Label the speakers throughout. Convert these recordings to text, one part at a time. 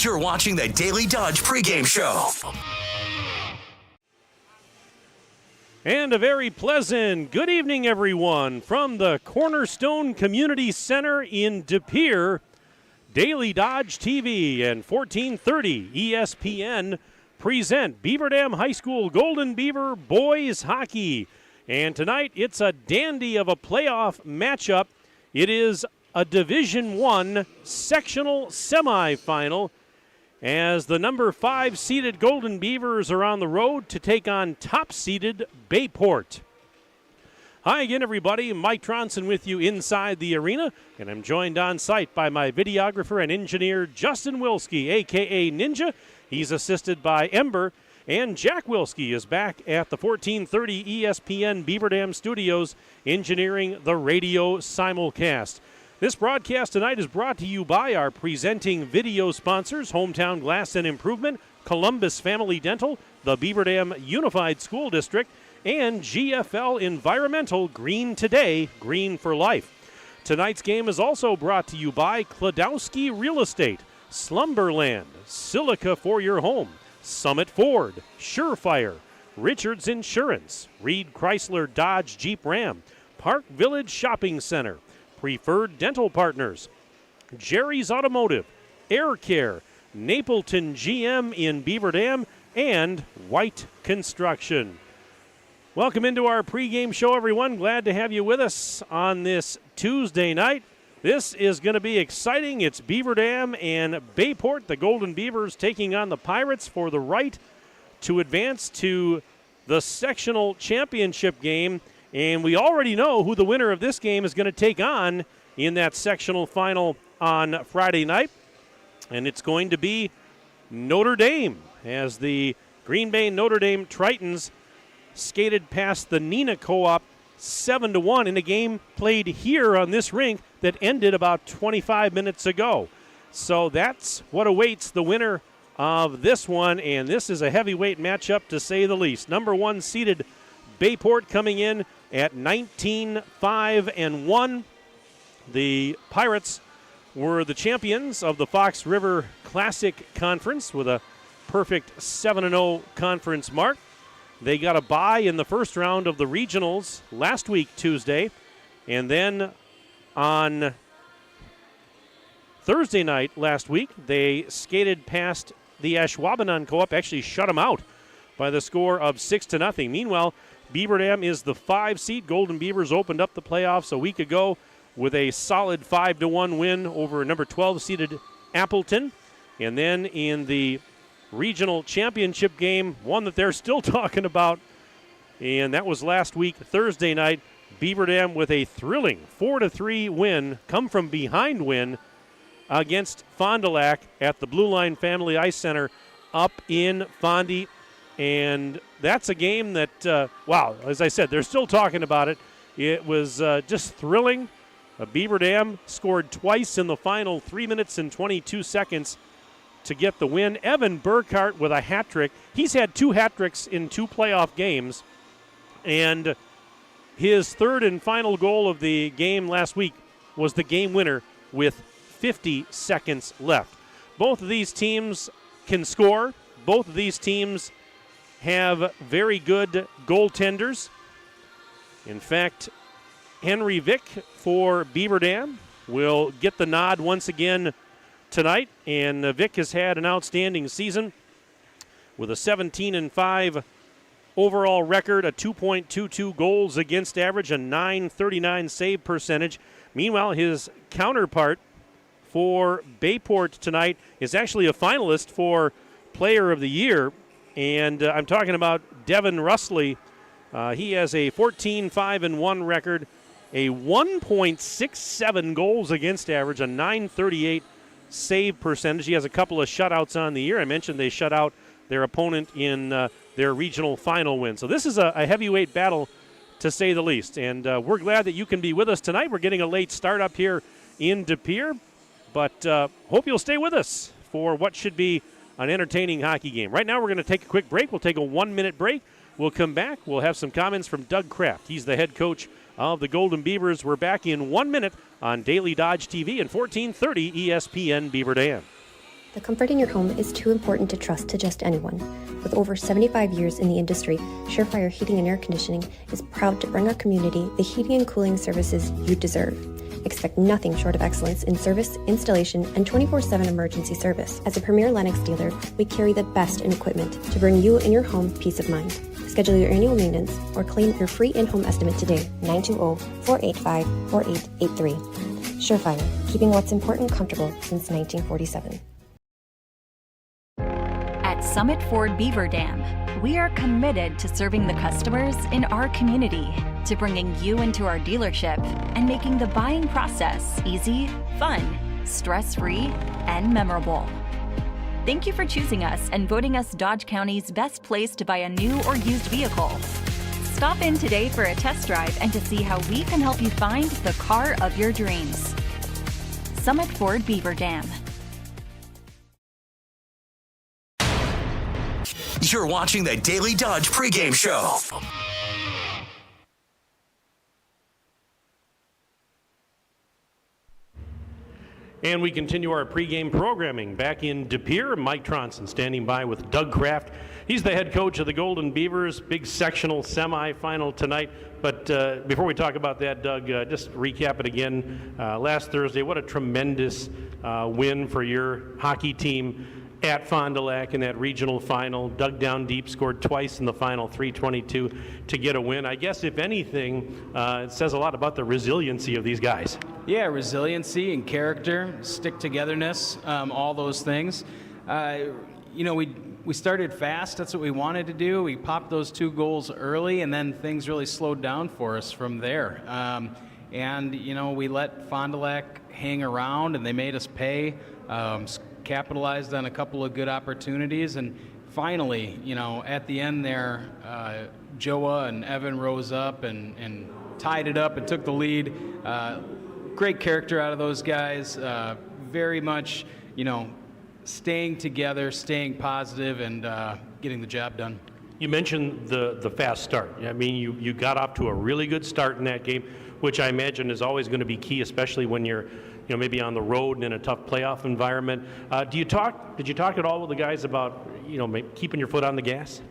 Speaker 1: You're watching the Daily Dodge Pregame Show.
Speaker 2: And a very pleasant good evening, everyone, from the Cornerstone Community Center in De Pere. Daily Dodge TV and 1430 ESPN present Beaver Dam High School Golden Beaver boys hockey. And tonight it's a dandy of a playoff matchup. It is a Division I sectional semifinal as the number 5 seeded Golden Beavers are on the road to take on top seeded Bayport. Hi again, everybody. Mike Tronson with you inside the arena, and I'm joined on site by my videographer and engineer, Justin Wilski, a.k.a. Ninja. He's assisted by Ember, and Jack Wilski is back at the 1430 ESPN Beaver Dam Studios, engineering the radio simulcast. This broadcast tonight is brought to you by our presenting video sponsors, Hometown Glass and Improvement, Columbus Family Dental, the Beaver Dam Unified School District, and GFL Environmental, Green Today, Green for Life. Tonight's game is also brought to you by Kladowski Real Estate, Slumberland, Silica for your home, Summit Ford, Surefire, Richards Insurance, Reed Chrysler Dodge Jeep Ram, Park Village Shopping Center, Preferred Dental Partners, Jerry's Automotive, Air Care, Napleton GM in Beaver Dam, and White Construction. Welcome into our pregame show, everyone. Glad to have you with us on this Tuesday night. This is going to be exciting. It's Beaver Dam and Bayport, the Golden Beavers, taking on the Pirates for the right to advance to the sectional championship game. And we already know who the winner of this game is going to take on in that sectional final on Friday night. And it's going to be Notre Dame, as the Green Bay Notre Dame Tritons skated past the Neenah Co-op 7-1 in a game played here on this rink that ended about 25 minutes ago. So that's what awaits the winner of this one, and this is a heavyweight matchup to say the least. Number 1 seeded Bayport coming in at 19-5-1. The Pirates were the champions of the Fox River Classic Conference with a perfect 7-0 conference mark. They got a bye in the first round of the regionals last week, Tuesday. And then on Thursday night last week, they skated past the Ashwaubenon Co-op, actually shut them out by the score of 6-0. Meanwhile, Beaver Dam is the 5 seed. Golden Beavers opened up the playoffs a week ago with a solid 5-1 win over number 12 seeded Appleton. And then in the regional championship game, one that they're still talking about, and that was last week, Thursday night. Beaver Dam with a thrilling 4-3 win, come from behind win against Fond du Lac at the Blue Line Family Ice Center up in Fondy. And that's a game that, wow, as I said, they're still talking about it. It was just thrilling. Beaver Dam scored twice in the final 3 minutes and 22 seconds to get the win. Evan Burkhart with a hat trick. He's had 2 hat tricks in 2 playoff games. And his third and final goal of the game last week was the game winner with 50 seconds left. Both of these teams can score. Both of these teams have very good goaltenders. In fact, Henry Vick for Beaver Dam will get the nod once again tonight, and Vick has had an outstanding season with a 17-5 overall record, a 2.22 goals against average, a .939 save percentage. Meanwhile, his counterpart for Bayport tonight is actually a finalist for Player of the Year, and I'm talking about Devin Russley. He has a 14-5-1 record, a 1.67 goals against average, a .938 save percentage. He has a couple of shutouts on the year. I mentioned they shut out their opponent in their regional final win. So this is a heavyweight battle, to say the least. And we're glad that you can be with us tonight. We're getting a late start up here in De Pere, but hope you'll stay with us for what should be an entertaining hockey game. Right now we're going to take a quick break. We'll take a 1-minute break. We'll come back. We'll have some comments from Doug Kraft. He's the head coach of the Golden Beavers. We're back in 1 minute on Daily Dodge TV and 1430 ESPN Beaver Dam.
Speaker 3: The comfort in your home is too important to trust to just anyone. With over 75 years in the industry, Surefire Heating and Air Conditioning is proud to bring our community the heating and cooling services you deserve. Expect nothing short of excellence in service, installation, and 24/7 emergency service. As a premier Lennox dealer, we carry the best in equipment to bring you and your home peace of mind. Schedule your annual maintenance or claim your free in-home estimate today. 920-485-4883. Surefire, keeping what's important comfortable since 1947.
Speaker 4: At Summit Ford Beaver Dam, we are committed to serving the customers in our community, to bringing you into our dealership and making the buying process easy, fun, stress-free, and memorable. Thank you for choosing us and voting us Dodge County's best place to buy a new or used vehicle. Stop in today for a test drive and to see how we can help you find the car of your dreams. Summit Ford Beaver Dam.
Speaker 1: You're watching the Daily Dodge Pregame Show.
Speaker 2: And we continue our pregame programming back in De Pere. Mike Tronson standing by with Doug Kraft. He's the head coach of the Golden Beavers. Big sectional semifinal tonight. But before we talk about that, Doug, just recap it again. Last Thursday, what a tremendous win for your hockey team at Fond du Lac in that regional final. Dug down deep, scored twice in the final, 3:22 to get a win. I guess, if anything, it says a lot about the resiliency of these guys.
Speaker 5: Yeah, resiliency and character, stick-togetherness, all those things. We started fast. That's what we wanted to do. We popped those 2 goals early, and then things really slowed down for us from there. We let Fond du Lac hang around, and they made us pay. Capitalized on a couple of good opportunities, and finally, at the end there, Joa and Evan rose up and tied it up and took the lead. Great character out of those guys. Very much, staying together, staying positive, and getting the job done.
Speaker 2: You mentioned the fast start. I mean, you got off to a really good start in that game, which I imagine is always going to be key, especially when you're maybe on the road and in a tough playoff environment. Did you talk at all with the guys about, keeping your foot on the gas?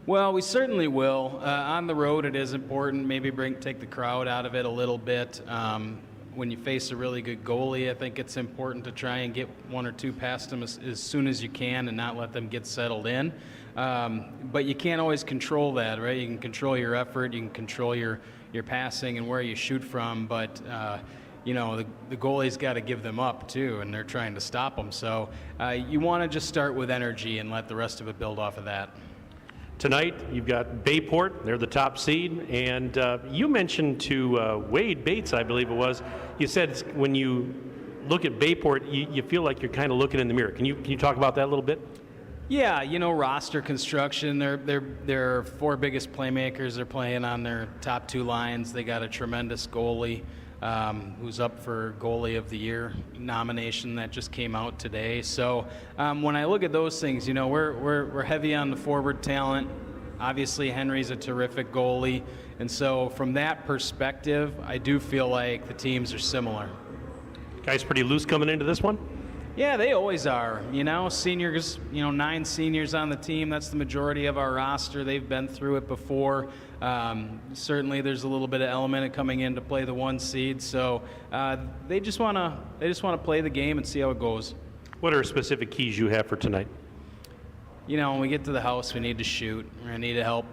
Speaker 5: Well, we certainly will. On the road, it is important. Maybe take the crowd out of it a little bit. When you face a really good goalie, I think it's important to try and get 1 or 2 past them as soon as you can and not let them get settled in. But you can't always control that, right? You can control your effort, you can control your passing and where you shoot from, but the goalie's got to give them up too, and they're trying to stop them. So you want to just start with energy and let the rest of it build off of that.
Speaker 2: Tonight, you've got Bayport. They're the top seed. And you mentioned to Wade Bates, I believe it was, you said when you look at Bayport, you feel like you're kind of looking in the mirror. Can you talk about that a little bit?
Speaker 5: Yeah, roster construction. Their 4 biggest playmakers are playing on their top 2 lines. They got a tremendous goalie who's up for Goalie of the Year nomination that just came out today. So when I look at those things, we're heavy on the forward talent. Obviously, Henry's a terrific goalie. And so from that perspective, I do feel like the teams are similar.
Speaker 2: Guys pretty loose coming into this one?
Speaker 5: Yeah, they always are. Seniors, 9 seniors on the team. That's the majority of our roster. They've been through it before. Certainly, there's a little bit of element of coming in to play the 1 seed. So they just want to play the game and see how it goes.
Speaker 2: What are specific keys you have for tonight?
Speaker 5: When we get to the house, we need to shoot. We're going to need to help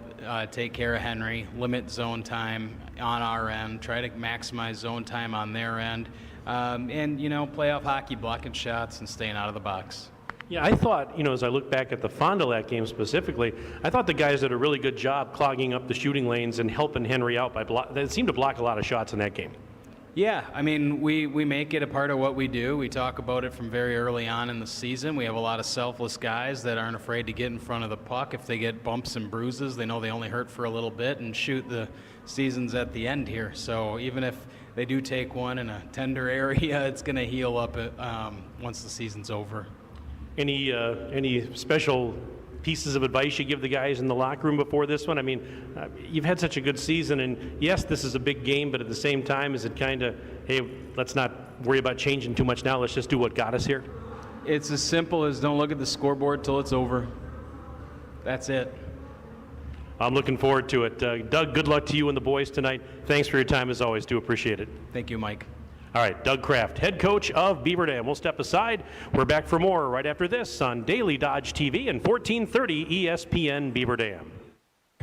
Speaker 5: take care of Henry, limit zone time on our end, try to maximize zone time on their end. Playoff hockey, blocking shots and staying out of the box.
Speaker 2: Yeah, I thought, as I look back at the Fond du Lac game specifically, I thought the guys did a really good job clogging up the shooting lanes and helping Henry out they seemed to block a lot of shots in that game.
Speaker 5: Yeah, we make it a part of what we do. We talk about it from very early on in the season. We have a lot of selfless guys that aren't afraid to get in front of the puck. If they get bumps and bruises, they know they only hurt for a little bit, and shoot, the season's at the end here. So even if they do take one in a tender area, it's going to heal up once the season's over.
Speaker 2: Any special pieces of advice you give the guys in the locker room before this one? I mean, you've had such a good season, and yes, this is a big game, but at the same time, is it kind of, hey, let's not worry about changing too much now, let's just do what got us here?
Speaker 5: It's as simple as don't look at the scoreboard till it's over. That's it.
Speaker 2: I'm looking forward to it. Doug, good luck to you and the boys tonight. Thanks for your time as always. Do appreciate it.
Speaker 5: Thank you, Mike.
Speaker 2: All right, Doug Kraft, head coach of Beaver Dam. We'll step aside. We're back for more right after this on Daily Dodge TV and 1430 ESPN Beaver Dam.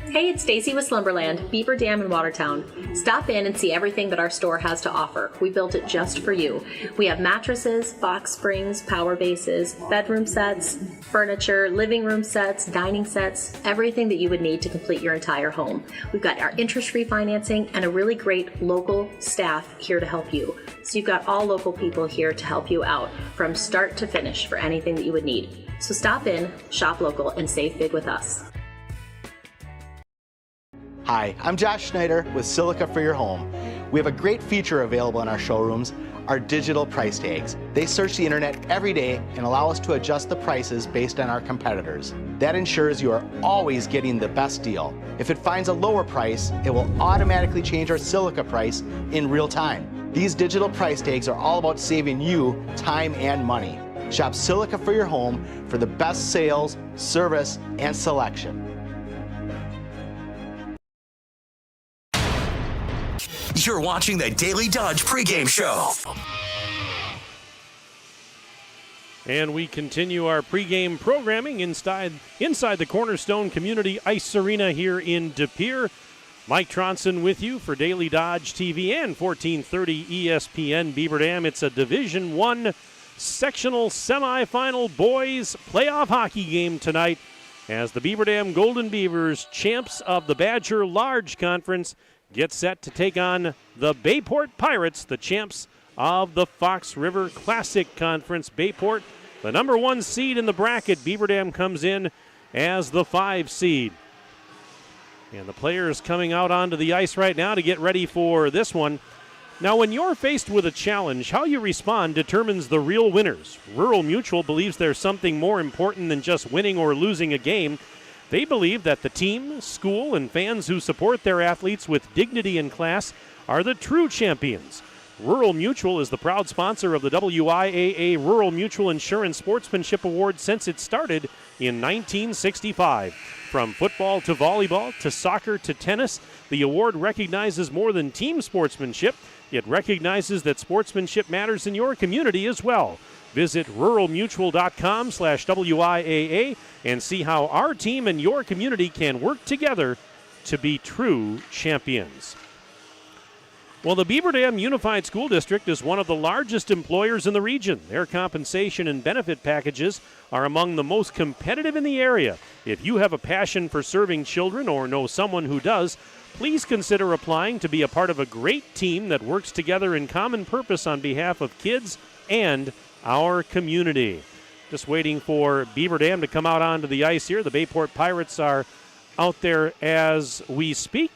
Speaker 6: Hey, it's Stacy with Slumberland, Beaver Dam in Watertown. Stop in and see everything that our store has to offer. We built it just for you. We have mattresses, box springs, power bases, bedroom sets, furniture, living room sets, dining sets, everything that you would need to complete your entire home. We've got our interest-free financing and a really great local staff here to help you. So you've got all local people here to help you out from start to finish for anything that you would need. So stop in, shop local, and save big with us.
Speaker 7: Hi, I'm Josh Schneider with Silica for Your Home. We have a great feature available in our showrooms, our digital price tags. They search the internet every day and allow us to adjust the prices based on our competitors. That ensures you are always getting the best deal. If it finds a lower price, it will automatically change our Silica price in real time. These digital price tags are all about saving you time and money. Shop Silica for Your Home for the best sales, service, and selection.
Speaker 1: You're watching the Daily Dodge pregame show.
Speaker 2: And we continue our pregame programming inside the Cornerstone Community Ice Arena here in De Pere. Mike Tronson with you for Daily Dodge TV and 1430 ESPN Beaver Dam. It's a Division I sectional semifinal boys playoff hockey game tonight as the Beaver Dam Golden Beavers, champs of the Badger Large Conference, get set to take on the Bayport Pirates, the champs of the Fox River Classic Conference. Bayport, the number 1 seed in the bracket. Beaver Dam comes in as the 5 seed. And the players coming out onto the ice right now to get ready for this one. Now, when you're faced with a challenge, how you respond determines the real winners. Rural Mutual believes there's something more important than just winning or losing a game. They believe that the team, school, and fans who support their athletes with dignity and class are the true champions. Rural Mutual is the proud sponsor of the WIAA Rural Mutual Insurance Sportsmanship Award since it started in 1965. From football to volleyball to soccer to tennis, the award recognizes more than team sportsmanship. It recognizes that sportsmanship matters in your community as well. Visit ruralmutual.com/WIAA and see how our team and your community can work together to be true champions. Well, the Beaver Dam Unified School District is one of the largest employers in the region. Their compensation and benefit packages are among the most competitive in the area. If you have a passion for serving children or know someone who does, please consider applying to be a part of a great team that works together in common purpose on behalf of kids and our community. Just waiting for Beaver Dam to come out onto the ice here. The Bayport Pirates are out there as we speak.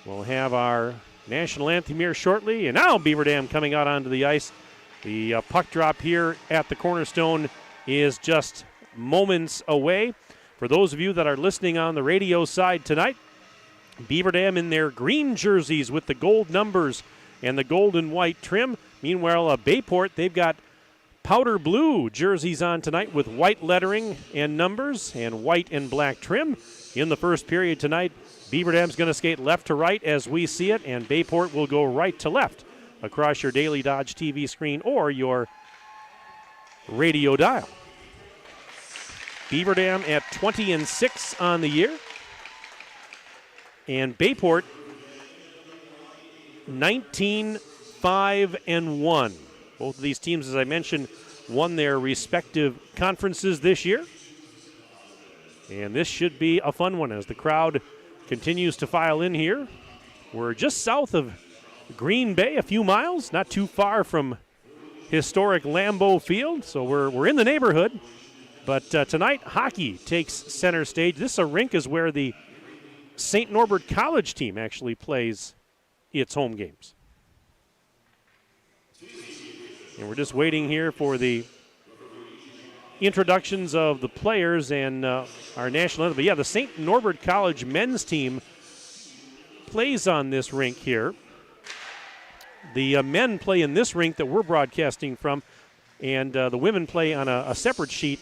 Speaker 2: We'll have our national anthem here shortly. And now Beaver Dam coming out onto the ice. The puck drop here at the Cornerstone is just moments away. For those of you that are listening on the radio side tonight, Beaver Dam in their green jerseys with the gold numbers and the gold and white trim. Meanwhile, Bayport, they've got powder blue jerseys on tonight with white lettering and numbers and white and black trim. In the first period tonight, Beaver Dam's going to skate left to right as we see it, and Bayport will go right to left across your Daily Dodge TV screen or your radio dial. Beaver Dam at 20-6 on the year, and Bayport 19-5-1. Both of these teams, as I mentioned, won their respective conferences this year. And this should be a fun one as the crowd continues to file in here. We're just south of Green Bay, a few miles, not too far from historic Lambeau Field. So we're in the neighborhood. But tonight, hockey takes center stage. This rink is where the St. Norbert College team actually plays its home games. And we're just waiting here for the introductions of the players and our national anthem. But yeah, the St. Norbert College men's team plays on this rink here. The men play in this rink that we're broadcasting from. and the women play on a separate sheet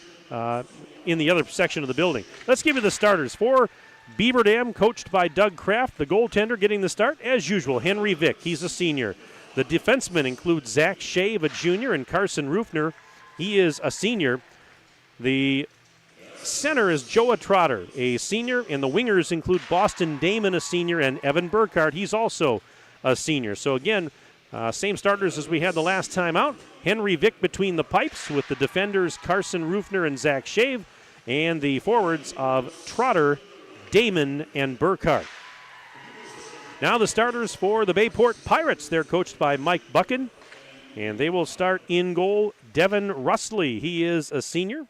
Speaker 2: in the other section of the building. Let's give you the starters. For Beaver Dam, coached by Doug Kraft, the goaltender getting the start, as usual, Henry Vick. He's a senior. The defensemen include Zach Shave, a junior, and Carson Rufner. He is a senior. The center is Joa Trotter, a senior, and the wingers include Boston Damon, a senior, and Evan Burkhardt. He's also a senior. So again, same starters as we had the last time out. Henry Vick between the pipes with the defenders Carson Rufner and Zach Shave, and the forwards of Trotter, Damon, and Burkhardt. Now the starters for the Bayport Pirates. They're coached by Mike Buchan, and they will start in goal Devin Rustley. He is a senior.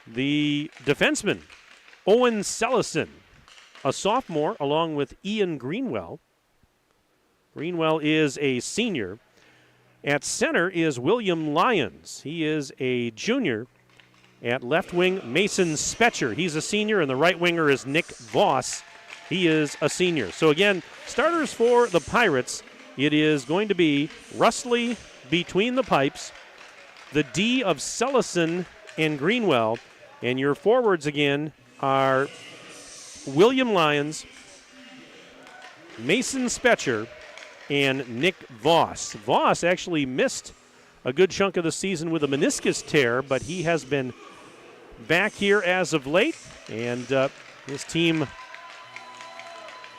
Speaker 2: The defenseman, Owen Sellison, a sophomore, along with Ian Greenwell. Greenwell is a senior. At center is William Lyons. He is a junior. At left wing, Mason Spetcher. He's a senior, and the right winger is Nick Voss. He is a senior. So again, starters for the Pirates, it is going to be Rustley between the pipes, the D of Sellison and Greenwell, and your forwards again are William Lyons, Mason Spetcher, and Nick Voss. Voss actually missed a good chunk of the season with a meniscus tear, but he has been back here as of late, and his team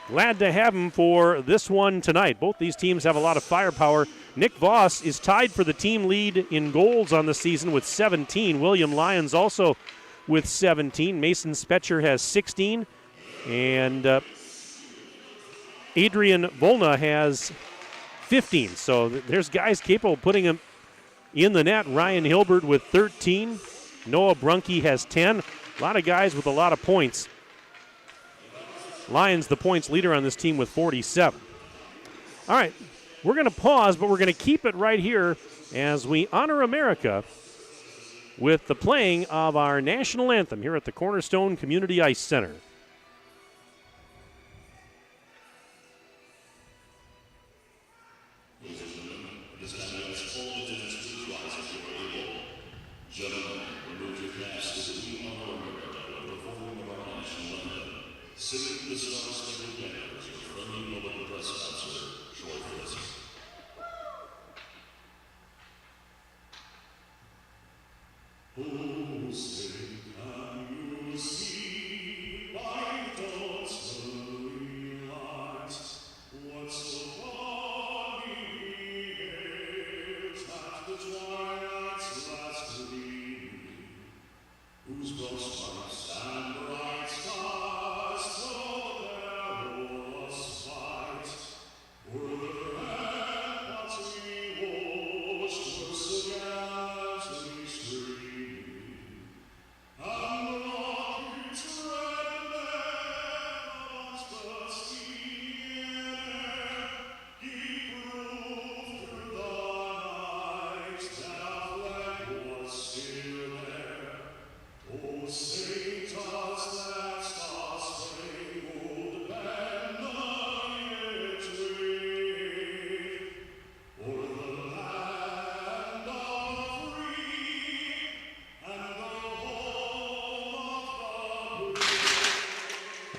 Speaker 2: glad to have him for this one tonight. Both these teams have a lot of firepower. Nick Voss is tied for the team lead in goals on the season with 17. William Lyons also with 17. Mason Spetcher has 16, and Adrian Volna has 15. So there's guys capable of putting him in the net. Ryan Hilbert with 13. Noah Brunke has 10. A lot of guys with a lot of points. Lyons, the points leader on this team, with 47. All right, we're going to pause, but we're going to keep it right here as we honor America with the playing of our national anthem here at the Cornerstone Community Ice Center.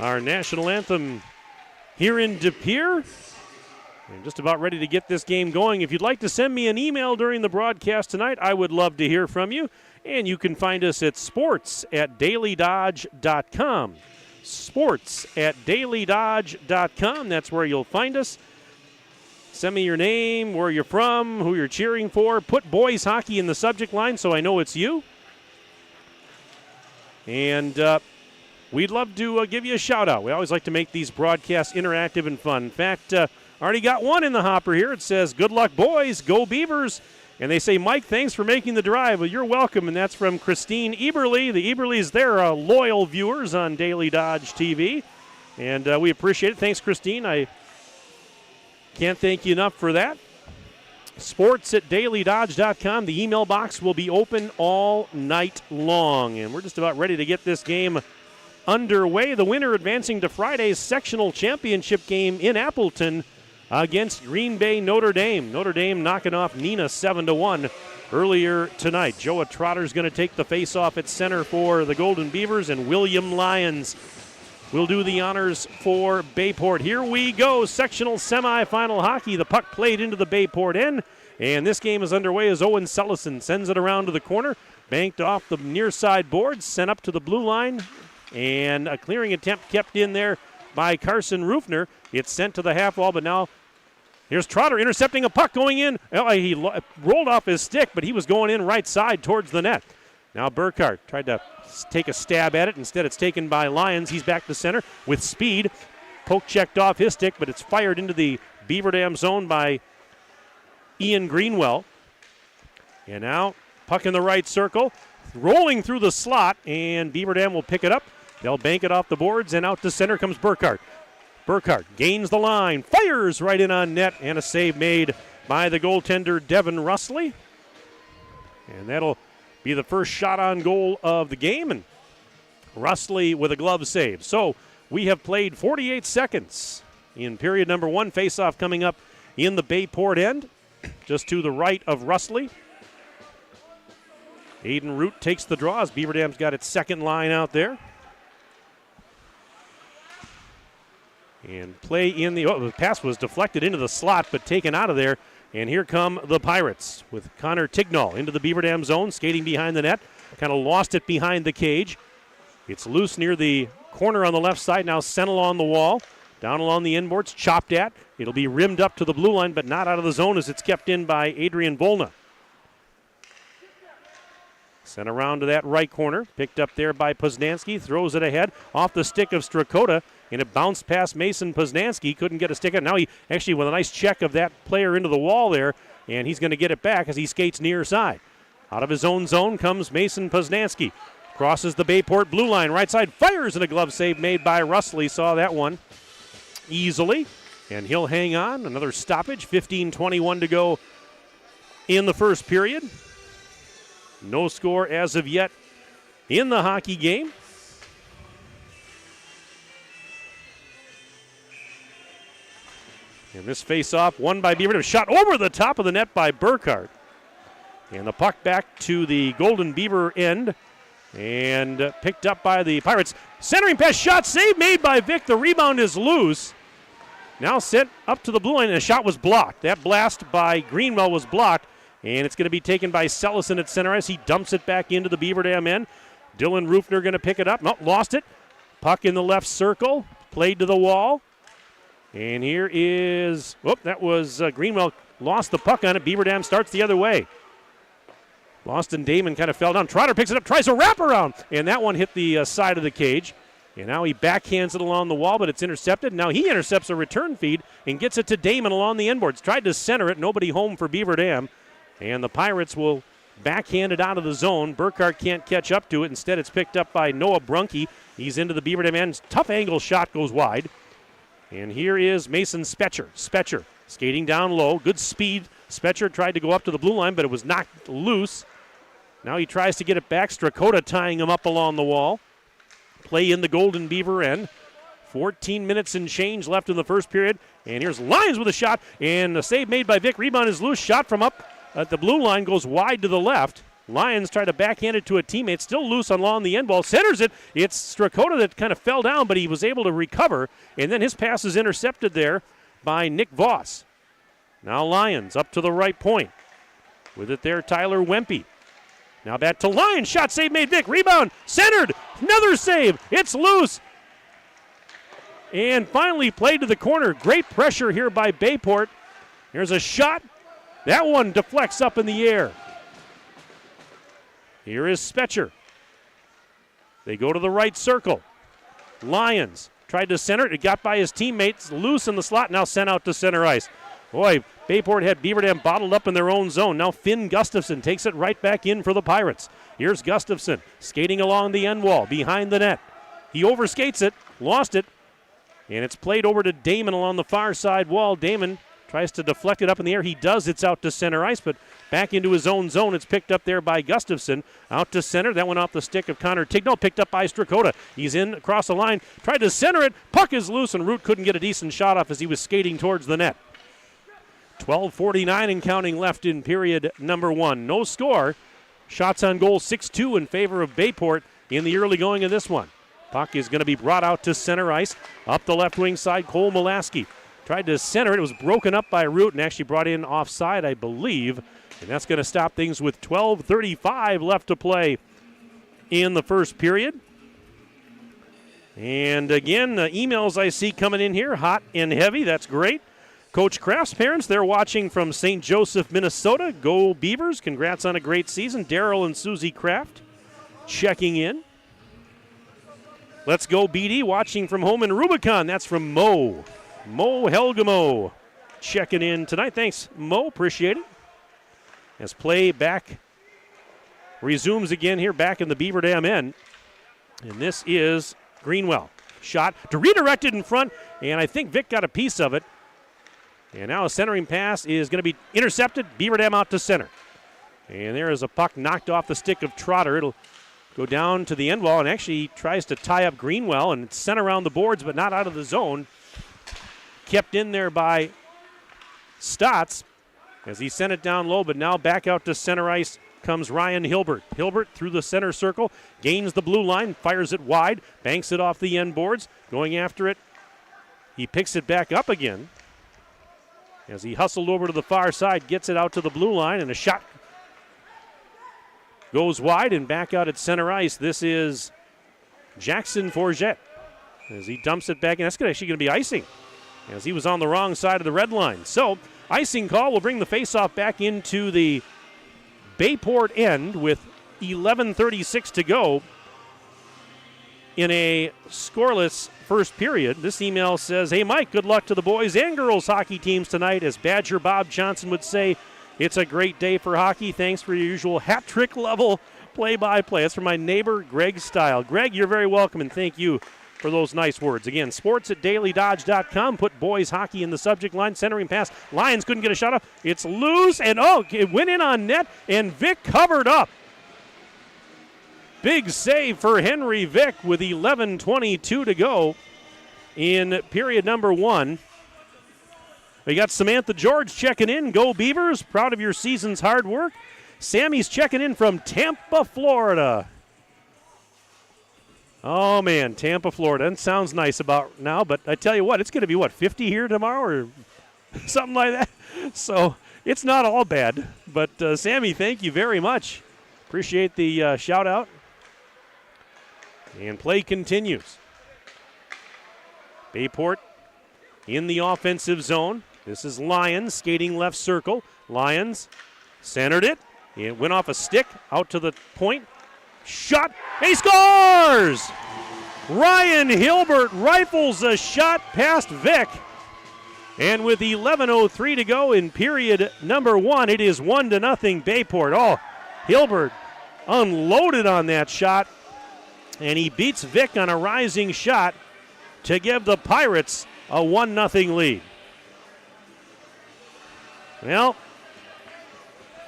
Speaker 2: Our national anthem here in De Pere. I'm just about ready to get this game going. If you'd like to send me an email during the broadcast tonight, I would love to hear from you. And you can find us at sports@dailydodge.com. Sports@dailydodge.com. That's where you'll find us. Send me your name, where you're from, who you're cheering for. Put boys hockey in the subject line so I know it's you. And we'd love to give you a shout-out. We always like to make these broadcasts interactive and fun. In fact, already got one in the hopper here. It says, "Good luck, boys. Go Beavers." And they say, "Mike, thanks for making the drive." Well, you're welcome, and that's from Christine Eberly. The Eberlys, they're loyal viewers on Daily Dodge TV, and we appreciate it. Thanks, Christine. I can't thank you enough for that. Sports@dailydodge.com. The email box will be open all night long, and we're just about ready to get this game underway. The winner advancing to Friday's sectional championship game in Appleton against Green Bay Notre Dame. Notre Dame knocking off Neenah 7-1 earlier tonight. Joa Trotter's going to take the face-off at center for the Golden Beavers, and William Lyons will do the honors for Bayport. Here we go, sectional semifinal hockey. The puck played into the Bayport end, and this game is underway as Owen Sellison sends it around to the corner, banked off the near side boards, sent up to the blue line, and a clearing attempt kept in there by Carson Rufner. It's sent to the half wall, but now here's Trotter intercepting a puck going in. He rolled off his stick, but he was going in right side towards the net. Now Burkhart tried to take a stab at it. Instead, it's taken by Lyons. He's back to center with speed. Poke checked off his stick, but it's fired into the Beaver Dam zone by Ian Greenwell. And now puck in the right circle, rolling through the slot, and Beaver Dam will pick it up. They'll bank it off the boards, and out to center comes Burkhart. Burkhart gains the line, fires right in on net, and a save made by the goaltender Devin Russley. And that'll be the first shot on goal of the game, and Russley with a glove save. So we have played 48 seconds in period number one. Face-off coming up in the Bayport end, just to the right of Russley. Aiden Root takes the draw as Beaver Dam's got its second line out there. And play in the pass was deflected into the slot, but taken out of there. And here come the Pirates with Connor Tignall into the Beaver Dam zone, skating behind the net. Kind of lost it behind the cage. It's loose near the corner on the left side. Now sent along the wall. Down along the inboards, chopped at. It'll be rimmed up to the blue line, but not out of the zone as it's kept in by Adrian Volna. Sent around to that right corner. Picked up there by Poznanski. Throws it ahead off the stick of Strakota. And it bounced past Mason Poznanski. Couldn't get a stick on. Now he actually with a nice check of that player into the wall there. And he's going to get it back as he skates near side. Out of his own zone comes Mason Poznanski. Crosses the Bayport blue line. Right side fires and a glove save made by Russley. Saw that one easily. And he'll hang on. Another stoppage. 15:21 to go in the first period. No score as of yet in the hockey game. And this face-off won by Beaver. Shot over the top of the net by Burkhart. And the puck back to the Golden Beaver end. And picked up by the Pirates. Centering pass, shot, save made by Vic. The rebound is loose. Now sent up to the blue line, and the shot was blocked. That blast by Greenwell was blocked. And it's going to be taken by Sellison at center ice. He dumps it back into the Beaver Dam end. Dylan Rufner going to pick it up. No, lost it. Puck in the left circle. Played to the wall. And here is, that was Greenwell lost the puck on it. Beaver Dam starts the other way. Boston Damon kind of fell down. Trotter picks it up, tries a wraparound, and that one hit the side of the cage. And now he backhands it along the wall, but it's intercepted. Now he intercepts a return feed and gets it to Damon along the inboards. Tried to center it, nobody home for Beaver Dam. And the Pirates will backhand it out of the zone. Burkhart can't catch up to it. Instead, it's picked up by Noah Brunke. He's into the Beaver Dam end. Tough angle shot goes wide. And here is Mason Spetcher. Spetcher skating down low. Good speed. Spetcher tried to go up to the blue line, but it was knocked loose. Now he tries to get it back. Strakota tying him up along the wall. Play in the Golden Beaver end. 14 minutes and change left in the first period. And here's Lyons with a shot. And a save made by Vic. Rebound is loose. Shot from up at the blue line goes wide to the left. Lyons tried to backhand it to a teammate. Still loose along the end ball. Centers it. It's Strakota that kind of fell down, but he was able to recover. And then his pass is intercepted there by Nick Voss. Now Lyons up to the right point. With it there, Tyler Wempe. Now back to Lyons. Shot save made Vic. Rebound. Centered. Another save. It's loose. And finally played to the corner. Great pressure here by Bayport. Here's a shot. That one deflects up in the air. Here is Spetcher. They go to the right circle. Lyons tried to center it. It got by his teammates. Loose in the slot. Now sent out to center ice. Boy, Bayport had Beaver Dam bottled up in their own zone. Now Finn Gustafson takes it right back in for the Pirates. Here's Gustafson skating along the end wall behind the net. He overskates it. Lost it. And it's played over to Damon along the far side wall. Damon tries to deflect it up in the air. He does. It's out to center ice, but back into his own zone. It's picked up there by Gustafson. Out to center. That went off the stick of Connor Tignall. Picked up by Strakota. He's in across the line. Tried to center it. Puck is loose, and Root couldn't get a decent shot off as he was skating towards the net. 12:49 and counting left in period number 1. No score. Shots on goal 6-2 in favor of Bayport in the early going of this one. Puck is going to be brought out to center ice. Up the left wing side, Cole Mulaski tried to center it. It was broken up by Root and actually brought in offside, I believe. And that's going to stop things with 12:35 left to play in the first period. And again, emails I see coming in here, hot and heavy. That's great. Coach Kraft's parents, they're watching from St. Joseph, Minnesota. Go Beavers. Congrats on a great season. Daryl and Susie Kraft checking in. Let's go BD, watching from home in Rubicon. That's from Mo Helgamo checking in tonight. Thanks, Mo. Appreciate it. As play back resumes again here back in the Beaver Dam end. And this is Greenwell. Shot to redirected in front, and I think Vic got a piece of it. And now a centering pass is going to be intercepted. Beaver Dam out to center. And there is a puck knocked off the stick of Trotter. It'll go down to the end wall and actually tries to tie up Greenwell, and it's sent around the boards but not out of the zone. Kept in there by Stotts as he sent it down low, but now back out to center ice comes Ryan Hilbert. Hilbert through the center circle, gains the blue line, fires it wide, banks it off the end boards, going after it. He picks it back up again as he hustled over to the far side, gets it out to the blue line, and a shot goes wide and back out at center ice. This is Jackson Forget as he dumps it back in. That's actually going to be icing as he was on the wrong side of the red line. So, icing call will bring the faceoff back into the Bayport end with 11:36 to go in a scoreless first period. This email says, hey, Mike, good luck to the boys and girls hockey teams tonight. As Badger Bob Johnson would say, it's a great day for hockey. Thanks for your usual hat trick level play-by-play. That's from my neighbor, Greg Style. Greg, you're very welcome, and thank you for those nice words. Again, sports@dailydodge.com. Put boys hockey in the subject line. Centering pass. Lions couldn't get a shot up. It's loose, and it went in on net, and Vic covered up. Big save for Henry Vic with 11:22 to go in period number 1. We got Samantha George checking in. Go Beavers. Proud of your season's hard work. Sammy's checking in from Tampa, Florida. Oh, man, Tampa, Florida. That sounds nice about now, but I tell you what, it's going to be, 50 here tomorrow or something like that? So it's not all bad. But, Sammy, thank you very much. Appreciate the shout-out. And play continues. Bayport in the offensive zone. This is Lyons skating left circle. Lyons centered it. It went off a stick out to the point. Shot. He scores! Ryan Hilbert rifles a shot past Vic. And with 11:03 to go in period number 1, it is 1-0 Bayport. Oh, Hilbert unloaded on that shot. And he beats Vic on a rising shot to give the Pirates a 1-0 lead. Well,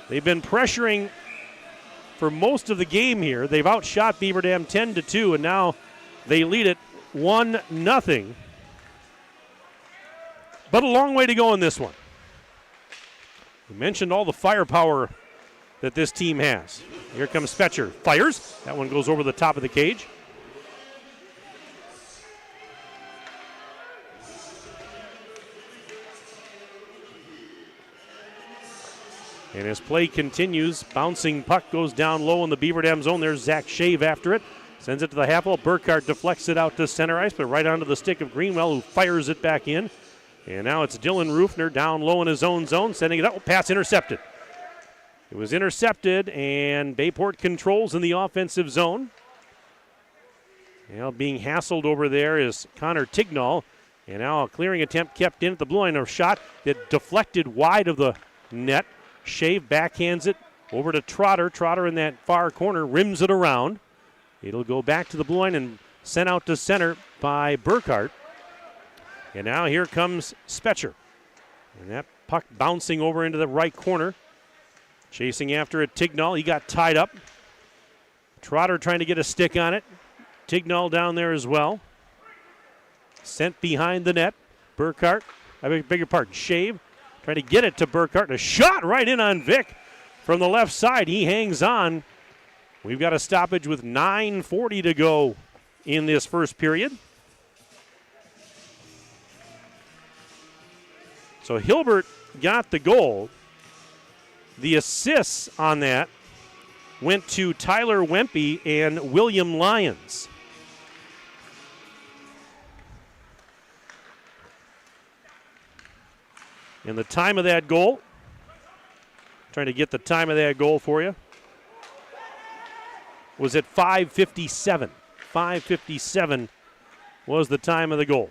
Speaker 2: they've been pressuring for most of the game here. They've outshot Beaver Dam 10-2, and now they lead it 1-0. But a long way to go in this one. We mentioned all the firepower that this team has. Here comes Spetcher. Fires. That one goes over the top of the cage. And as play continues, bouncing puck goes down low in the Beaver Dam zone. There's Zach Shave after it. Sends it to the half wall. Burkhart deflects it out to center ice, but right onto the stick of Greenwell, who fires it back in. And now it's Dylan Rufner down low in his own zone, sending it out. Pass intercepted. It was intercepted, and Bayport controls in the offensive zone. Now being hassled over there is Connor Tignall. And now a clearing attempt kept in at the blue line. A shot that deflected wide of the net. Shave backhands it over to Trotter. Trotter in that far corner rims it around. It'll go back to the blue line and sent out to center by Burkhart. And now here comes Spetcher. And that puck bouncing over into the right corner. Chasing after it, Tignall. He got tied up. Trotter trying to get a stick on it. Tignall down there as well. Sent behind the net. Burkhart, I beg your pardon, Shave Trying to get it to Burkhart. A shot right in on Vic from the left side. He hangs on. We've got a stoppage with 9:40 to go in this first period. So Hilbert got the goal. The assists on that went to Tyler Wempe and William Lyons. And the time of that goal, trying to get the time of that goal for you, was at 5:57. 5:57 was the time of the goal.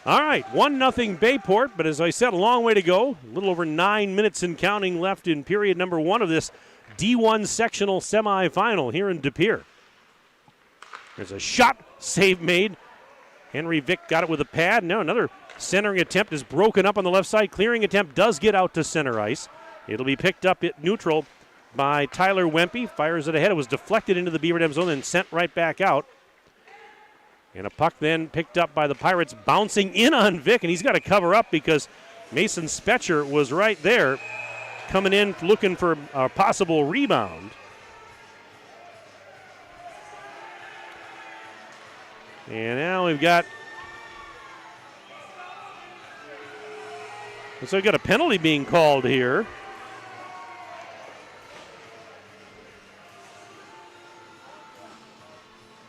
Speaker 2: All right, 1-0 Bayport, but as I said, a long way to go. A little over 9 minutes and counting left in period number 1 of this D1 sectional semifinal here in De Pere. There's a shot, save made. Henry Vick got it with a pad. Now another centering attempt is broken up on the left side. Clearing attempt does get out to center ice. It'll be picked up at neutral by Tyler Wempe. Fires it ahead. It was deflected into the Beaver Dam zone and sent right back out. And a puck then picked up by the Pirates, bouncing in on Vick, and he's got to cover up because Mason Spetcher was right there coming in looking for a possible rebound. And now we've got a penalty being called here.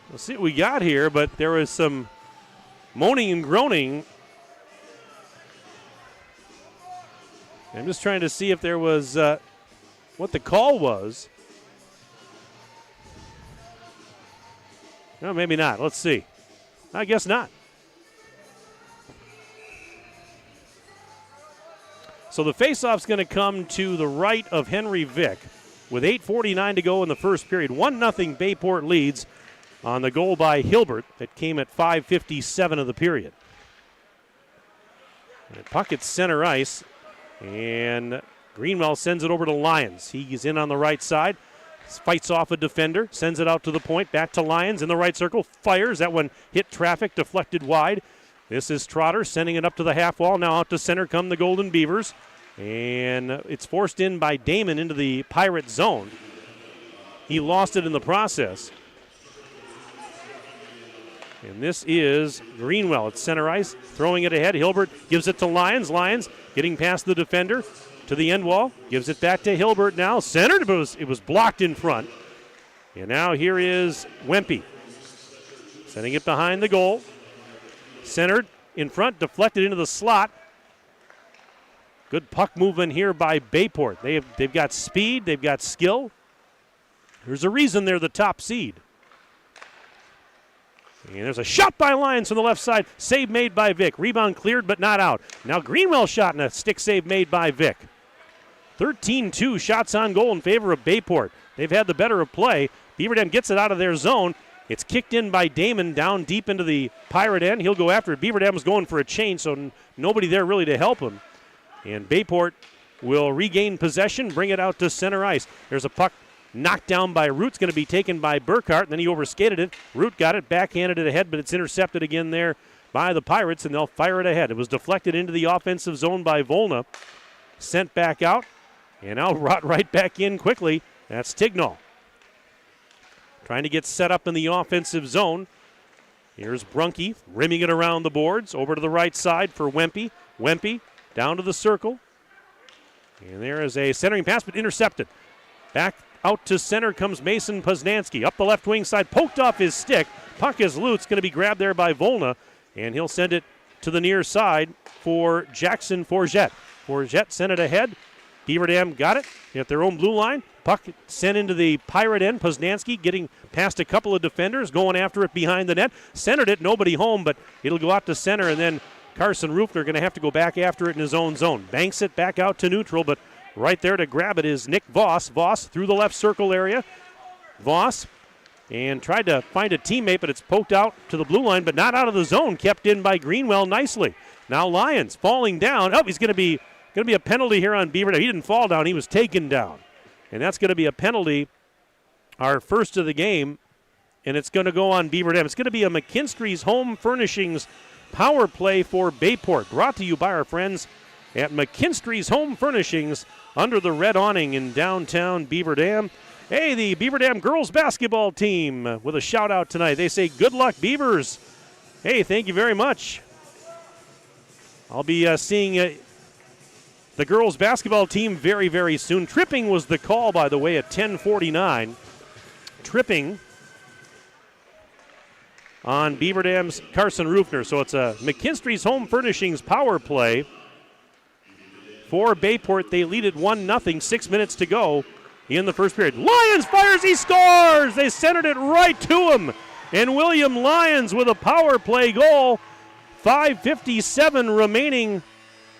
Speaker 2: Let's see what we got here, but there was some moaning and groaning. I'm just trying to see if there was what the call was. No, maybe not. Let's see. I guess not. So the faceoff's going to come to the right of Henry Vick with 8:49 to go in the first period. 1-0 Bayport leads on the goal by Hilbert that came at 5:57 of the period. And puck at center ice, and Greenwell sends it over to Lyons. He's in on the right side, fights off a defender, sends it out to the point, back to Lyons in the right circle, fires. That one hit traffic, deflected wide. This is Trotter sending it up to the half wall. Now out to center come the Golden Beavers, and it's forced in by Damon into the Pirate zone. He lost it in the process. And this is Greenwell at center ice, throwing it ahead. Hilbert gives it to Lyons. Lyons getting past the defender to the end wall. Gives it back to Hilbert now. Centered, but it was blocked in front. And now here is Wempe. Sending it behind the goal. Centered in front, deflected into the slot. Good puck movement here by Bayport. They've got speed, they've got skill. There's a reason they're the top seed. And there's a shot by Lyons from the left side. Save made by Vick. Rebound cleared but not out. Now Greenwell shot and a stick save made by Vick. 13-2 shots on goal in favor of Bayport. They've had the better of play. Beaver Dam gets it out of their zone. It's kicked in by Damon down deep into the Pirate end. He'll go after it. Beaver Dam was going for a change, so nobody there really to help him. And Bayport will regain possession, bring it out to center ice. There's a puck knocked down by Root. It's going to be taken by Burkhart, and then he overskated it. Root got it, backhanded it ahead, but it's intercepted again there by the Pirates, and they'll fire it ahead. It was deflected into the offensive zone by Volna. Sent back out, and now brought right back in quickly. That's Tignall. Trying to get set up in the offensive zone. Here's Brunke rimming it around the boards. Over to the right side for Wempe. Wempe down to the circle. And there is a centering pass, but intercepted. Back out to center comes Mason Poznanski. Up the left wing side, poked off his stick. Puck is loose, going to be grabbed there by Volna. And he'll send it to the near side for Jackson Forget. Forget sent it ahead. Beaver Dam got it at their own blue line. Puck sent into the Pirate end. Poznanski getting past a couple of defenders, going after it behind the net. Centered it, nobody home, but it'll go out to center, and then Carson Rufner going to have to go back after it in his own zone. Banks it back out to neutral, but right there to grab it is Nick Voss. Voss through the left circle area. Voss and tried to find a teammate, but it's poked out to the blue line, but not out of the zone. Kept in by Greenwell nicely. Now Lyons falling down. Oh, he's going to be a penalty here on Beaver. He didn't fall down. He was taken down. And that's going to be a penalty, our first of the game, and it's going to go on Beaver Dam. It's going to be a McKinstry's Home Furnishings power play for Bayport, brought to you by our friends at McKinstry's Home Furnishings under the red awning in downtown Beaver Dam. Hey, the Beaver Dam girls basketball team with a shout out tonight. They say, good luck, Beavers. Hey, thank you very much. I'll be seeing the girls basketball team very, very soon. Tripping was the call, by the way, at 10:49. Tripping on Beaver Dam's Carson Rufner. So it's a McKinstry's Home Furnishings power play for Bayport. They lead it 1-0, 6 minutes to go in the first period. Lyons fires, he scores! They centered it right to him. And William Lyons with a power play goal. 5:57 remaining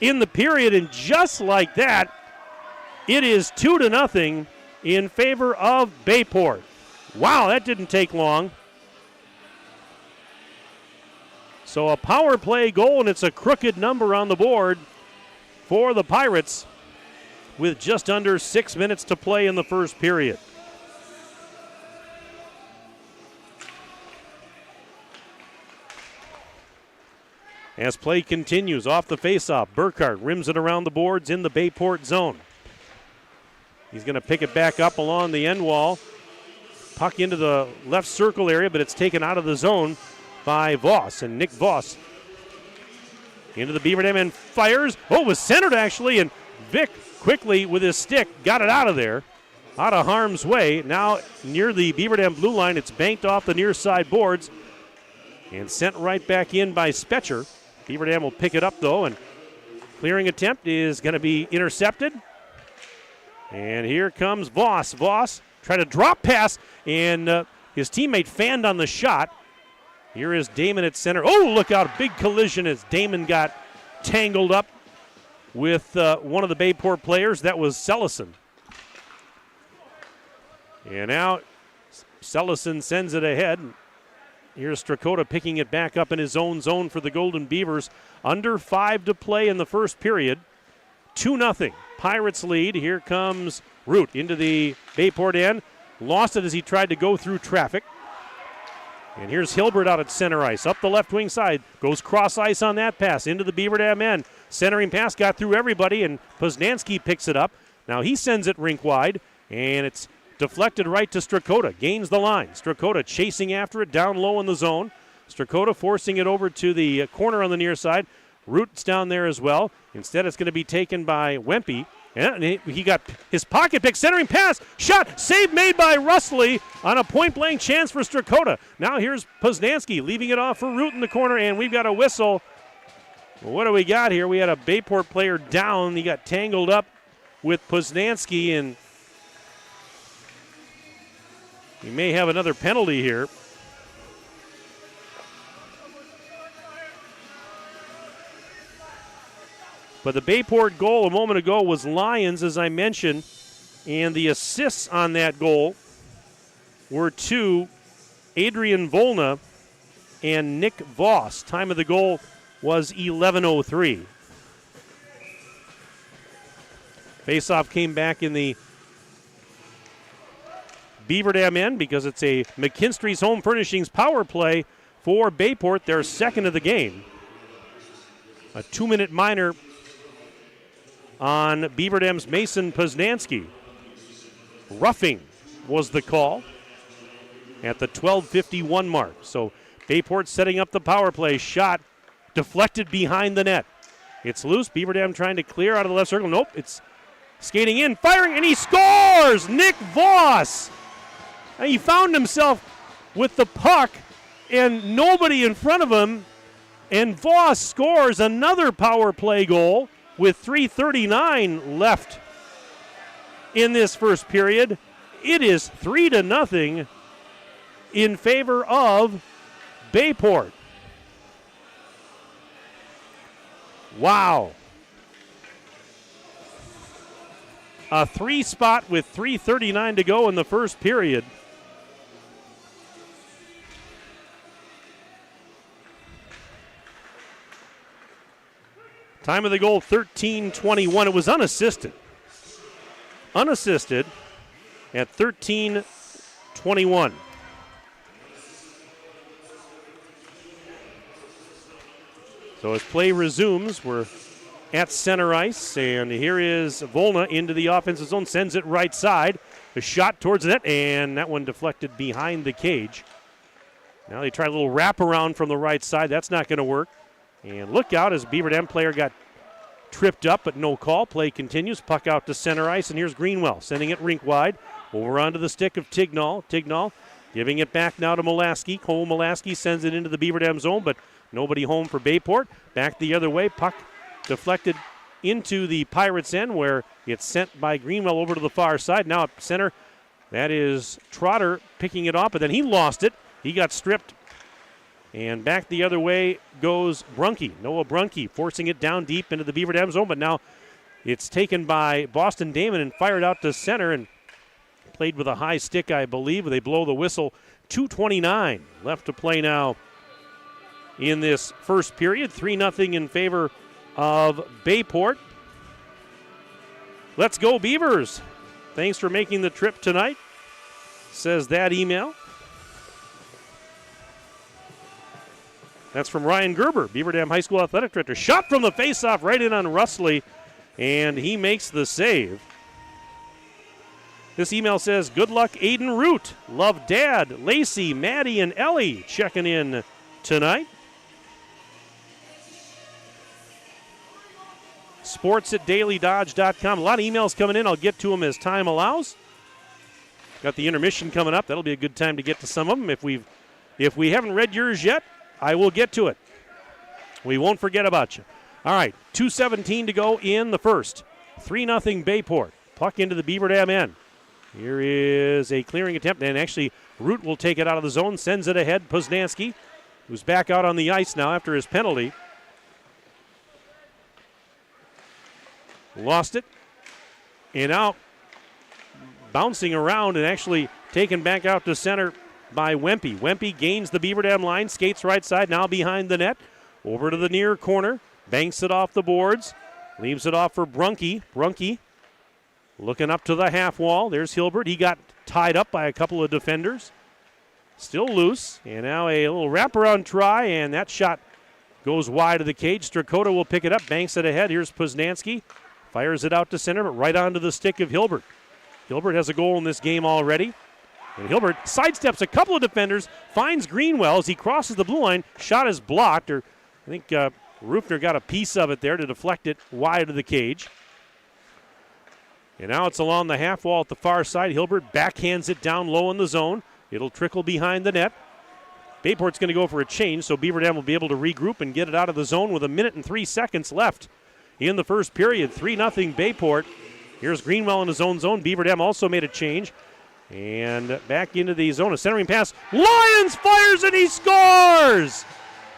Speaker 2: in the period, and just like that, it is 2-0 in favor of Bayport. Wow, that didn't take long. So a power play goal, and it's a crooked number on the board for the Pirates with just under 6 minutes to play in the first period. As play continues off the faceoff, Burkhart rims it around the boards in the Bayport zone. He's going to pick it back up along the end wall. Puck into the left circle area, but it's taken out of the zone by Voss. And Nick Voss into the Beaver Dam and fires. Oh, it was centered actually, and Vic quickly with his stick got it out of there, out of harm's way. Now near the Beaver Dam blue line, it's banked off the near side boards and sent right back in by Spetcher. Beaver Dam will pick it up though, and clearing attempt is going to be intercepted. And here comes Voss. Voss tried to drop pass, and his teammate fanned on the shot. Here is Damon at center. Oh, look out, big collision as Damon got tangled up with one of the Bayport players. That was Sellison. And now Sellison sends it ahead. Here's Strakota picking it back up in his own zone for the Golden Beavers. Under 5 to play in the first period. 2-0. Pirates lead. Here comes Root into the Bayport end. Lost it as he tried to go through traffic. And here's Hilbert out at center ice. Up the left wing side. Goes cross ice on that pass into the Beaver Dam end. Centering pass got through everybody, and Poznanski picks it up. Now he sends it rink wide, and it's deflected right to Strakota. Gains the line. Strakota chasing after it down low in the zone. Strakota forcing it over to the corner on the near side. Root's down there as well. Instead, it's going to be taken by Wempe. And he got his pocket pick, centering pass, shot, save made by Russley on a point-blank chance for Strakota. Now here's Poznanski leaving it off for Root in the corner, and we've got a whistle. Well, what do we got here? We had a Bayport player down. He got tangled up with Poznanski, and he may have another penalty here. But the Bayport goal a moment ago was Lyons, as I mentioned, and the assists on that goal were to Adrian Volna and Nick Voss. Time of the goal was 11:03. Faceoff came back in the Beaver Dam end because it's a McKinstry's Home Furnishings power play for Bayport, their second of the game. A 2-minute minor on Beaver Dam's Mason Poznanski. Roughing was the call at the 12:51 mark. So Bayport setting up the power play. Shot deflected behind the net. It's loose. Beaver Dam trying to clear out of the left circle. Nope, it's skating in, firing, and he scores! Nick Voss! And he found himself with the puck and nobody in front of him, and Voss scores another power play goal with 3:39 left in this first period. It is 3-0 in favor of Bayport. Wow. A 3 spot with 3:39 to go in the first period. Time of the goal, 13:21. It was unassisted. Unassisted at 13:21. So as play resumes, we're at center ice, and here is Volna into the offensive zone, sends it right side. A shot towards the net, and that one deflected behind the cage. Now they try a little wraparound from the right side. That's not going to work. And look out as Beaver Dam player got tripped up, but no call. Play continues. Puck out to center ice, and here's Greenwell sending it rink wide. Over onto the stick of Tignall. Tignall giving it back now to Molaski. Cole Molaski sends it into the Beaver Dam zone, but nobody home for Bayport. Back the other way. Puck deflected into the Pirates' end where it's sent by Greenwell over to the far side. Now at center, that is Trotter picking it up, but then he lost it. He got stripped. And back the other way goes Brunke. Noah Brunke forcing it down deep into the Beaver Dam zone, but now it's taken by Boston Damon and fired out to center and played with a high stick, I believe. They blow the whistle. 2:29 left to play now in this first period. 3-0 in favor of Bayport. Let's go Beavers. Thanks for making the trip tonight, says that email. That's from Ryan Gerber, Beaver Dam High School Athletic Director. Shot from the faceoff right in on Russley, and he makes the save. This email says, good luck, Aiden Root. Love Dad, Lacey, Maddie, and Ellie checking in tonight. sports@dailydodge.com. A lot of emails coming in. I'll get to them as time allows. Got the intermission coming up. That'll be a good time to get to some of them. If we haven't read yours yet, I will get to it. We won't forget about you. All right, 2:17 to go in the first. 3-0 Bayport. Puck into the Beaver Dam end. Here is a clearing attempt, and actually Root will take it out of the zone, sends it ahead. Poznanski, who's back out on the ice now after his penalty. Lost it. And now bouncing around and actually taken back out to center by Wempe. Wempe gains the Beaver Dam line, skates right side, now behind the net. Over to the near corner, banks it off the boards, leaves it off for Brunke. Brunke looking up to the half wall. There's Hilbert. He got tied up by a couple of defenders. Still loose. And now a little wraparound try, and that shot goes wide of the cage. Strakota will pick it up, banks it ahead. Here's Poznanski. Fires it out to center, but right onto the stick of Hilbert. Hilbert has a goal in this game already. And Hilbert sidesteps a couple of defenders, finds Greenwell as he crosses the blue line. Shot is blocked, or I think Rufner got a piece of it there to deflect it wide of the cage. And now it's along the half wall at the far side. Hilbert backhands it down low in the zone. It'll trickle behind the net. Bayport's going to go for a change, so Beaver Dam will be able to regroup and get it out of the zone with 1 minute and 3 seconds left in the first period. 3-0 Bayport. Here's Greenwell in his own zone. Beaver Dam also made a change. And back into the zone. A centering pass. Lyons fires and he scores!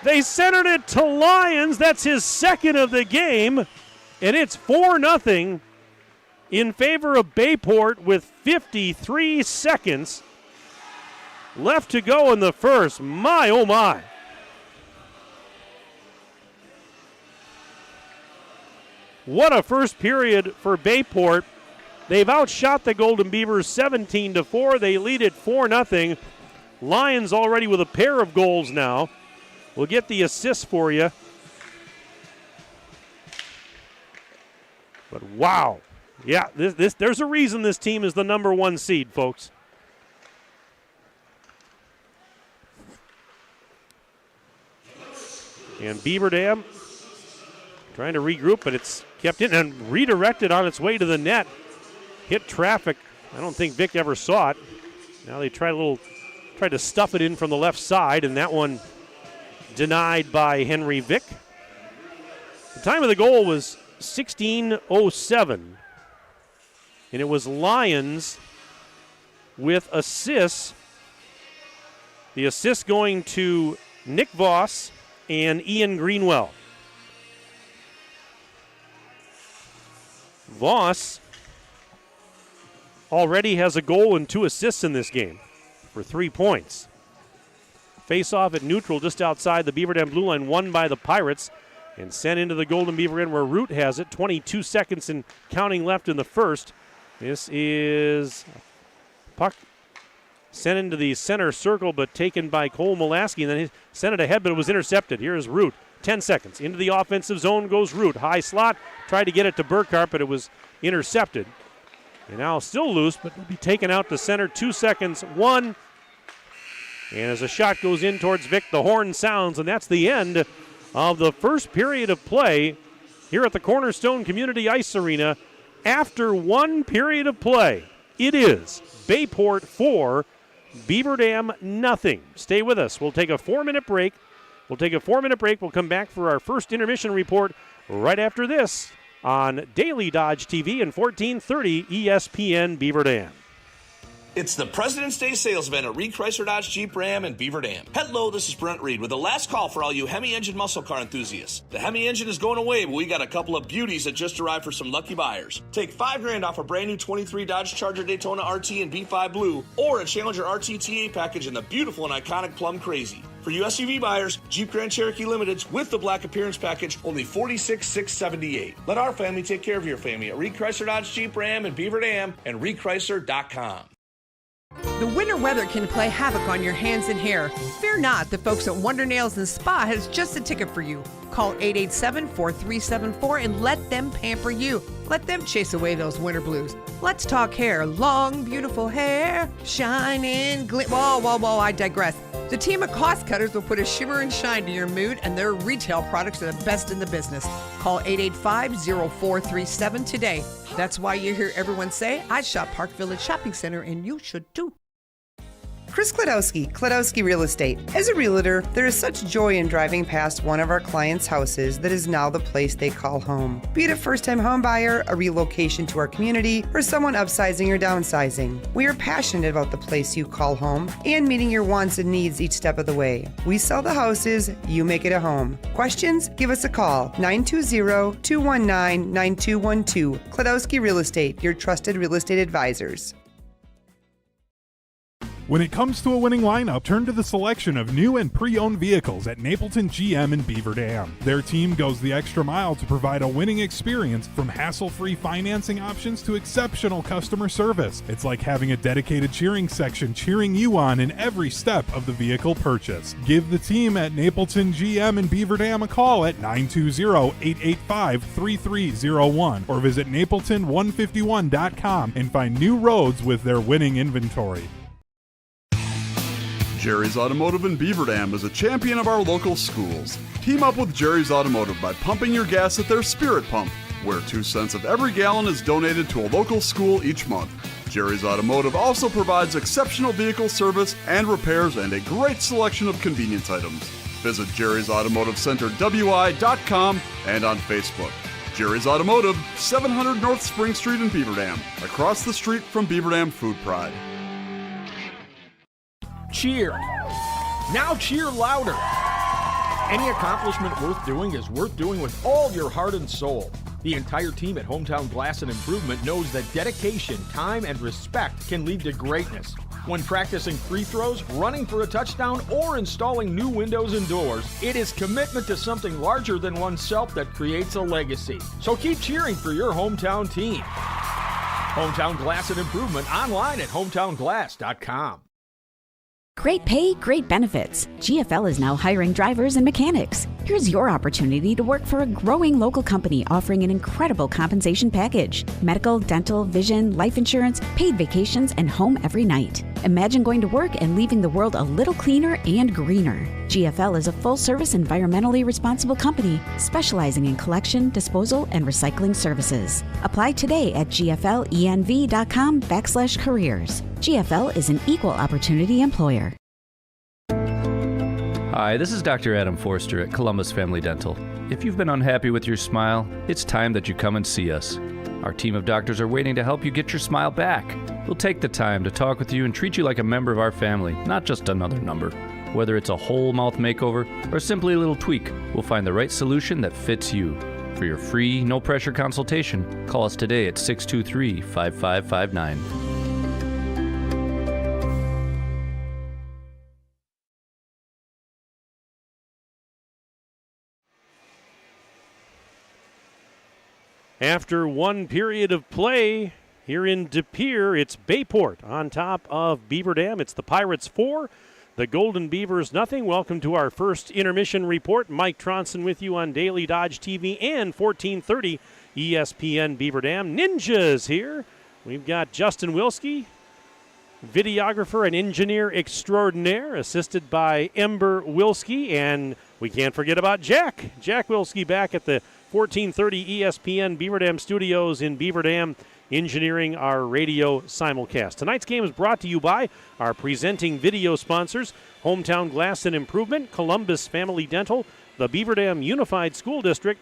Speaker 2: They centered it to Lyons. That's his second of the game. And it's 4-0 in favor of Bayport with 53 seconds left to go in the first. My, oh my. What a first period for Bayport. They've outshot the Golden Beavers 17-4. They lead it 4-0. Lions already with a pair of goals now. We'll get the assists for you. But wow. Yeah, there's a reason this team is the number 1 seed, folks. And Beaver Dam trying to regroup, but it's kept in and redirected on its way to the net. Hit traffic. I don't think Vic ever saw it. Now they tried to stuff it in from the left side, and that one denied by Henry Vic. The time of the goal was 16:07, and it was Lions with assists. The assist going to Nick Voss and Ian Greenwell. Voss already has a goal and 2 assists in this game for 3 points. Face-off at neutral just outside the Beaver Dam blue line, won by the Pirates and sent into the Golden Beaver end where Root has it. 22 seconds and counting left in the first. This is puck sent into the center circle but taken by Cole Molaski, and then he sent it ahead, but it was intercepted. Here's Root. 10 seconds. Into the offensive zone goes Root. High slot. Tried to get it to Burkhart, but it was intercepted. And now still loose, but will be taken out to center. 2 seconds. 1. And as a shot goes in towards Vic, the horn sounds, and that's the end of the first period of play here at the Cornerstone Community Ice Arena. After 1 period of play, it is Bayport 4, Beaver Dam nothing. Stay with us. We'll take a 4-minute break. We'll come back for our first intermission report right after this on Daily Dodge TV and 1430 ESPN Beaver Dam.
Speaker 1: It's the President's Day sales event at Reed Chrysler Dodge Jeep Ram and Beaver Dam. Hello, this is Brent Reed with the last call for all you Hemi engine muscle car enthusiasts. The Hemi engine is going away, but we got a couple of beauties that just arrived for some lucky buyers. Take $5,000 off a brand new 23 Dodge Charger Daytona RT in B5 Blue or a Challenger RT-TA package in the beautiful and iconic Plum Crazy. For you SUV buyers, Jeep Grand Cherokee Limiteds with the black appearance package, only $46,678. Let our family take care of your family at Reed Chrysler Dodge Jeep Ram and Beaver Dam and ReedChrysler.com.
Speaker 8: The winter weather can play havoc on your hands and hair. Fear not, the folks at Wonder Nails and Spa has just a ticket for you. Call 887-4374 and let them pamper you. Let them chase away those winter blues. Let's talk hair. Long, beautiful hair, shining, Whoa, I digress. The team of cost cutters will put a shimmer and shine to your mood, and their retail products are the best in the business. Call 885-0437 today. That's why you hear everyone say, I shop Park Village Shopping Center, and you should too.
Speaker 9: Chris Klodowski Real Estate. As a realtor, there is such joy in driving past one of our clients' houses that is now the place they call home. Be it a first-time home buyer, a relocation to our community, or someone upsizing or downsizing. We are passionate about the place you call home and meeting your wants and needs each step of the way. We sell the houses, you make it a home. Questions? Give us a call, 920-219-9212. Klodowski Real Estate, your trusted real estate advisors.
Speaker 10: When it comes to a winning lineup, turn to the selection of new and pre-owned vehicles at Napleton GM in Beaver Dam. Their team goes the extra mile to provide a winning experience, from hassle-free financing options to exceptional customer service. It's like having a dedicated cheering section cheering you on in every step of the vehicle purchase. Give the team at Napleton GM in Beaver Dam a call at 920-885-3301 or visit napleton151.com and find new roads with their winning inventory.
Speaker 11: Jerry's Automotive in Beaver Dam is a champion of our local schools. Team up with Jerry's Automotive by pumping your gas at their Spirit Pump, where 2 cents of every gallon is donated to a local school each month. Jerry's Automotive also provides exceptional vehicle service and repairs and a great selection of convenience items. Visit Jerry's Automotive Center WI.com and on Facebook. Jerry's Automotive, 700 North Spring Street in Beaver Dam, across the street from Beaver Dam Food Pride.
Speaker 12: Cheer. Now cheer louder. Any accomplishment worth doing is worth doing with all your heart and soul. The entire team at Hometown Glass and Improvement knows that dedication, time, and respect can lead to greatness. When practicing free throws, running for a touchdown, or installing new windows and doors, it is commitment to something larger than oneself that creates a legacy. So keep cheering for your hometown team. Hometown Glass and Improvement, online at hometownglass.com.
Speaker 13: Great pay, great benefits. GFL is now hiring drivers and mechanics. Here's your opportunity to work for a growing local company offering an incredible compensation package. Medical, dental, vision, life insurance, paid vacations, and home every night. Imagine going to work and leaving the world a little cleaner and greener. GFL is a full-service, environmentally responsible company specializing in collection, disposal, and recycling services. Apply today at gflenv.com/careers. GFL is an equal opportunity employer.
Speaker 14: Hi, this is Dr. Adam Forster at Columbus Family Dental. If you've been unhappy with your smile, it's time that you come and see us. Our team of doctors are waiting to help you get your smile back. We'll take the time to talk with you and treat you like a member of our family, not just another number. Whether it's a whole mouth makeover or simply a little tweak, we'll find the right solution that fits you. For your free, no-pressure consultation, call us today at 623-5559.
Speaker 2: After 1 period of play here in De Pere, it's Bayport on top of Beaver Dam. It's the Pirates 4, The Golden Beavers, nothing. Welcome to our first intermission report. Mike Tronson with you on Daily Dodge TV and 1430 ESPN Beaver Dam. Ninjas here. We've got Justin Wilski, videographer and engineer extraordinaire, assisted by Ember Wilski. And we can't forget about Jack Wilski back at the 1430 ESPN Beaver Dam studios in Beaver Dam, engineering our radio simulcast. Tonight's game is brought to you by our presenting video sponsors, Hometown Glass and Improvement, Columbus Family Dental, the Beaver Dam Unified School District,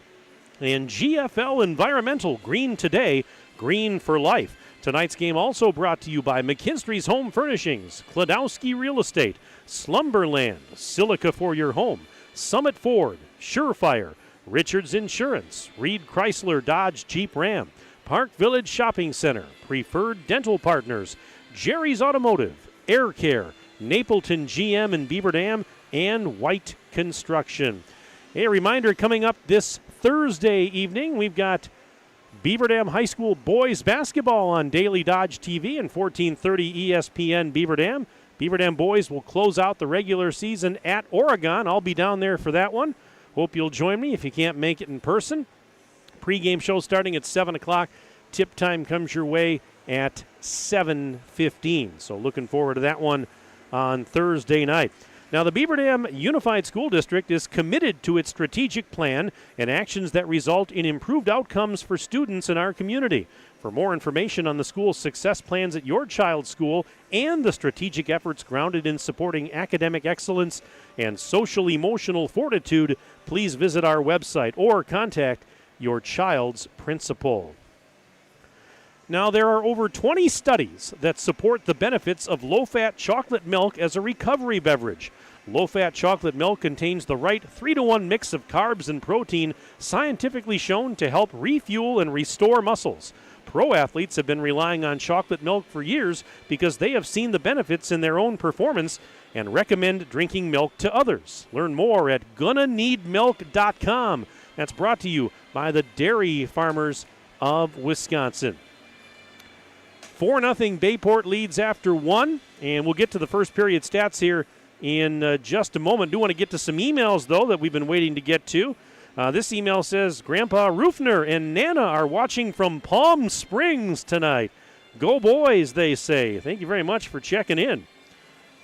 Speaker 2: and GFL Environmental. Green today, green for life. Tonight's game also brought to you by McKinstry's Home Furnishings, Kladowski Real Estate, Slumberland, Silica for your home, Summit Ford, Surefire, Richards Insurance, Reed Chrysler Dodge Jeep Ram, Park Village Shopping Center, Preferred Dental Partners, Jerry's Automotive, Air Care, Napleton GM in Beaver Dam, and White Construction. A reminder, coming up this Thursday evening, we've got Beaver Dam High School boys basketball on Daily Dodge TV and 1430 ESPN Beaver Dam. Beaver Dam boys will close out the regular season at Oregon. I'll be down there for that one. Hope you'll join me if you can't make it in person. Pre-game show starting at 7 o'clock. Tip time comes your way at 7:15. So looking forward to that one on Thursday night. Now, the Beaver Dam Unified School District is committed to its strategic plan and actions that result in improved outcomes for students in our community. For more information on the school's success plans at your child's school and the strategic efforts grounded in supporting academic excellence and social-emotional fortitude, please visit our website or contact your child's principal. Now, there are over 20 studies that support the benefits of low-fat chocolate milk as a recovery beverage. Low-fat chocolate milk contains the right 3-to-1 mix of carbs and protein, scientifically shown to help refuel and restore muscles. Pro athletes have been relying on chocolate milk for years because they have seen the benefits in their own performance and recommend drinking milk to others. Learn more at GonnaNeedMilk.com. That's brought to you by the dairy farmers of Wisconsin. 4-0 Bayport leads after one, and we'll get to the first period stats here in just a moment. Do want to get to some emails, though, that we've been waiting to get to. This email says, Grandpa Rufner and Nana are watching from Palm Springs tonight. Go boys, they say. Thank you very much for checking in.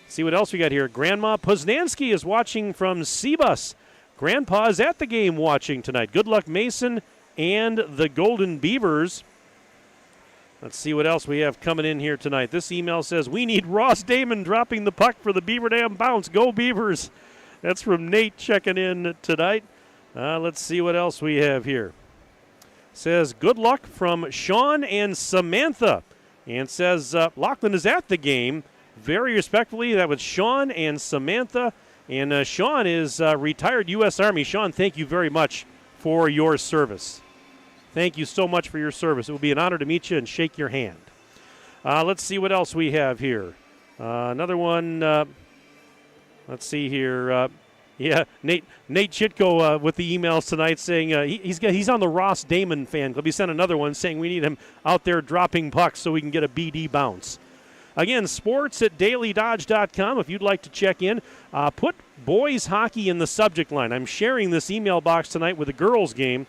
Speaker 2: See what else we got here. Grandma Poznansky is watching from Cebus. Grandpa's at the game watching tonight. Good luck, Mason and the Golden Beavers. Let's see what else we have coming in here tonight. This email says, we need Ross Damon dropping the puck for the Beaver Dam bounce. Go Beavers. That's from Nate checking in tonight. Let's see what else we have here. Says, good luck from Sean and Samantha. And says, Lachlan is at the game. Very respectfully, that was Sean and Samantha. And Sean is retired U.S. Army. Sean, thank you very much for your service. Thank you so much for your service. It will be an honor to meet you and shake your hand. Let's see what else we have here. Another one. Let's see here. Nate Chitko with the emails tonight saying he's on the Ross Damon fan club. He sent another one saying we need him out there dropping pucks so we can get a BD bounce. Again, sports at dailydodge.com if you'd like to check in. Put boys hockey in the subject line. I'm sharing this email box tonight with the girls game.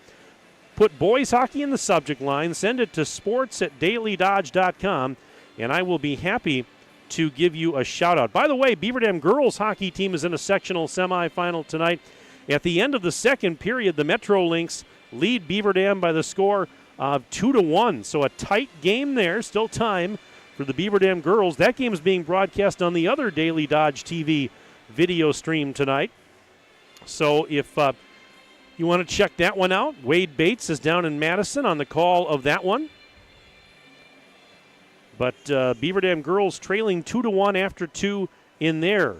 Speaker 2: Put boys hockey in the subject line. Send it to sports at dailydodge.com, and I will be happy to give you a shout-out. By the way, Beaver Dam girls hockey team is in a sectional semifinal tonight. At the end of the second period, the Metro Lynx lead Beaver Dam by the score of 2-1. So a tight game there. Still time for the Beaver Dam girls. That game is being broadcast on the other Daily Dodge TV video stream tonight. So if you want to check that one out, Wade Bates is down in Madison on the call of that one. But Beaver Dam girls trailing 2-1 after 2 in their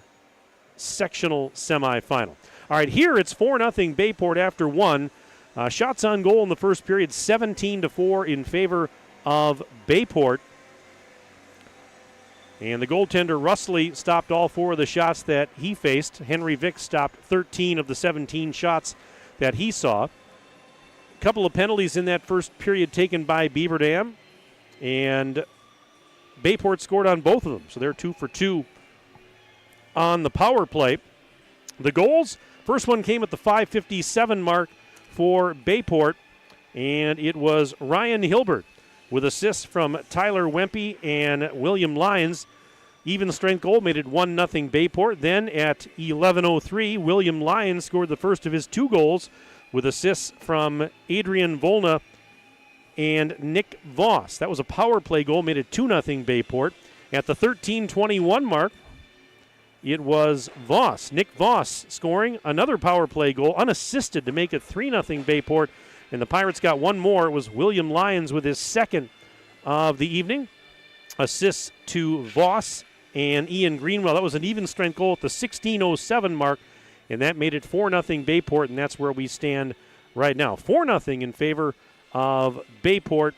Speaker 2: sectional semifinal. All right, here it's 4-0 Bayport after 1. Shots on goal in the first period, 17-4 in favor of Bayport. And the goaltender, Russley, stopped all 4 of the shots that he faced. Henry Vick stopped 13 of the 17 shots that he saw. A couple of penalties in that first period taken by Beaver Dam. And Bayport scored on both of them, so they're 2 for 2 on the power play. The goals, first one came at the 5:57 mark for Bayport, and it was Ryan Hilbert with assists from Tyler Wempe and William Lyons. Even strength goal made it 1-0 Bayport. Then at 11:03, William Lyons scored the first of his 2 goals with assists from Adrian Volna and Nick Voss. That was a power play goal, made it 2-0 Bayport. At the 13:21 mark, it was Voss, Nick Voss, scoring another power play goal, unassisted, to make it 3-0 Bayport. And the Pirates got one more. It was William Lyons with his second of the evening. Assists to Voss and Ian Greenwell. That was an even strength goal at the 16:07 mark, and that made it 4-0 Bayport, and that's where we stand right now. 4-0 in favor of Bayport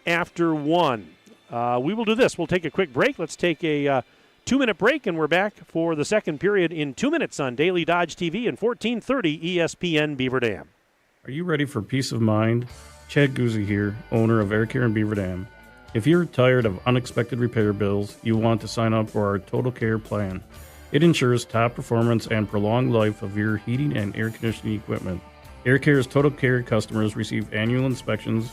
Speaker 2: after 1. We will do this. We'll take a quick break. Let's take a 2-minute break, and we're back for the second period in 2 minutes on Daily Dodge TV and 1430 ESPN Beaver Dam.
Speaker 15: Are you ready for peace of mind? Chad Guzzi here, owner of Air Care in Beaver Dam. If you're tired of unexpected repair bills, you want to sign up for our Total Care plan. It ensures top performance and prolonged life of your heating and air conditioning equipment. Air Care's Total Care customers receive annual inspections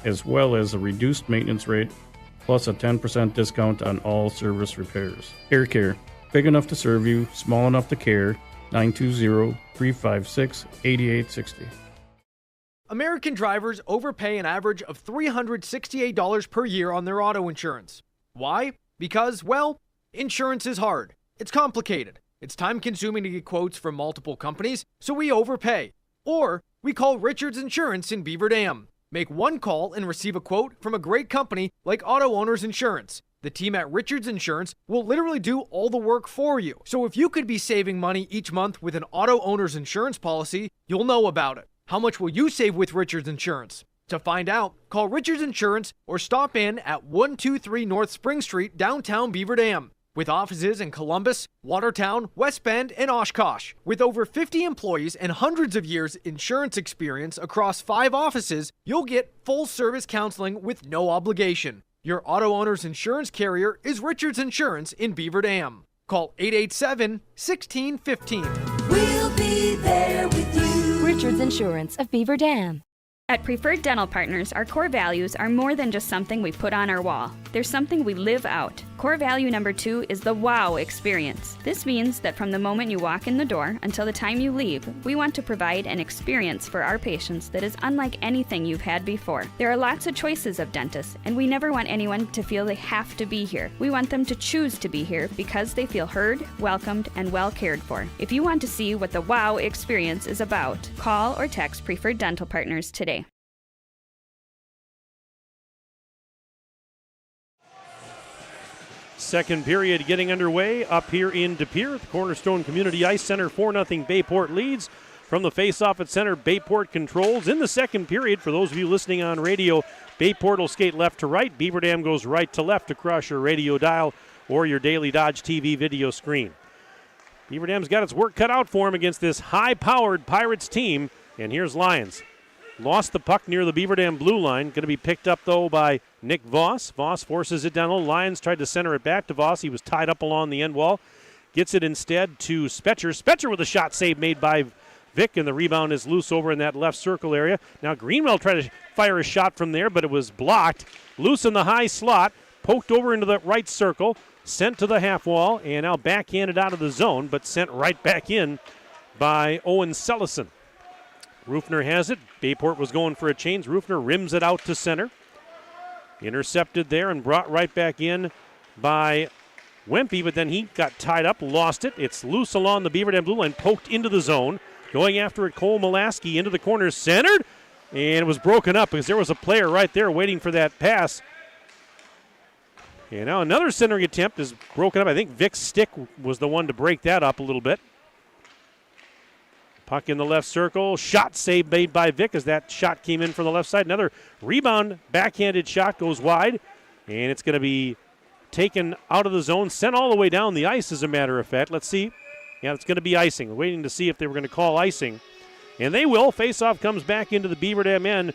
Speaker 15: as well as a reduced maintenance rate, plus a 10% discount on all service repairs. Air Care, big enough to serve you, small enough to care. 920-356-8860.
Speaker 12: American drivers overpay an average of $368 per year on their auto insurance. Why? Because, well, insurance is hard. It's complicated. It's time-consuming to get quotes from multiple companies, so we overpay. Or we call Richards Insurance in Beaver Dam. Make one call and receive a quote from a great company like Auto Owners Insurance. The team at Richards Insurance will literally do all the work for you. So if you could be saving money each month with an Auto Owners Insurance policy, you'll know about it. How much will you save with Richards Insurance? To find out, call Richards Insurance or stop in at 123 North Spring Street, downtown Beaver Dam. With offices in Columbus, Watertown, West Bend, and Oshkosh. With over 50 employees and hundreds of years insurance experience across 5 offices, you'll get full-service counseling with no obligation. Your auto owner's insurance carrier is Richards Insurance in Beaver Dam. Call 887-1615.
Speaker 16: We'll be there with you. Richards Insurance of Beaver Dam.
Speaker 17: At Preferred Dental Partners, our core values are more than just something we put on our wall. They're something we live out. Core value number 2 is the wow experience. This means that from the moment you walk in the door until the time you leave, we want to provide an experience for our patients that is unlike anything you've had before. There are lots of choices of dentists, and we never want anyone to feel they have to be here. We want them to choose to be here because they feel heard, welcomed, and well cared for. If you want to see what the wow experience is about, call or text Preferred Dental Partners today.
Speaker 2: Second period getting underway up here in De Pere at the Cornerstone Community Ice Center. 4-0 Bayport leads. From the face-off at center, Bayport controls. In the second period, for those of you listening on radio, Bayport will skate left to right. Beaver Dam goes right to left across your radio dial or your Daily Dodge TV video screen. Beaver Dam's got its work cut out for him against this high-powered Pirates team. And here's Lyons. Lost the puck near the Beaver Dam blue line. Going to be picked up, though, by Nick Voss. Voss forces it down low. Lyons tried to center it back to Voss. He was tied up along the end wall. Gets it instead to Spetcher. Spetcher with a shot save made by Vick, and the rebound is loose over in that left circle area. Now Greenwell tried to fire a shot from there, but it was blocked. Loose in the high slot. Poked over into the right circle. Sent to the half wall, and now backhanded out of the zone, but sent right back in by Owen Sellison. Rufner has it. Bayport was going for a change. Rufner rims it out to center. Intercepted there and brought right back in by Wempe, but then he got tied up, lost it. It's loose along the Beaver Dam blue line, poked into the zone. Going after it, Cole Molaski into the corner, centered, and it was broken up because there was a player right there waiting for that pass. And now another centering attempt is broken up. I think Vick's stick was the one to break that up a little bit. Puck in the left circle. Shot save made by Vick as that shot came in from the left side. Another rebound, backhanded shot goes wide. And it's going to be taken out of the zone, sent all the way down the ice, as a matter of fact. Let's see. Yeah, it's going to be icing. We're waiting to see if they were going to call icing. And they will. Faceoff comes back into the Beaver Dam end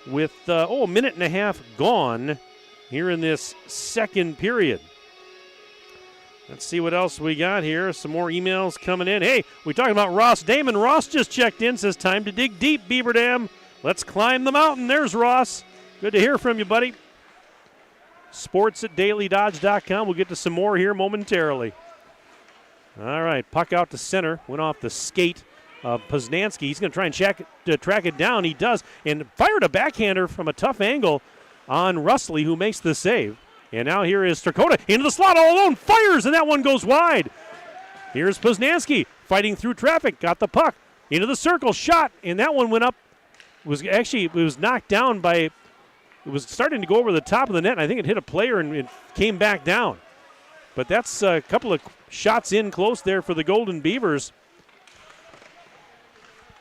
Speaker 2: with, a minute and a half gone here in this second period. Let's see what else we got here. Some more emails coming in. Hey, we talking about Ross Damon. Ross just checked in, says time to dig deep, Beaver Dam. Let's climb the mountain. There's Ross. Good to hear from you, buddy. Sports@dailydodge.com. We'll get to some more here momentarily. All right, puck out to center. Went off the skate of Poznanski. He's going to try and track it down. He does, and fired a backhander from a tough angle on Russley, who makes the save. And now here is Strakota into the slot all alone, fires, and that one goes wide. Here's Poznanski fighting through traffic, got the puck into the circle, shot, and that one went up. It was knocked down by, it was starting to go over the top of the net, and I think it hit a player and it came back down. But that's a couple of shots in close there for the Golden Beavers.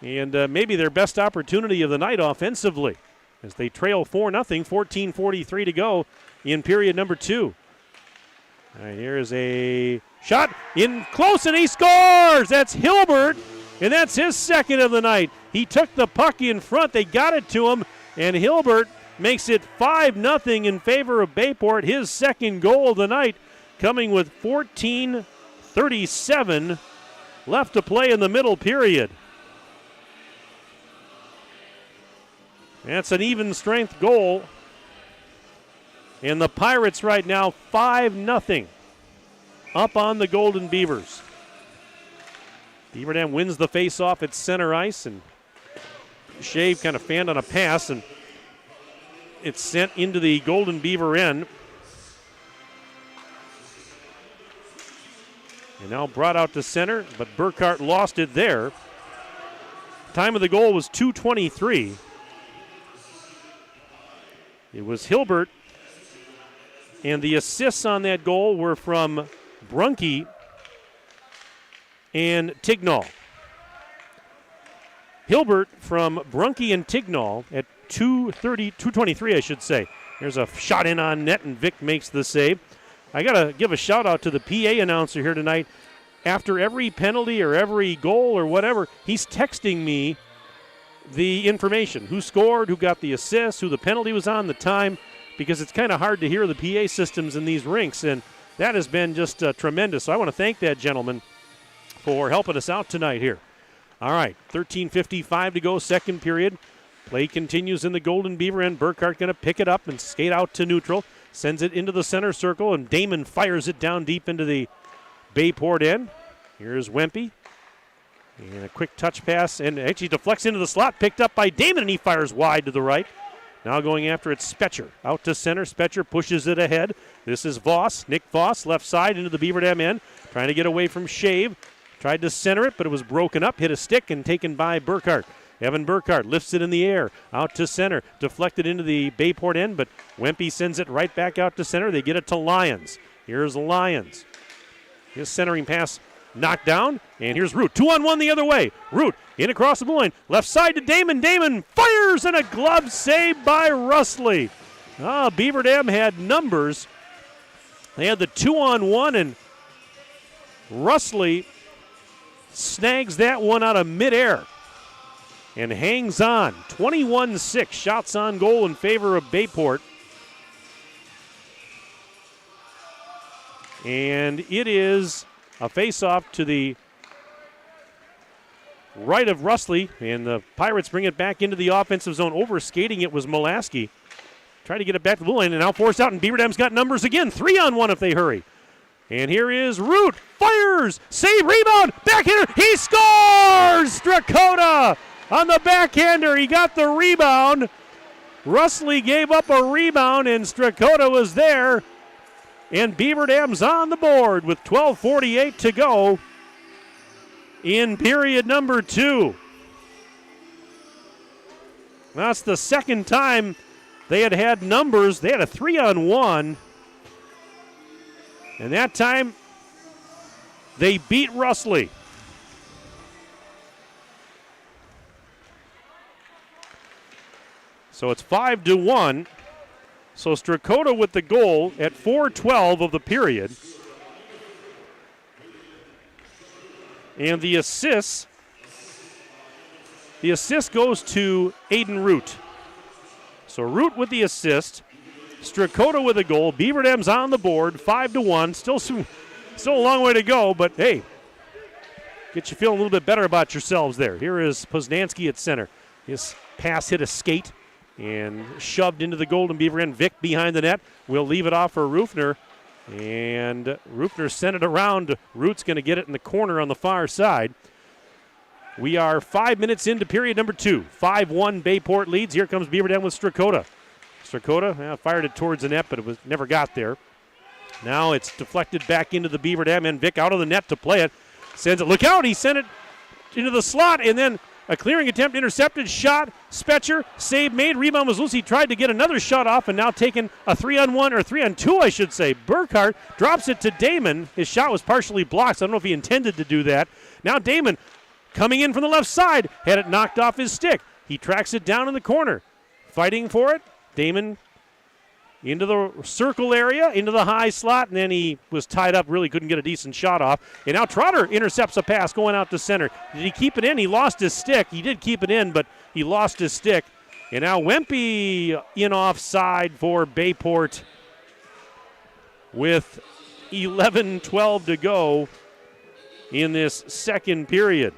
Speaker 2: And maybe their best opportunity of the night offensively as they trail 4-0, 14:43 to go in period number 2. All right, here is a shot in close, and he scores! That's Hilbert, and that's his second of the night. He took the puck in front. They got it to him, and Hilbert makes it 5-0 in favor of Bayport. His second goal of the night coming with 14:37 left to play in the middle period. That's an even strength goal. And the Pirates right now 5-0 up on the Golden Beavers. Beaver Dam wins the face-off at center ice, and Shave kind of fanned on a pass, and it's sent into the Golden Beaver end. And now brought out to center, but Burkhart lost it there. Time of the goal was 2:23. It was Hilbert, and the assists on that goal were from Brunke and Tignall. Hilbert from Brunke and Tignall at 2:23, I should say. There's a shot in on net, and Vic makes the save. I got to give a shout-out to the PA announcer here tonight. After every penalty or every goal or whatever, he's texting me the information, who scored, who got the assist, who the penalty was on, the time, because it's kind of hard to hear the PA systems in these rinks, and that has been just tremendous. So I want to thank that gentleman for helping us out tonight here. All right, 13:55 to go, second period. Play continues in the Golden Beaver end. Burkhart going to pick it up and skate out to neutral. Sends it into the center circle, and Damon fires it down deep into the Bayport end. Here's Wempe. And a quick touch pass, and actually deflects into the slot, picked up by Damon, and he fires wide to the right. Now going after it, Spetcher. Out to center, Spetcher pushes it ahead. This is Voss, Nick Voss, left side into the Beaver Dam end, trying to get away from Shave. Tried to center it, but it was broken up, hit a stick, and taken by Burkhart. Evan Burkhart lifts it in the air, out to center, deflected into the Bayport end, but Wempe sends it right back out to center. They get it to Lyons. Here's Lyons. His centering pass knocked down, and here's Root. 2-on-1 the other way. Root in across the blue line, left side to Damon. Damon fires, and a glove save by Russley. Beaver Dam had numbers. They had the 2-on-1, and Russley snags that one out of midair and hangs on. 21-6 shots on goal in favor of Bayport. And it is a face-off to the right of Russley, and the Pirates bring it back into the offensive zone. Overskating it was Molaski. Try to get it back to the blue line, and now forced out, and Beaver Dam's got numbers again. 3-on-1 if they hurry. And here is Root. Fires! Save, rebound! Backhander! He scores! Strakota on the backhander. He got the rebound. Russley gave up a rebound, and Strakota was there. And Beaver Dam's on the board with 12:48 to go in period number 2. That's the second time they had numbers. They had a 3-on-1. And that time they beat Russley. So it's 5-1. So Strakota with the goal at 4:12 of the period. And the assist goes to Aiden Root. So Root with the assist. Strakota with a goal. Beaver Dam's on the board, 5-1. Still Still a long way to go, but hey, get you feeling a little bit better about yourselves there. Here is Poznansky at center. His pass hit a skate and shoved into the Golden Beaver end. Vic behind the net will leave it off for Rufner. And Rufner sent it around. Root's going to get it in the corner on the far side. We are 5 minutes into period number 2. 5-1 Bayport leads. Here comes Beaver Dam with Strakota. Strakota fired it towards the net, but it never got there. Now it's deflected back into the Beaver Dam, and Vic out of the net to play it. Sends it. Look out. He sent it into the slot, and then a clearing attempt intercepted. Shot. Spetcher. Save made. Rebound was loose. He tried to get another shot off, and now taking a 3-on-1 or 3-on-2, I should say. Burkhart drops it to Damon. His shot was partially blocked, so I don't know if he intended to do that. Now Damon coming in from the left side. Had it knocked off his stick. He tracks it down in the corner. Fighting for it. Damon into the circle area, into the high slot, and then he was tied up, really couldn't get a decent shot off. And now Trotter intercepts a pass going out to center. Did he keep it in? He lost his stick. He did keep it in, but he lost his stick. And now Wempe in offside for Bayport with 11-12 to go in this second period.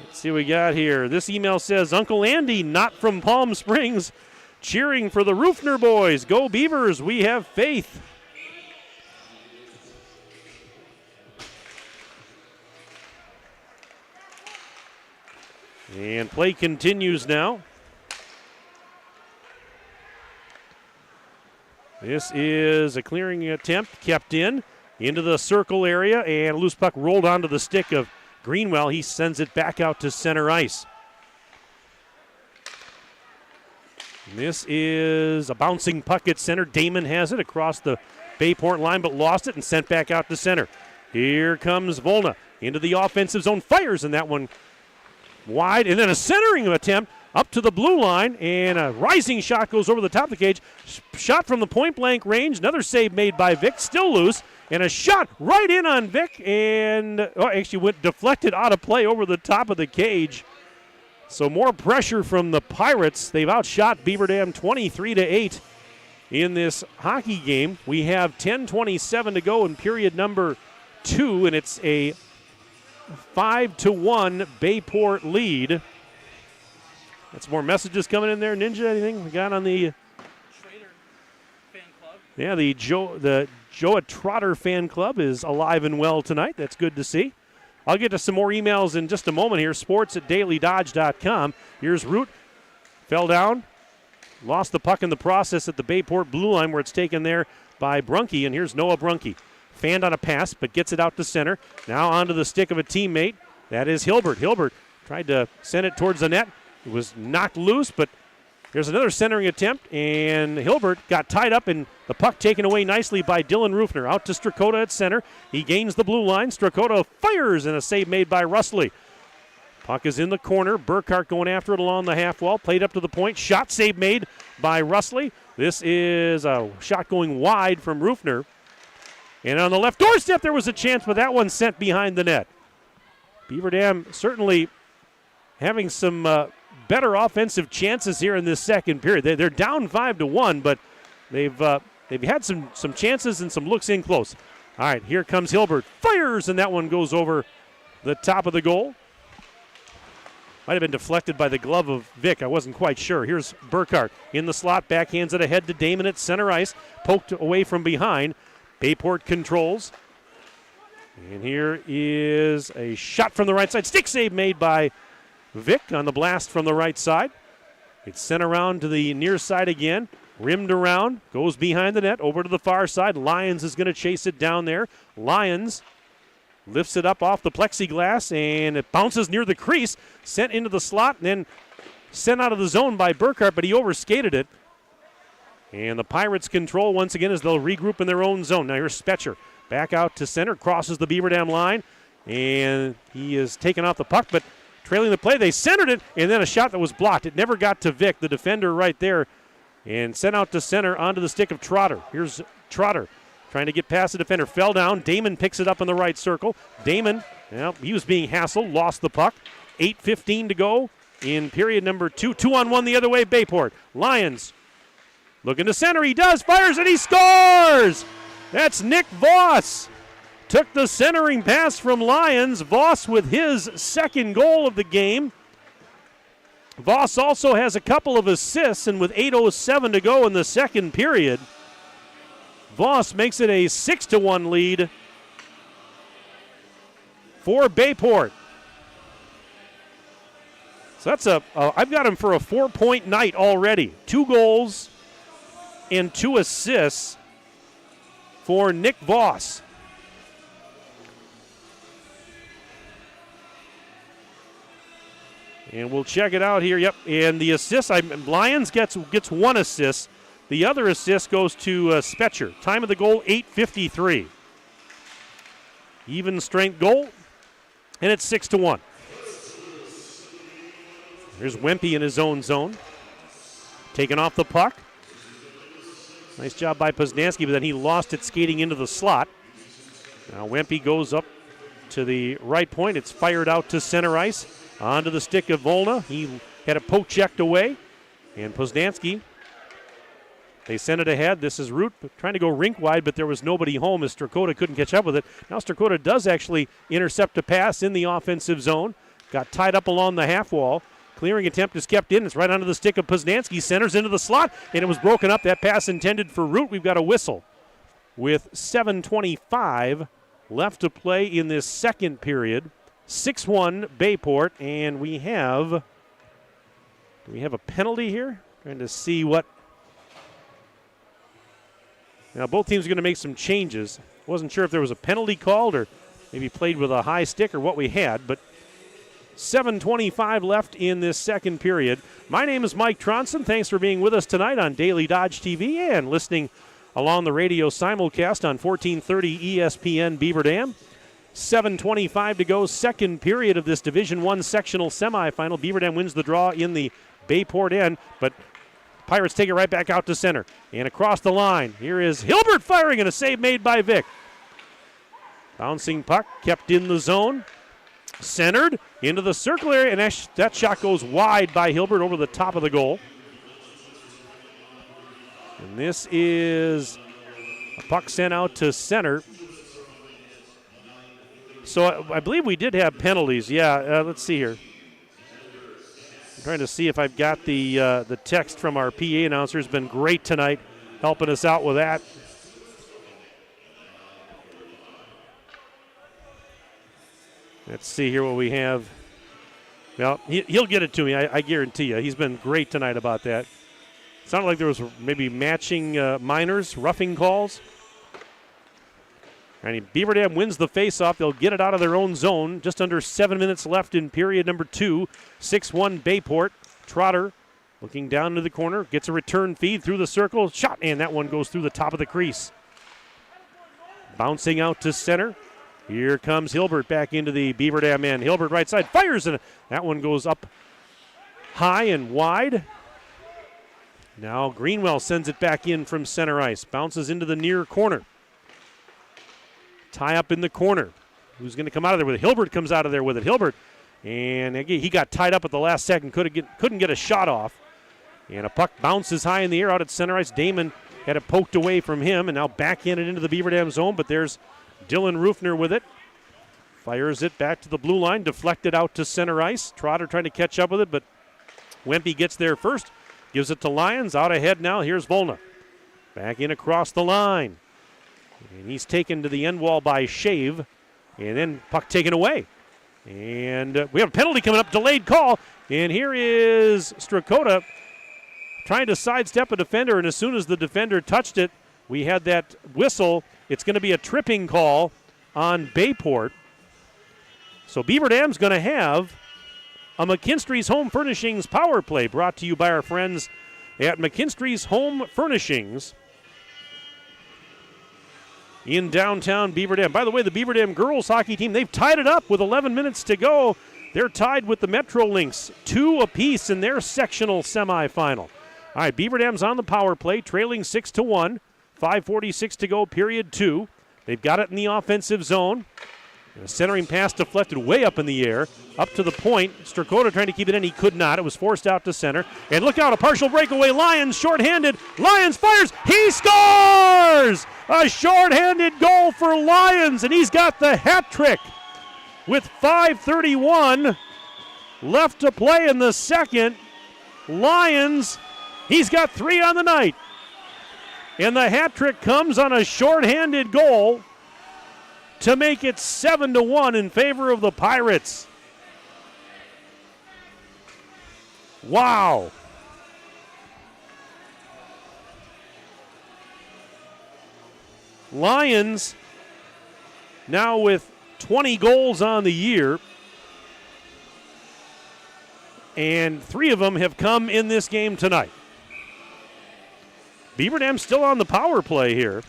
Speaker 2: Let's see what we got here. This email says, Uncle Andy, not from Palm Springs, cheering for the Rufner boys. Go Beavers, we have faith. And play continues now. This is a clearing attempt kept into the circle area, and a loose puck rolled onto the stick of Greenwell. He sends it back out to center ice. This is a bouncing puck at center. Damon has it across the Bayport line, but lost it and sent back out to center. Here comes Volna into the offensive zone. Fires, and that one wide. And then a centering attempt up to the blue line, and a rising shot goes over the top of the cage. Shot from the point-blank range. Another save made by Vic, still loose. And a shot right in on Vic, and actually went deflected out of play over the top of the cage. So more pressure from the Pirates. They've outshot Beaver Dam 23-8 in this hockey game. We have 10:27 to go in period number 2, and it's a 5-1 Bayport lead. That's more messages coming in there. Ninja, anything we got on the Yeah, the Joa Trotter fan club is alive and well tonight. That's good to see. I'll get to some more emails in just a moment here. sports@dailydodge.com. Here's Root. Fell down. Lost the puck in the process at the Bayport blue line where it's taken there by Brunke. And here's Noah Brunke. Fanned on a pass, but gets it out to center. Now onto the stick of a teammate. That is Hilbert. Hilbert tried to send it towards the net. It was knocked loose, but there's another centering attempt, and Hilbert got tied up, and the puck taken away nicely by Dylan Rufner. Out to Strakota at center. He gains the blue line. Strakota fires, and a save made by Russley. Puck is in the corner. Burkhart going after it along the half wall. Played up to the point. Shot save made by Russley. This is a shot going wide from Rufner. And on the left doorstep, there was a chance, but that one sent behind the net. Beaver Dam certainly having some better offensive chances here in this second period. They're down 5-1, but they've had some chances and some looks in close. All right, here comes Hilbert. Fires, and that one goes over the top of the goal. Might have been deflected by the glove of Vic. I wasn't quite sure. Here's Burkhart in the slot. Backhands it ahead to Damon at center ice. Poked away from behind. Bayport controls. And here is a shot from the right side. Stick save made by Vic on the blast from the right side. It's sent around to the near side again. Rimmed around. Goes behind the net. Over to the far side. Lyons is going to chase it down there. Lyons lifts it up off the plexiglass, and it bounces near the crease. Sent into the slot, and then sent out of the zone by Burkhart, but he overskated it. And the Pirates control once again as they'll regroup in their own zone. Now here's Spetcher. Back out to center. Crosses the Beaver Dam line. And he is taken off the puck, but trailing the play, they centered it, and then a shot that was blocked. It never got to Vic, the defender right there, and sent out to center onto the stick of Trotter. Here's Trotter trying to get past the defender. Fell down. Damon picks it up in the right circle. Damon, well, he was being hassled, lost the puck. 8:15 to go in period number 2. 2-on-1 the other way, Bayport. Lyons looking to center. He does. Fires, and he scores! That's Nick Voss. took the centering pass from Lyons. Voss with his second goal of the game. Voss also has a couple of assists, and with 8:07 to go in the second period, Voss makes it a 6-1 lead for Bayport. So that's I've got him for a 4-point night already. 2 goals and 2 assists for Nick Voss. And we'll check it out here. Yep, and the assist, Lyons gets 1 assist. The other assist goes to Spetcher. Time of the goal, 8:53. Even strength goal, and it's 6-1. There's Wempe in his own zone. Taking off the puck. Nice job by Poznansky, but then he lost it skating into the slot. Now Wempe goes up to the right point. It's fired out to center ice. Onto the stick of Volna. He had a poke checked away. And Poznansky, they send it ahead. This is Root trying to go rink wide, but there was nobody home as Strakota couldn't catch up with it. Now Strakota does actually intercept a pass in the offensive zone. Got tied up along the half wall. Clearing attempt is kept in. It's right onto the stick of Poznansky. Centers into the slot, and it was broken up. That pass intended for Root. We've got a whistle with 7:25 left to play in this second period. 6-1 Bayport, and do we have a penalty here? Trying to see what. Now both teams are going to make some changes. Wasn't sure if there was a penalty called or maybe played with a high stick or what we had, but 7:25 left in this second period. My name is Mike Tronson. Thanks for being with us tonight on Daily Dodge TV and listening along the radio simulcast on 1430 ESPN Beaver Dam. 7:25 to go, second period of this Division I sectional semifinal. Beaver Dam wins the draw in the Bayport end, but Pirates take it right back out to center. And across the line, here is Hilbert firing, and a save made by Vick. Bouncing puck kept in the zone. Centered into the circle area, and that shot goes wide by Hilbert over the top of the goal. And this is a puck sent out to center. So I believe we did have penalties. Yeah, let's see here. I'm trying to see if I've got the text from our PA announcer. Has been great tonight, helping us out with that. Let's see here what we have. Well, he'll get it to me, I guarantee you. He's been great tonight about that. Sounded like there was maybe matching minors, roughing calls. And Beaver Dam wins the faceoff. They'll get it out of their own zone. Just under 7 minutes left in period number 2. 6-1 Bayport. Trotter looking down to the corner. Gets a return feed through the circle. Shot, and that one goes through the top of the crease. Bouncing out to center. Here comes Hilbert back into the Beaver Dam end. Hilbert right side fires, and that one goes up high and wide. Now Greenwell sends it back in from center ice. Bounces into the near corner. Tie up in the corner. Who's going to come out of there with it? Hilbert comes out of there with it. Hilbert, and again, he got tied up at the last second. Couldn't get a shot off. And a puck bounces high in the air out at center ice. Damon had it poked away from him, and now backhanded into the Beaver Dam zone, but there's Dylan Rufner with it. Fires it back to the blue line, deflected out to center ice. Trotter trying to catch up with it, but Wempe gets there first. Gives it to Lyons. Out ahead now. Here's Volna. Back in across the line. And he's taken to the end wall by Shave. And then puck taken away. And we have a penalty coming up. Delayed call. And here is Strakota trying to sidestep a defender. And as soon as the defender touched it, we had that whistle. It's going to be a tripping call on Bayport. So Beaver Dam's going to have a McKinstry's Home Furnishings power play, brought to you by our friends at McKinstry's Home Furnishings in downtown Beaver Dam. By the way, the Beaver Dam girls hockey team, they've tied it up with 11 minutes to go. They're tied with the Metro Lynx, 2 apiece in their sectional semifinal. All right, Beaver Dam's on the power play, trailing 6-1. 5:46 to go, period 2. They've got it in the offensive zone. And a centering pass deflected way up in the air, up to the point. Strakota trying to keep it in. He could not. It was forced out to center. And look out, a partial breakaway. Lions shorthanded. Lions fires. He scores! A shorthanded goal for Lions, and he's got the hat trick with 5:31 left to play in the second. Lions, he's got 3 on the night. And the hat trick comes on a shorthanded goal to make it 7-1 in favor of the Pirates. Wow. Lions now with 20 goals on the year, and 3 of them have come in this game tonight. Beaver Dam still on the power play here.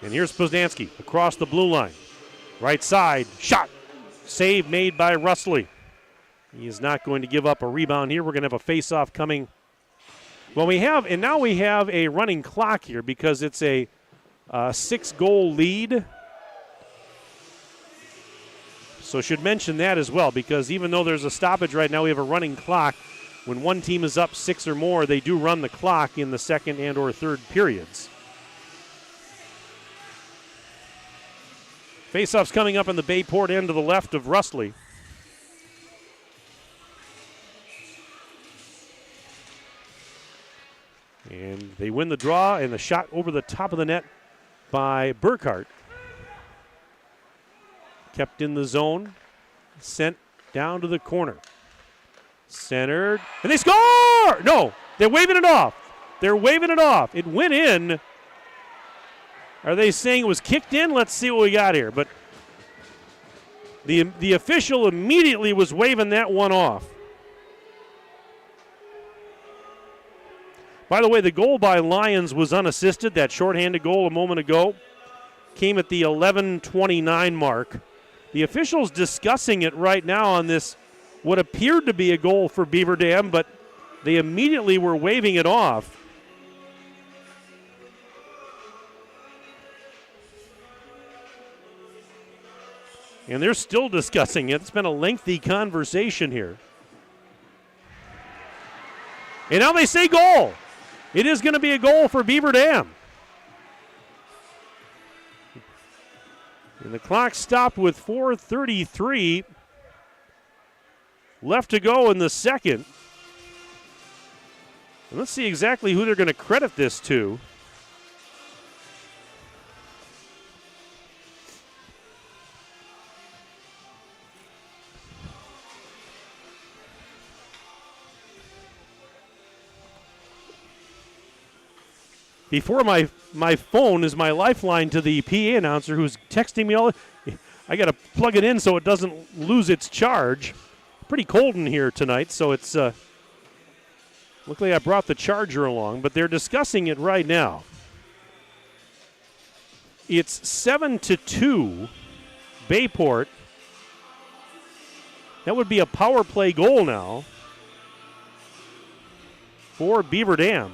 Speaker 2: And here's Poznansky across the blue line. Right side, shot. Save made by Russley. He is not going to give up a rebound here. We're going to have a face-off coming. Well, now we have a running clock here because it's a 6-goal lead. So should mention that as well, because even though there's a stoppage right now, we have a running clock. When one team is up 6 or more, they do run the clock in the second and or third periods. Faceoff's coming up in the Bayport end to the left of Russley. And they win the draw, and the shot over the top of the net by Burkhart. Kept in the zone, sent down to the corner. Centered, and they score! No, they're waving it off. They're waving it off. It went in. Are they saying it was kicked in? Let's see what we got here. But the official immediately was waving that one off. By the way, the goal by Lions was unassisted. That shorthanded goal a moment ago came at the 11:29 mark. The officials discussing it right now on this, what appeared to be a goal for Beaver Dam, but they immediately were waving it off. And they're still discussing it. It's been a lengthy conversation here. And now they say goal. It is going to be a goal for Beaver Dam. And the clock stopped with 4:33 left to go in the second. And let's see exactly who they're going to credit this to. Before my phone is my lifeline to the PA announcer who's texting me all. I got to plug it in so it doesn't lose its charge. Pretty cold in here tonight, so it's luckily I brought the charger along, but they're discussing it right now. It's 7-2 Bayport. That would be a power play goal now for Beaver Dam.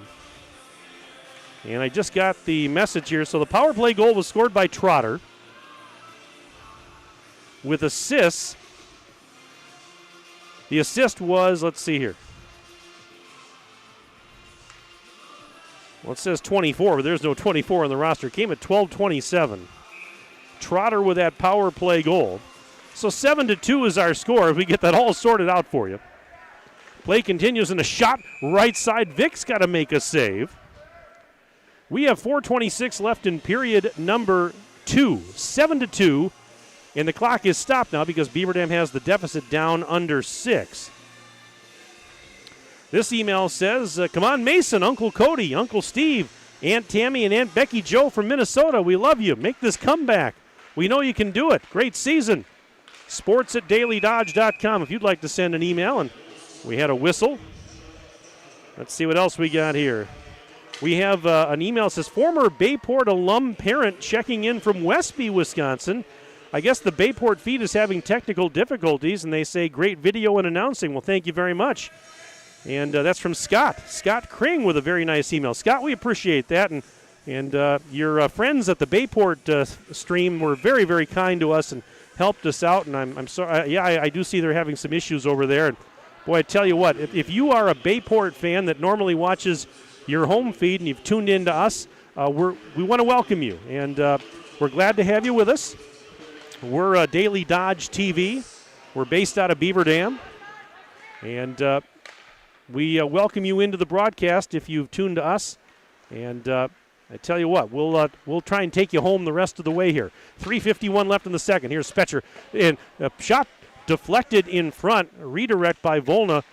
Speaker 2: And I just got the message here. So the power play goal was scored by Trotter with assists. The assist was, let's see here. Well, it says 24, but there's no 24 on the roster. It came at 12:27. Trotter with that power play goal. So 7-2 is our score if we get that all sorted out for you. Play continues in a shot right side. Vic's got to make a save. We have 4:26 left in period number 2, 7-2, and the clock is stopped now because Beaver Dam has the deficit down under 6. This email says, come on, Mason, Uncle Cody, Uncle Steve, Aunt Tammy, and Aunt Becky Joe from Minnesota. We love you. Make this comeback. We know you can do it. Great season. sports@dailydodge.com if you'd like to send an email. And we had a whistle. Let's see what else we got here. We have an email that says, former Bayport alum parent checking in from Westby, Wisconsin. I guess the Bayport feed is having technical difficulties, and they say great video and announcing. Well, thank you very much. And that's from Scott. Scott Kring with a very nice email. Scott, we appreciate that, and And your friends at the Bayport stream were very, very kind to us and helped us out. And I'm sorry. I do see they're having some issues over there. And boy, I tell you what, if you are a Bayport fan that normally watches your home feed and you've tuned in to us, we want to welcome you. And we're glad to have you with us. We're Daily Dodge TV. We're based out of Beaver Dam. And we welcome you into the broadcast if you've tuned to us. And I tell you what, we'll try and take you home the rest of the way here. 3:51 left in the second. Here's Spetcher. And a shot deflected in front. A redirect by Volna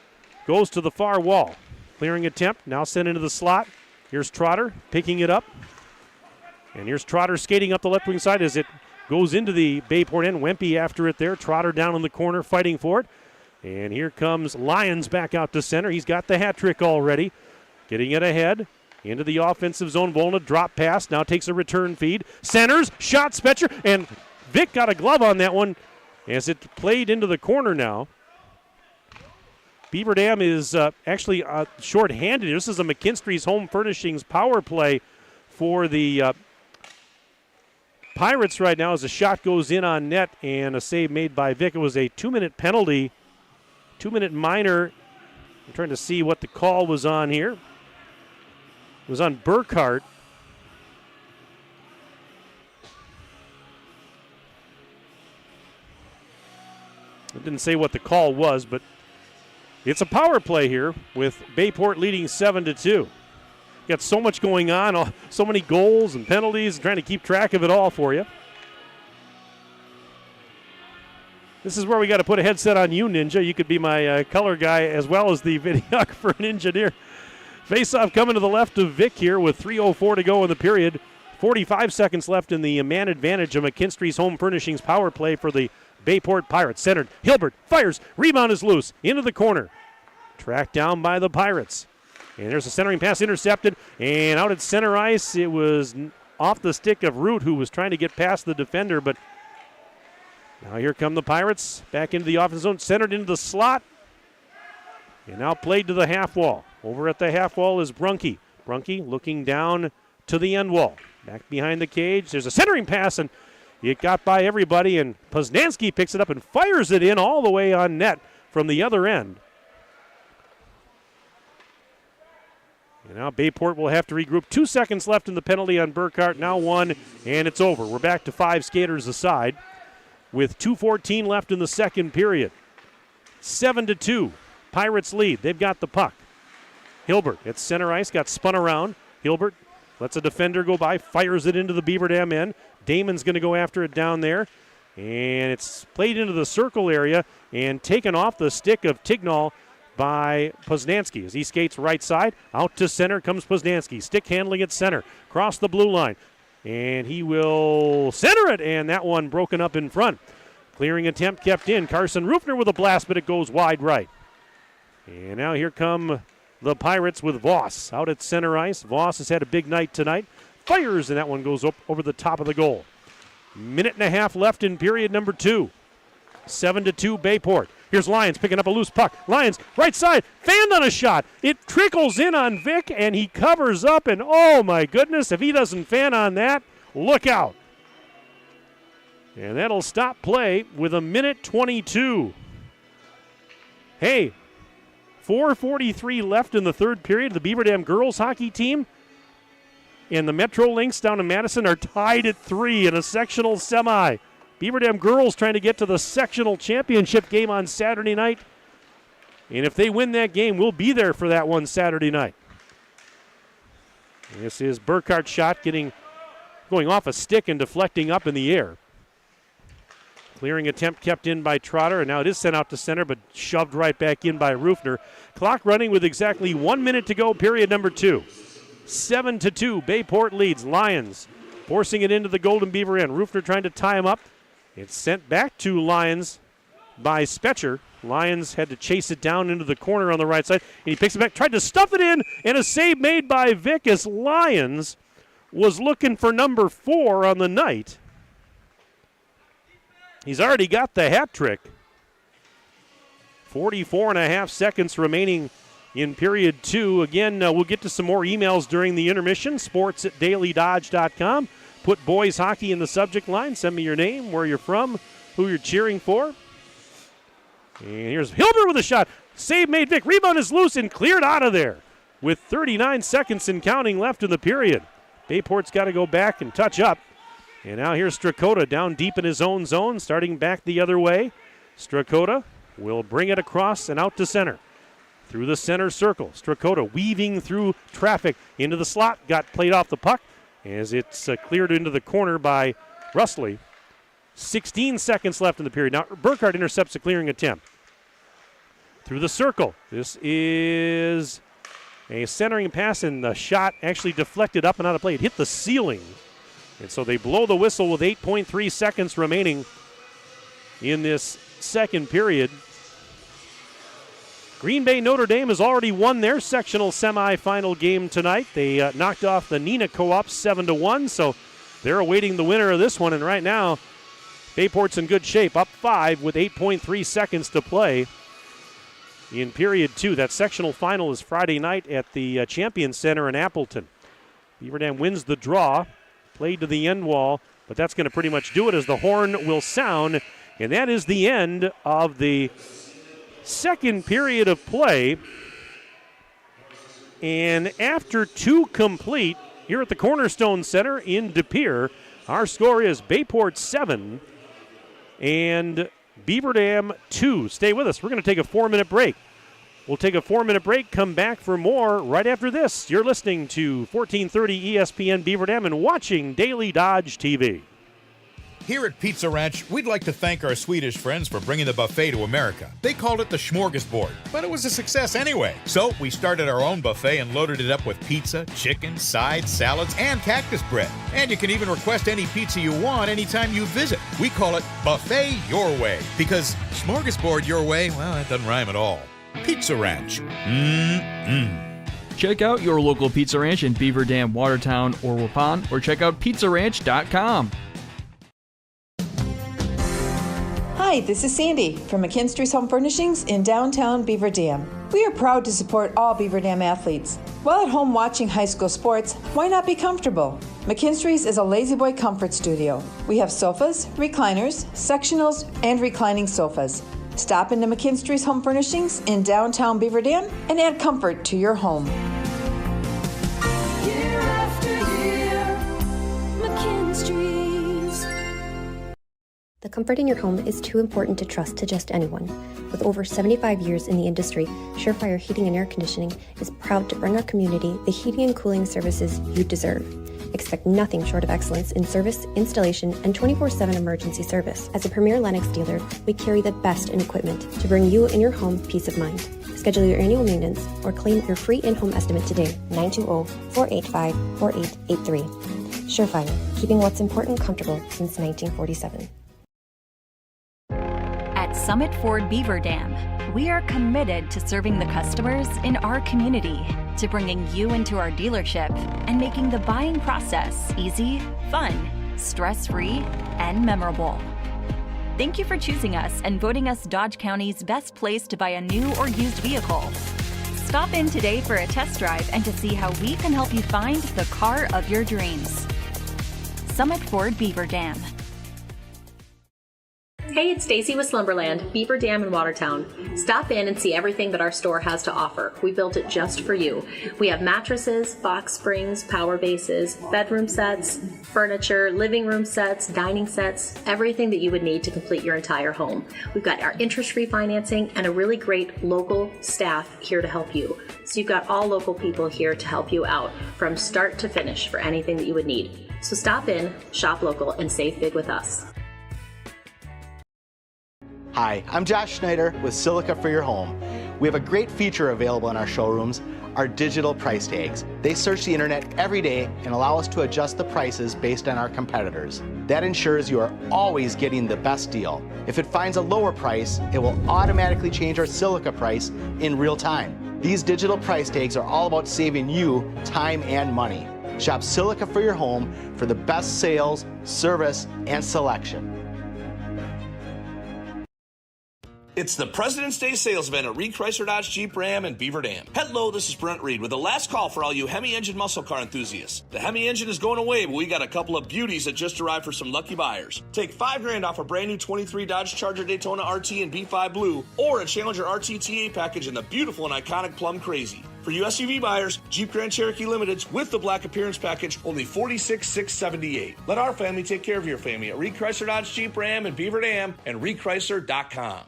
Speaker 2: goes to the far wall. Clearing attempt, now sent into the slot. Here's Trotter picking it up. And here's Trotter skating up the left wing side as it goes into the Bayport end. Wempe after it there. Trotter down in the corner fighting for it. And here comes Lyons back out to center. He's got the hat trick already. Getting it ahead. Into the offensive zone. Volna drop pass. Now takes a return feed. Centers. Shot Spetcher. And Vic got a glove on that one as it played into the corner now. Beaver Dam is actually short-handed. This is a McKinstry's Home Furnishings power play for the Pirates right now as a shot goes in on net and a save made by Vic. It was a 2-minute penalty, 2-minute minor. I'm trying to see what the call was on here. It was on Burkhart. It didn't say what the call was, but it's a power play here with Bayport leading 7-2. Got so much going on, so many goals and penalties, and trying to keep track of it all for you. This is where we got to put a headset on you, Ninja. You could be my color guy as well as the videographer and engineer. Face-off coming to the left of Vic here with 3:04 to go in the period. 45 seconds left in the man advantage of McKinstry's Home Furnishings power play for the Bayport Pirates. Centered. Hilbert fires. Rebound is loose. Into the corner. Tracked down by the Pirates. And there's a centering pass intercepted. And out at center ice, it was off the stick of Root, who was trying to get past the defender. But now here come the Pirates. Back into the offensive zone. Centered into the slot. And now played to the half wall. Over at the half wall is Brunke. Brunke looking down to the end wall. Back behind the cage. There's a centering pass, and it got by everybody, and Poznanski picks it up and fires it in all the way on net from the other end. And now Bayport will have to regroup. 2 seconds left in the penalty on Burkhart. Now 1, and it's over. We're back to 5 skaters aside with 2:14 left in the second period. 7-2. Pirates lead. They've got the puck. Hilbert at center ice, got spun around. Hilbert lets a defender go by, fires it into the Beaver Dam end. Damon's going to go after it down there. And it's played into the circle area and taken off the stick of Tignall by Poznanski as he skates right side. Out to center comes Poznanski. Stick handling at center. Cross the blue line. And he will center it, and that one broken up in front. Clearing attempt kept in. Carson Rufner with a blast, but it goes wide right. And now here come the Pirates with Voss out at center ice. Voss has had a big night tonight. Fires, and that one goes up over the top of the goal. Minute and a half left in period number 2. 7-2 Bayport. Here's Lyons picking up a loose puck. Lyons, right side, fanned on a shot. It trickles in on Vic, and he covers up, and oh my goodness, if he doesn't fan on that, look out. And that'll stop play with a minute 22. Hey, 4:43 left in the third period. The Beaver Dam girls hockey team and the Metro Lynx down in Madison are tied at 3 in a sectional semi. Beaver Dam girls trying to get to the sectional championship game on Saturday night. And if they win that game, we'll be there for that one Saturday night. This is Burkhart's shot going off a stick and deflecting up in the air. Clearing attempt kept in by Trotter, and now it is sent out to center, but shoved right back in by Rufner. Clock running with exactly 1 minute to go, period number 2. 7-2, Bayport leads. Lyons forcing it into the Golden Beaver end. Rufner trying to tie him up. It's sent back to Lyons by Spetcher. Lyons had to chase it down into the corner on the right side, and he picks it back, tried to stuff it in, and a save made by Vic as Lyons was looking for number 4 on the night. He's already got the hat trick. 44 and a half seconds remaining in period 2. Again, we'll get to some more emails during the intermission. sports@dailydodge.com. Put boys hockey in the subject line. Send me your name, where you're from, who you're cheering for. And here's Hilbert with a shot. Save made Vic. Rebound is loose and cleared out of there with 39 seconds and counting left in the period. Bayport's got to go back and touch up. And now here's Strakota down deep in his own zone, starting back the other way. Strakota will bring it across and out to center. Through the center circle, Strakota weaving through traffic into the slot. Got played off the puck as it's cleared into the corner by Russley. 16 seconds left in the period. Now Burkhardt intercepts a clearing attempt. Through the circle. This is a centering pass, and the shot actually deflected up and out of play. It hit the ceiling. And so they blow the whistle with 8.3 seconds remaining in this second period. Green Bay Notre Dame has already won their sectional semifinal game tonight. They knocked off the Neenah Co-op 7-1, so they're awaiting the winner of this one. And right now, Bayport's in good shape, up 5 with 8.3 seconds to play in period 2. That sectional final is Friday night at the Champion Center in Appleton. Beaver Dam wins the draw, played to the end wall, but that's going to pretty much do it as the horn will sound. And that is the end of the second period of play. And after 2 complete here at the Cornerstone Center in De Pere, our score is Bayport 7 and Beaver Dam 2. Stay with us. We're going to take a 4-minute break. We'll take a 4-minute break, come back for more right after this. You're listening to 1430 ESPN Beaver Dam and watching Daily Dodge TV.
Speaker 18: Here at Pizza Ranch, we'd like to thank our Swedish friends for bringing the buffet to America. They called it the Smorgasbord, but it was a success anyway. So we started our own buffet and loaded it up with pizza, chicken, sides, salads, and cactus bread. And you can even request any pizza you want anytime you visit. We call it Buffet Your Way, because Smorgasbord Your Way, well, that doesn't rhyme at all. Pizza Ranch.
Speaker 19: Check out your local Pizza Ranch in Beaver Dam, Watertown, or Waupun, or check out pizzaranch.com.
Speaker 20: Hi, this is Sandy from McKinstry's Home Furnishings in downtown Beaver Dam. We are proud to support all Beaver Dam athletes. While at home watching high school sports, why not be comfortable? McKinstry's is a lazy boy comfort studio. We have sofas, recliners, sectionals, and reclining sofas. Stop into McKinstry's Home Furnishings in downtown Beaver Dam and add comfort to your home.
Speaker 16: Year after year, McKinstry's.
Speaker 3: The comfort in your home is too important to trust to just anyone. With over 75 years in the industry, Surefire Heating and Air Conditioning is proud to bring our community the heating and cooling services you deserve. Expect nothing short of excellence in service, installation, and 24/7 emergency service. As a premier Lennox dealer, we carry the best in equipment to bring you and your home peace of mind. Schedule your annual maintenance or claim your free in-home estimate today, 920-485-4883. Surefire, keeping what's important comfortable since 1947.
Speaker 4: At Summit Ford Beaver Dam, we are committed to serving the customers in our community, to bringing you into our dealership and making the buying process easy, fun, stress-free, and memorable. Thank you for choosing us and voting us Dodge County's best place to buy a new or used vehicle. Stop in today for a test drive and to see how we can help you find the car of your dreams. Summit Ford Beaver Dam.
Speaker 6: Hey, it's Stacy with Slumberland, Beaver Dam in Watertown. Stop in and see everything that our store has to offer. We built it just for you. We have mattresses, box springs, power bases, bedroom sets, furniture, living room sets, dining sets, everything that you would need to complete your entire home. We've got our interest-free financing and a really great local staff here to help you. So you've got all local people here to help you out from start to finish for anything that you would need. So stop in, shop local, and save big with us.
Speaker 7: Hi, I'm Josh Schneider with Silica for Your Home. We have a great feature available in our showrooms, our digital price tags. They search the internet every day and allow us to adjust the prices based on our competitors. That ensures you are always getting the best deal. If it finds a lower price, it will automatically change our Silica price in real time. These digital price tags are all about saving you time and money. Shop Silica for Your Home for the best sales, service, and selection.
Speaker 1: It's the President's Day sales event at Reed Chrysler Dodge Jeep Ram and Beaver Dam. Hello, this is Brent Reed with the last call for all you Hemi engine muscle car enthusiasts. The Hemi engine is going away, but we got a couple of beauties that just arrived for some lucky buyers. Take $5,000 off a brand new 23 Dodge Charger Daytona RT in B5 Blue or a Challenger RTTA package in the beautiful and iconic Plum Crazy. For you SUV buyers, Jeep Grand Cherokee Limiteds with the black appearance package, only $46,678. Let our family take care of your family at Reed Chrysler Dodge Jeep Ram and Beaver Dam and ReedChrysler.com.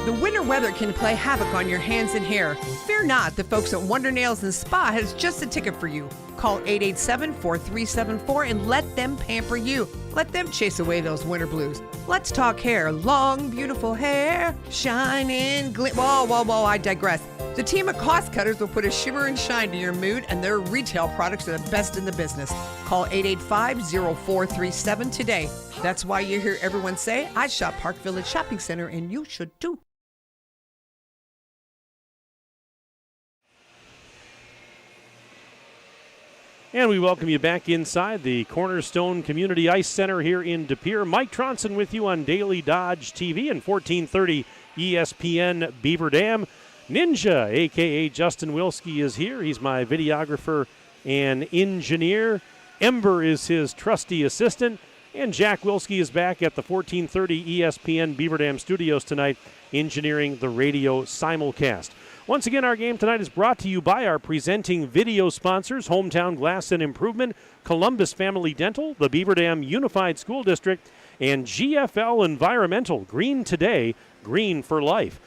Speaker 8: The winter weather can play havoc on your hands and hair. Fear not, the folks at Wonder Nails and Spa has just a ticket for you. Call 887-4374 and let them pamper you. Let them chase away those winter blues. Let's talk hair. Long, beautiful hair, shining, whoa, I digress. The team of cost cutters will put a shimmer and shine to your mood, and their retail products are the best in the business. Call 885-0437 today. That's why you hear everyone say, I shop Park Village Shopping Center, and you should too.
Speaker 2: And we welcome you back inside the Cornerstone Community Ice Center here in De Pere. Mike Tronson with you on Daily Dodge TV and 1430 ESPN Beaver Dam. Ninja, a.k.a. Justin Wilski, is here. He's my videographer and engineer. Ember is his trusty assistant. And Jack Wilski is back at the 1430 ESPN Beaver Dam studios tonight, engineering the radio simulcast. Once again, our game tonight is brought to you by our presenting video sponsors, Hometown Glass and Improvement, Columbus Family Dental, the Beaver Dam Unified School District, and GFL Environmental. Green today, green for life.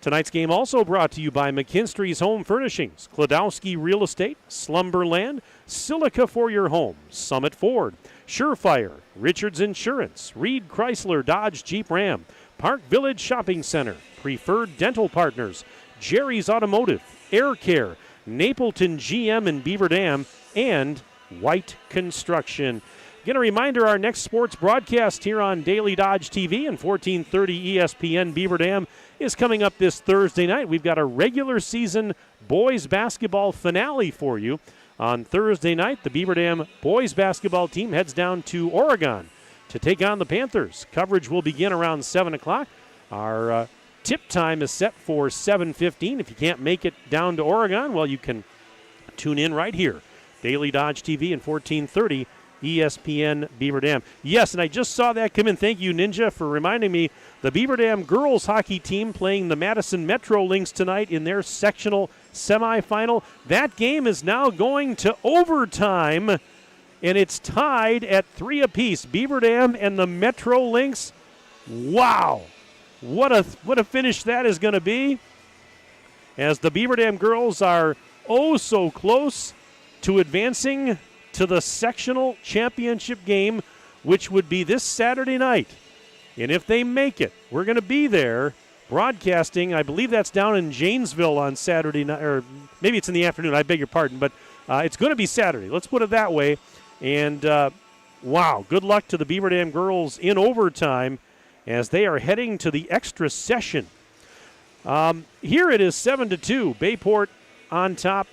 Speaker 2: Tonight's game also brought to you by McKinstry's Home Furnishings, Klodowski Real Estate, Slumberland, Silica for your home, Summit Ford, Surefire, Richards Insurance, Reed Chrysler Dodge Jeep Ram, Park Village Shopping Center, Preferred Dental Partners, Jerry's Automotive, Air Care, Napleton GM and Beaver Dam, and White Construction. Again, a reminder, our next sports broadcast here on Daily Dodge TV and 1430 ESPN Beaver Dam is coming up this Thursday night. We've got a regular season boys basketball finale for you. On Thursday night, the Beaver Dam boys basketball team heads down to Oregon to take on the Panthers. Coverage will begin around 7 o'clock. Our tip time is set for 7:15. If you can't make it down to Oregon, well, you can tune in right here. Daily Dodge TV and 1430 ESPN Beaver Dam. Yes, and I just saw that come in. Thank you, Ninja, for reminding me. The Beaver Dam girls hockey team playing the Madison Metro Lynx tonight in their sectional semifinal. That game is now going to overtime, and it's tied at 3 apiece. Beaver Dam and the Metro Lynx. Wow. What a finish that is going to be, as the Beaver Dam girls are oh so close to advancing to the sectional championship game, which would be this Saturday night. And if they make it, we're going to be there broadcasting. I believe that's down in Janesville on Saturday night, or maybe it's in the afternoon. I beg your pardon, but it's going to be Saturday. Let's put it that way. And wow, good luck to the Beaver Dam girls in overtime as they are heading to the extra session. Here it is 7-2. Bayport on top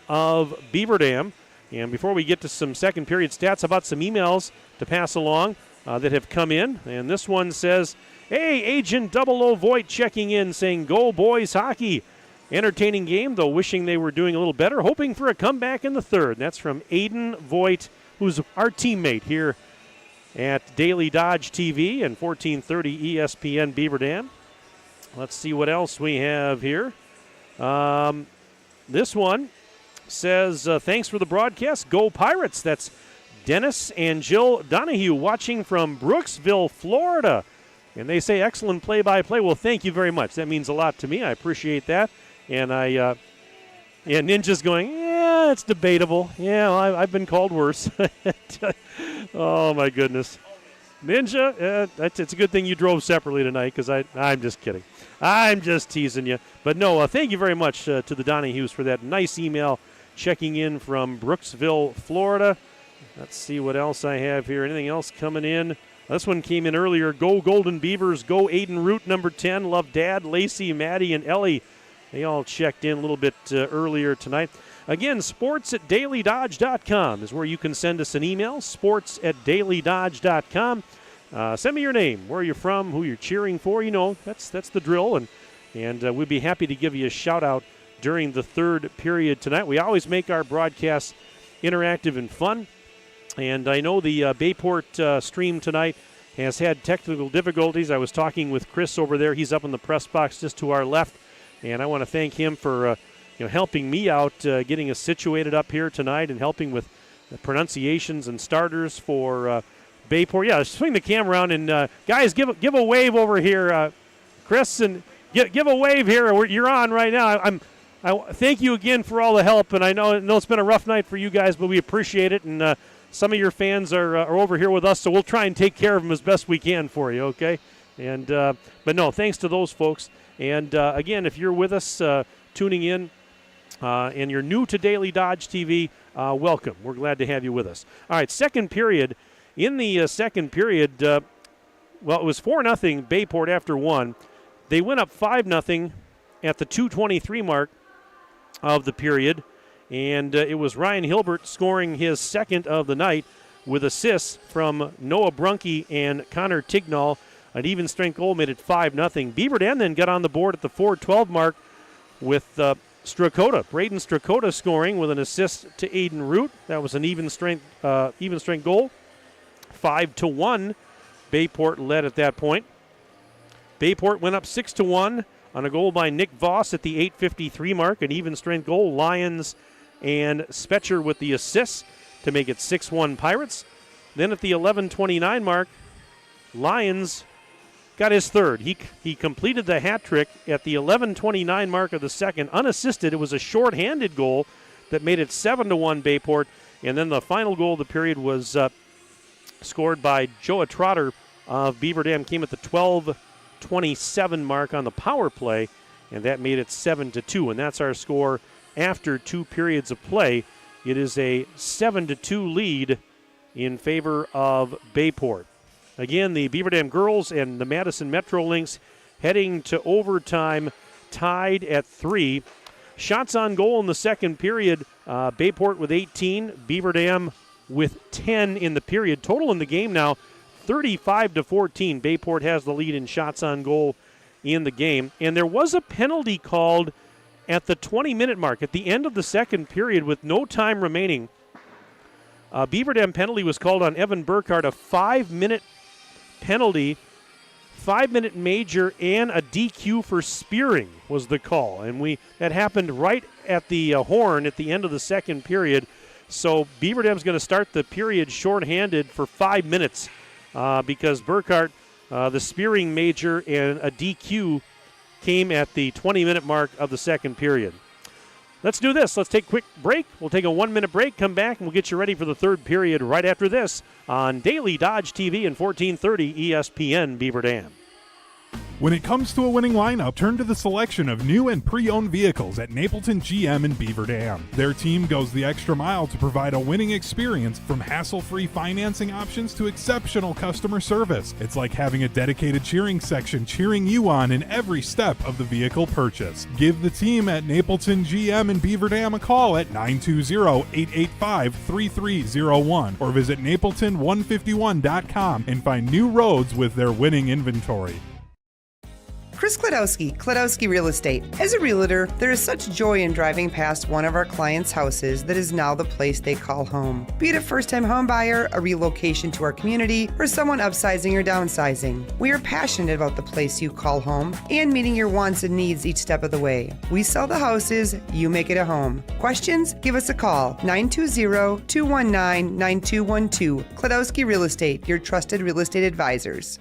Speaker 2: of Beaver Dam. And before we get to some second period stats, how about some emails to pass along that have come in? And this one says, hey, Agent 00 Voigt checking in saying, go boys hockey. Entertaining game, though wishing they were doing a little better. Hoping for a comeback in the third. And that's from Aiden Voigt, who's our teammate here at Daily Dodge TV and 1430 ESPN Beaver Dam. Let's see what else we have here. This one says, thanks for the broadcast. Go Pirates. That's Dennis and Jill Donahue watching from Brooksville, Florida. And they say excellent play-by-play. Well, thank you very much. That means a lot to me. I appreciate that. And Ninja's going, yeah, it's debatable. Yeah, well, I've been called worse. Oh, my goodness. Ninja, it's a good thing you drove separately tonight, because I'm just kidding. I'm just teasing you. But no, thank you very much to the Donahues for that nice email checking in from Brooksville, Florida. Let's see what else I have here. Anything else coming in? This one came in earlier. Go Golden Beavers. Go Aiden Root, number 10. Love Dad, Lacey, Maddie, and Ellie. They all checked in a little bit earlier tonight. Again, sports@dailydodge.com is where you can send us an email. Sports@dailydodge.com. Send me your name, where you're from, who you're cheering for. You know, that's the drill, and we'd be happy to give you a shout-out during the third period tonight. We always make our broadcasts interactive and fun, and I know the Bayport stream tonight has had technical difficulties. I was talking with Chris over there. He's up in the press box just to our left, and I want to thank him for helping me out, getting us situated up here tonight and helping with the pronunciations and starters for Bayport. Yeah, swing the camera around, and guys, give a wave over here, Chris, and give a wave here. You're on right now. I thank you again for all the help, and I know it's been a rough night for you guys, but we appreciate it, and some of your fans are over here with us, so we'll try and take care of them as best we can for you, okay? And but no, thanks to those folks. And again, if you're with us tuning in and you're new to Daily Dodge TV, welcome. We're glad to have you with us. All right, second period. In the second period, it was 4-0 Bayport after one. They went up 5-0 at the 2:23 mark of the period, and it was Ryan Hilbert scoring his second of the night with assists from Noah Brunke and Connor Tignall. An even strength goal made it 5-0. Beaver Dam then got on the board at the 4:12 mark with Braden Strakota scoring with an assist to Aiden Root. That was an even strength goal. 5-1. Bayport led at that point. Bayport went up 6-1 on a goal by Nick Voss at the 8:53 mark. An even strength goal. Lions and Spetcher with the assists to make it 6-1 Pirates. Then at the 11:29 mark, Lions got his third. He completed the hat trick at the 11:29 mark of the second, unassisted. It was a short-handed goal that made it 7-1 Bayport. And then the final goal of the period was scored by Joa Trotter of Beaver Dam. Came at the 12:27 mark on the power play, and that made it 7-2. And that's our score after two periods of play. It is a 7-2 lead in favor of Bayport. Again, the Beaver Dam girls and the Madison Metro Lynx heading to overtime, tied at 3. Shots on goal in the second period, Bayport with 18, Beaver Dam with 10 in the period. Total in the game now, 35-14. Bayport has the lead in shots on goal in the game. And there was a penalty called at the 20-minute mark, at the end of the second period with no time remaining. Beaver Dam penalty was called on Evan Burkhardt, a 5-minute penalty, 5-minute major, and a DQ for spearing was the call. And that happened right at the horn at the end of the second period. So Beaver Dam's going to start the period shorthanded for 5 minutes because Burkhardt, the spearing major, and a DQ came at the 20-minute mark of the second period. Let's do this. Let's take a quick break. We'll take a 1-minute break, come back, and we'll get you ready for the third period right after this on Daily Dodge TV and 1430 ESPN Beaver Dam.
Speaker 10: When it comes to a winning lineup, turn to the selection of new and pre-owned vehicles at Napleton GM in Beaver Dam. Their team goes the extra mile to provide a winning experience, from hassle-free financing options to exceptional customer service. It's like having a dedicated cheering section cheering you on in every step of the vehicle purchase. Give the team at Napleton GM in Beaver Dam a call at 920-885-3301 or visit napleton151.com and find new roads with their winning inventory.
Speaker 9: Chris Kladowski Real Estate. As a realtor, there is such joy in driving past one of our clients' houses that is now the place they call home. Be it a first-time home buyer, a relocation to our community, or someone upsizing or downsizing. We are passionate about the place you call home and meeting your wants and needs each step of the way. We sell the houses, you make it a home. Questions? Give us a call, 920-219-9212. Kladowski Real Estate, your trusted real estate advisors.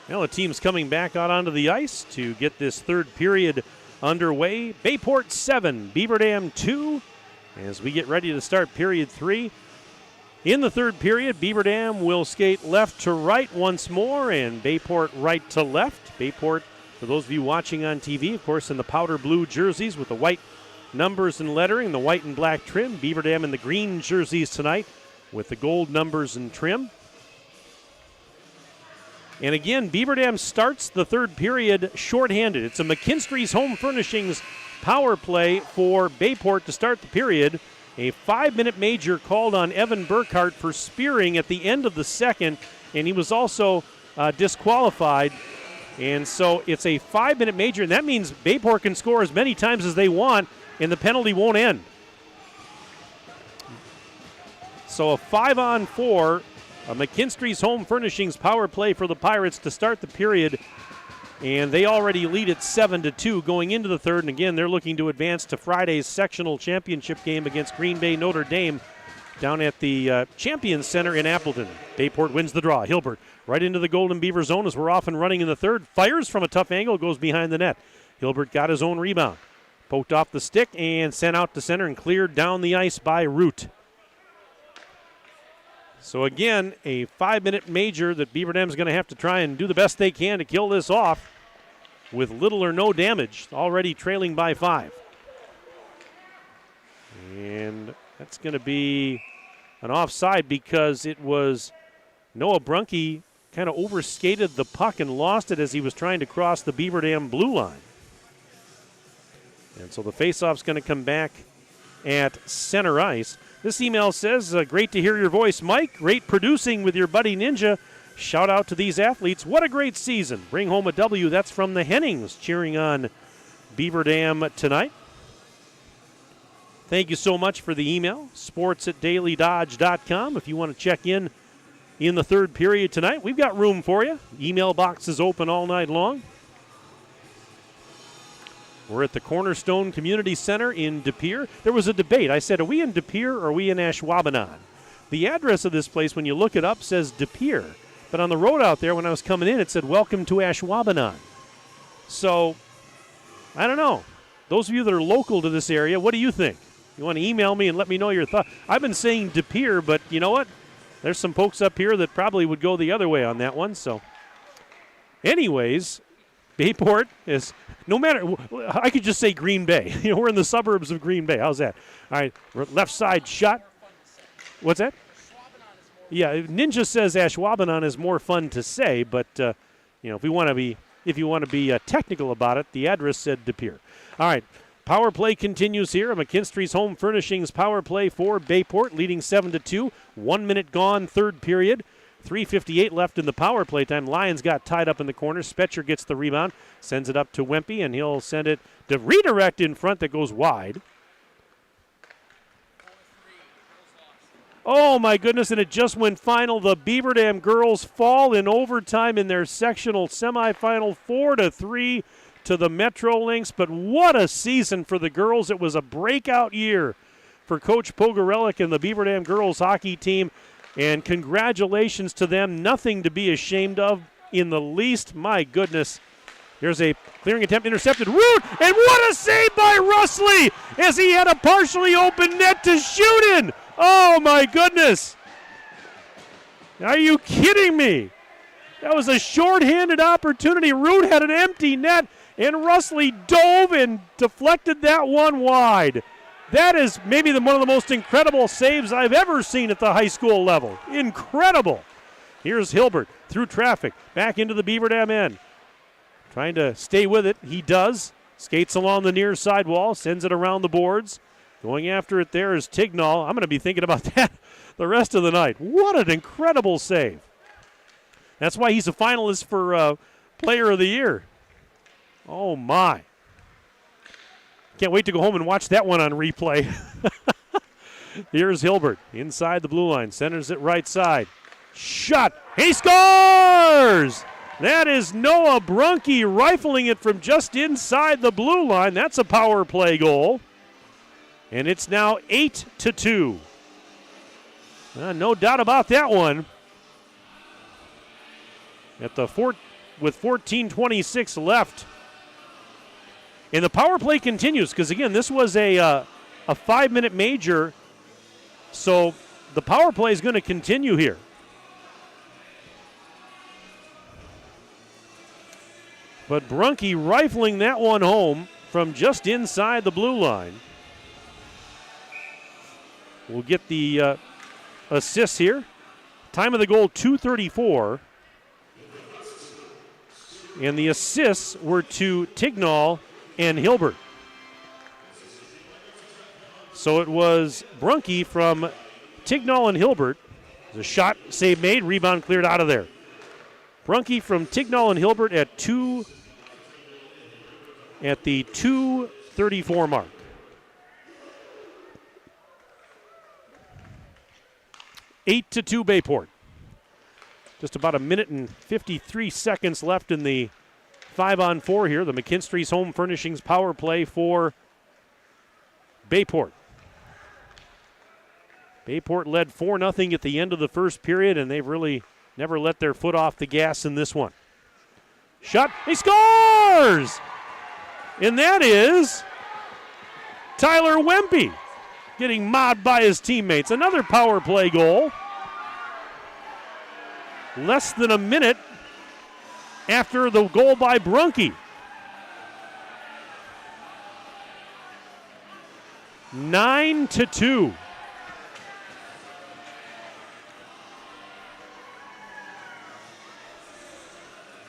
Speaker 2: Well, the team's coming back out onto the ice to get this third period underway. Bayport 7, Beaver Dam 2, as we get ready to start period 3. In the third period, Beaver Dam will skate left to right once more, and Bayport right to left. Bayport, for those of you watching on TV, of course, in the powder blue jerseys with the white numbers and lettering, the white and black trim. Beaver Dam in the green jerseys tonight with the gold numbers and trim. And again, Beaver Dam starts the third period shorthanded. It's a McKinstry's Home Furnishings power play for Bayport to start the period. A 5-minute major called on Evan Burkhart for spearing at the end of the second, and he was also disqualified. And so it's a 5-minute major, and that means Bayport can score as many times as they want, and the penalty won't end. So a 5-on-4, a McKinstry's Home Furnishings power play for the Pirates to start the period, and they already lead at 7-2 going into the third. And again, they're looking to advance to Friday's sectional championship game against Green Bay Notre Dame down at the Champions Center in Appleton. Bayport wins the draw. Hilbert right into the Golden Beaver zone as we're off and running in the third. Fires from a tough angle, goes behind the net. Hilbert got his own rebound. Poked off the stick and sent out to center and cleared down the ice by Root. So again, a 5-minute major that Beaver Dam's going to have to try and do the best they can to kill this off with little or no damage, already trailing by 5. And that's going to be an offside because it was Noah Brunke kind of overskated the puck and lost it as he was trying to cross the Beaver Dam blue line. And so the faceoff's going to come back at center ice. This email says, great to hear your voice, Mike. Great producing with your buddy Ninja. Shout out to these athletes. What a great season. Bring home a W. That's from the Hennings cheering on Beaver Dam tonight. Thank you so much for the email. sports@dailydodge.com. If you want to check in the third period tonight, we've got room for you. Email box is open all night long. We're at the Cornerstone Community Center in De Pere. There was a debate. I said, are we in De Pere or are we in Ashwaubenon? The address of this place, when you look it up, says De Pere. But on the road out there, when I was coming in, it said, welcome to Ashwaubenon. So, I don't know. Those of you that are local to this area, what do you think? You want to email me and let me know your thoughts? I've been saying De Pere, but you know what? There's some folks up here that probably would go the other way on that one. So, anyways, Bayport is, no matter, I could just say Green Bay. We're in the suburbs of Green Bay. How's that? All right, left side shot. What's that? Yeah, Ninja says Ashwaubenon is more fun to say, but if you want to be technical about it, the address said De Pere. All right, power play continues here. McKinstry's Home Furnishings power play for Bayport, leading 7-2. 1 minute gone, third period. 3:58 left in the power play time. Lions got tied up in the corner. Spetcher gets the rebound, sends it up to Wempe, and he'll send it to redirect in front that goes wide. Oh, my goodness, and it just went final. The Beaver Dam girls fall in overtime in their sectional semifinal, 4-3 to the Metro Lynx. But what a season for the girls. It was a breakout year for Coach Pogorelic and the Beaver Dam girls hockey team. And congratulations to them. Nothing to be ashamed of in the least. My goodness. Here's a clearing attempt, intercepted. Root! And what a save by Russley as he had a partially open net to shoot in. Oh, my goodness. Are you kidding me? That was a shorthanded opportunity. Root had an empty net, and Russley dove and deflected that one wide. That is maybe one of the most incredible saves I've ever seen at the high school level. Incredible. Here's Hilbert through traffic, back into the Beaver Dam end. Trying to stay with it. He does. Skates along the near side wall, sends it around the boards. Going after it there is Tignall. I'm going to be thinking about that the rest of the night. What an incredible save. That's why he's a finalist for Player of the Year. Oh, my. Can't wait to go home and watch that one on replay. Here's Hilbert inside the blue line. Centers it right side. Shot. He scores! That is Noah Brunke rifling it from just inside the blue line. That's a power play goal. And it's now 8-2. No doubt about that one. With 14:26 left. And the power play continues because, again, this was a 5-minute major. So the power play is going to continue here. But Brunke rifling that one home from just inside the blue line. We'll get the assist here. Time of the goal, 2:34. And the assists were to Tignall and Hilbert. So it was Brunke from Tignall and Hilbert. The shot save made, rebound cleared out of there. Brunke from Tignall and Hilbert at the 2:34 mark. Eight to 2 Bayport. Just about a minute and 53 seconds left in the 5-on-4 here. The McKinstry's Home Furnishings power play for Bayport. Bayport led 4-0 at the end of the first period, and they've really never let their foot off the gas in this one. Shot, he scores! And that is Tyler Wempe getting mobbed by his teammates. Another power play goal. Less than a minute after the goal by Brunke. 9-2.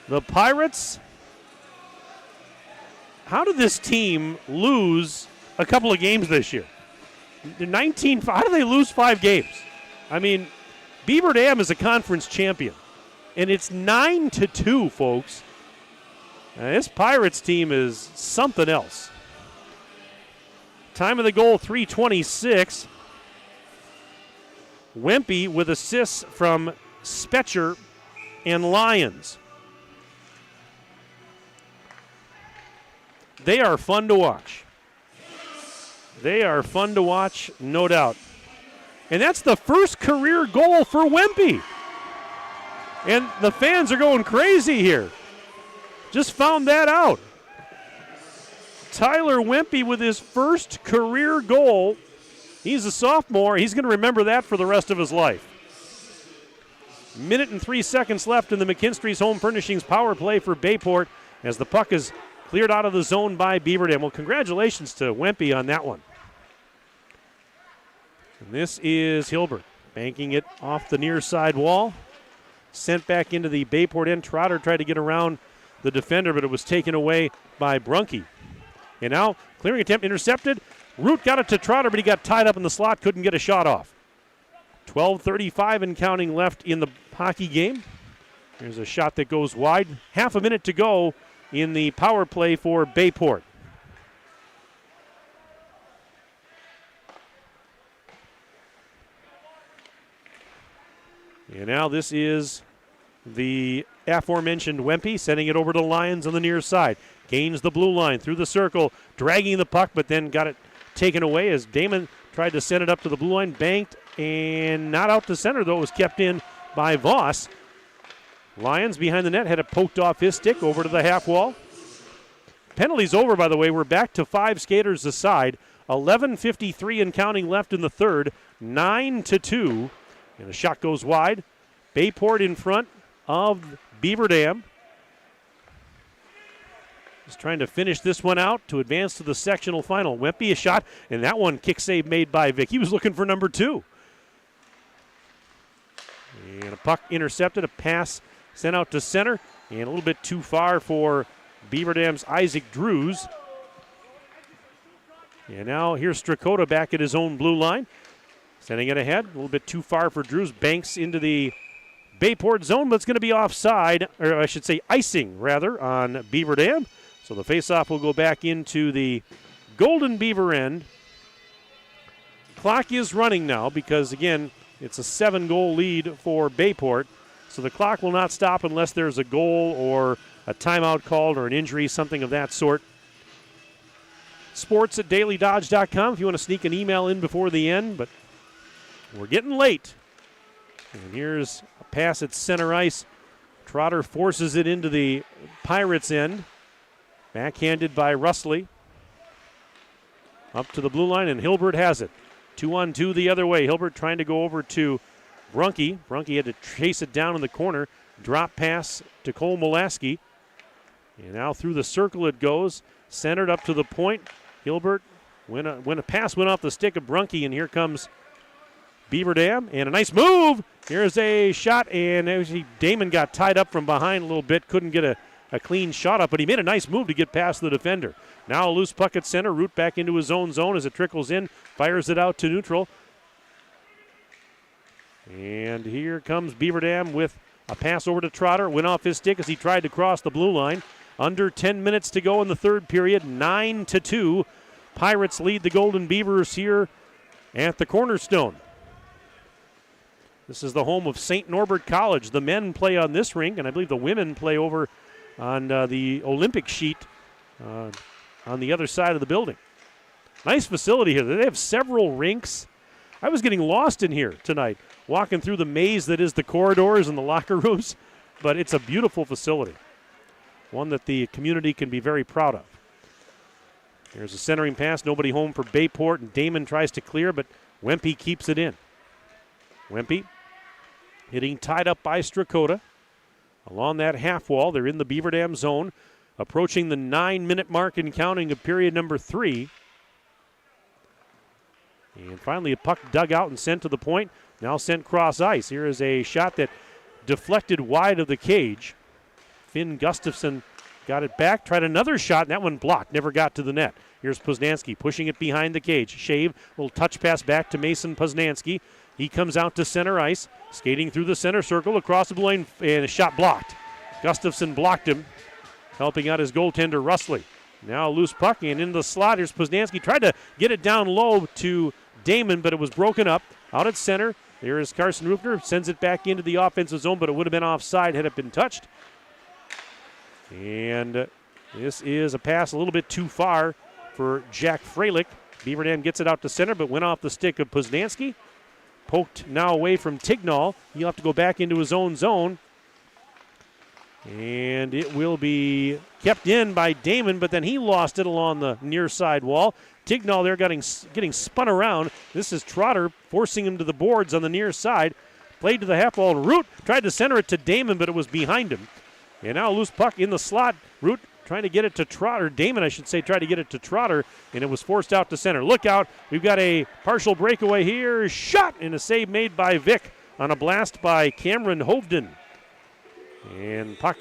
Speaker 2: The Pirates, how did this team lose a couple of games this year? They're 19. How do they lose 5 games? I mean, Beaver Dam is a conference champion, and it's 9-2, folks. Now, this Pirates team is something else. Time of the goal, 3:26. Wempe with assists from Spetcher and Lyons. They are fun to watch. They are fun to watch, no doubt. And that's the first career goal for Wempe. And the fans are going crazy here. Just found that out. Tyler Wempe with his first career goal. He's a sophomore. He's going to remember that for the rest of his life. Minute and 3 seconds left in the McKinstry's Home Furnishings power play for Bayport as the puck is cleared out of the zone by Beaver Dam. Well, congratulations to Wempe on that one. And this is Hilbert banking it off the near side wall. Sent back into the Bayport end. Trotter tried to get around the defender, but it was taken away by Brunke. And now, clearing attempt intercepted. Root got it to Trotter, but he got tied up in the slot, couldn't get a shot off. 12:35 and counting left in the hockey game. There's a shot that goes wide. Half a minute to go in the power play for Bayport. And now this is the aforementioned Wempe sending it over to Lyons on the near side. Gains the blue line through the circle, dragging the puck, but then got it taken away as Damon tried to send it up to the blue line, banked, and not out to center, though. It was kept in by Voss. Lyons behind the net had it poked off his stick over to the half wall. Penalties over, by the way. We're back to 5 skaters aside. 11:53 and counting left in the third. 9-2. And a shot goes wide. Bayport in front of Beaver Dam. Just trying to finish this one out to advance to the sectional final. Wempe a shot, and that one kick save made by Vic. He was looking for number 2. And a puck intercepted, a pass sent out to center, and a little bit too far for Beaver Dam's Isaac Drews. And now here's Strakota back at his own blue line. Sending it ahead, a little bit too far for Drews. Banks into the Bayport zone, but it's going to be offside, or I should say icing, rather, on Beaver Dam. So the faceoff will go back into the Golden Beaver end. Clock is running now because, again, it's a 7-goal lead for Bayport. So the clock will not stop unless there's a goal or a timeout called or an injury, something of that sort. Sports@dailydodge.com if you want to sneak an email in before the end, but we're getting late. And here's a pass at center ice. Trotter forces it into the Pirates' end. Backhanded by Russley. Up to the blue line, and Hilbert has it. 2-on-2 the other way. Hilbert trying to go over to Brunke. Brunke had to chase it down in the corner. Drop pass to Cole Molaski. And now through the circle it goes. Centered up to the point. Hilbert, when a pass went off the stick of Brunke, and here comes Beaver Dam. And a nice move. Here's a shot, and actually Damon got tied up from behind a little bit. Couldn't get a a clean shot up, but he made a nice move to get past the defender. Now a loose puck at center. Root back into his own zone as it trickles in. Fires it out to neutral. And here comes Beaver Dam with a pass over to Trotter. Went off his stick as he tried to cross the blue line. Under 10 minutes to go in the third period. 9-2. Pirates lead the Golden Beavers here at the Cornerstone. This is the home of St. Norbert College. The men play on this rink, and I believe the women play over on the Olympic sheet on the other side of the building. Nice facility here. They have several rinks. I was getting lost in here tonight, walking through the maze that is the corridors and the locker rooms, but it's a beautiful facility, one that the community can be very proud of. Here's a centering pass, nobody home for Bayport, and Damon tries to clear, but Wempe keeps it in. Wempe hitting tied up by Strakota. Along that half wall, they're in the Beaver Dam zone, approaching the 9-minute mark and counting of period number 3. And finally a puck dug out and sent to the point, now sent cross ice. Here is a shot that deflected wide of the cage. Finn Gustafson got it back, tried another shot, and that one blocked, never got to the net. Here's Poznansky pushing it behind the cage. Shave, little touch pass back to Mason Poznansky. He comes out to center ice, skating through the center circle, across the blue line, and a shot blocked. Gustafson blocked him, helping out his goaltender, Russley. Now a loose puck, and into the slot, here's Poznansky. Tried to get it down low to Damon, but it was broken up. Out at center, there is Carson Rupner, sends it back into the offensive zone, but it would have been offside had it been touched. And this is a pass a little bit too far for Jack Freilich. Beaver Dam gets it out to center, but went off the stick of Poznansky. Poked now away from Tignall. He'll have to go back into his own zone. And it will be kept in by Damon, but then he lost it along the near side wall. Tignall there getting spun around. This is Trotter forcing him to the boards on the near side. Played to the half wall. Root tried to center it to Damon, but it was behind him. And now a loose puck in the slot. Root trying to get it to Trotter. Damon, I should say, tried to get it to Trotter, and it was forced out to center. Look out. We've got a partial breakaway here. Shot, and a save made by Vick on a blast by Cameron Hovden. And puck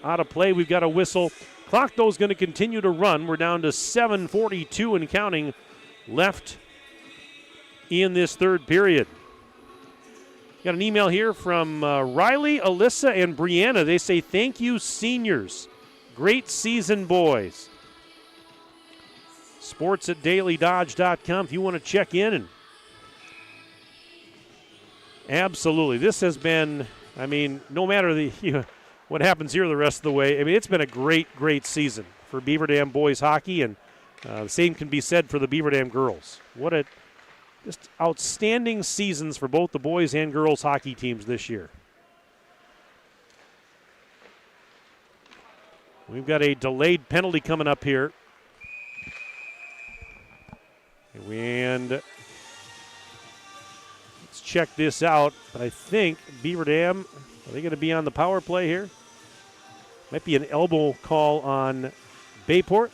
Speaker 2: out of play. We've got a whistle. Clock, though, is going to continue to run. We're down to 7:42 and counting left in this third period. Got an email here from Riley, Alyssa, and Brianna. They say, thank you, seniors. Great season, boys. Sports at dailydodge.com if you want to check in. And absolutely. This has been, I mean, no matter what happens here the rest of the way, I mean, it's been a great, great season for Beaver Dam boys hockey, and the same can be said for the Beaver Dam girls. What a just outstanding seasons for both the boys and girls hockey teams this year. We've got a delayed penalty coming up here. And let's check this out. I think Beaver Dam, are they going to be on the power play here? Might be an elbow call on Bayport.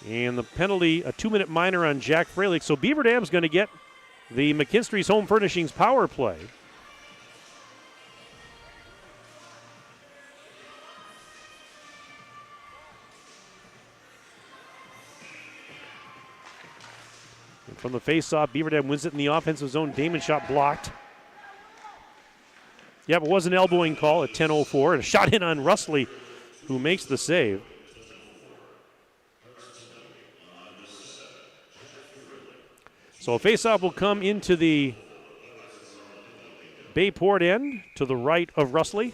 Speaker 2: And the penalty, a 2-minute minor on Jack Freilich. So Beaver Dam's going to get the McKinstry's Home Furnishings power play. And from the face-off, Beaver Dam wins it in the offensive zone. Damon shot blocked. Yep, it was an elbowing call at 10:04. And a shot in on Russley, who makes the save. So a face-off will come into the Bayport end to the right of Russley.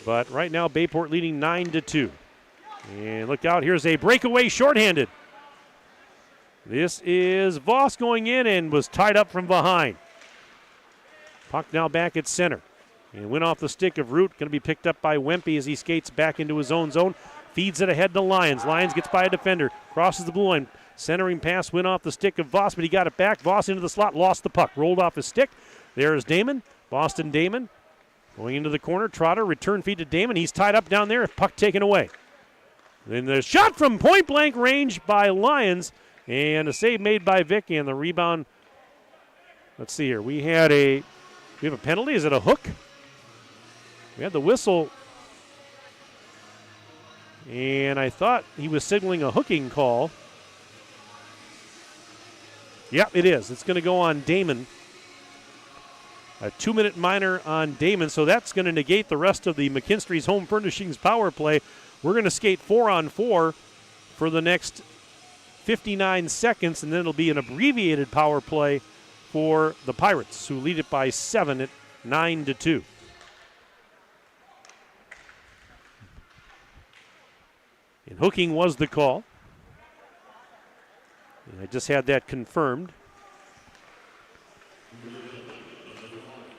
Speaker 2: But right now, Bayport leading 9-2. And look out, here's a breakaway shorthanded. This is Voss going in and was tied up from behind. Puck now back at center. And went off the stick of Root. Going to be picked up by Wempe as he skates back into his own zone. Feeds it ahead to Lyons. Lyons gets by a defender. Crosses the blue line. Centering pass went off the stick of Voss, but he got it back. Voss into the slot, lost the puck. Rolled off his stick. There's Damon. Boston Damon going into the corner. Trotter, return feed to Damon. He's tied up down there. Puck taken away. Then there's a shot from point-blank range by Lyons. And a save made by Vick, and the rebound. Let's see here. We had a We have a penalty. Is it a hook? We had the whistle. And I thought he was signaling a hooking call. Yep, it is. It's going to go on Damon. A 2-minute minor on Damon, so that's going to negate the rest of the McKinstry's Home Furnishings power play. We're going to skate 4-on-4 for the next 59 seconds, and then it'll be an abbreviated power play for the Pirates, who lead it by 7 at 9-2. And hooking was the call. And I just had that confirmed.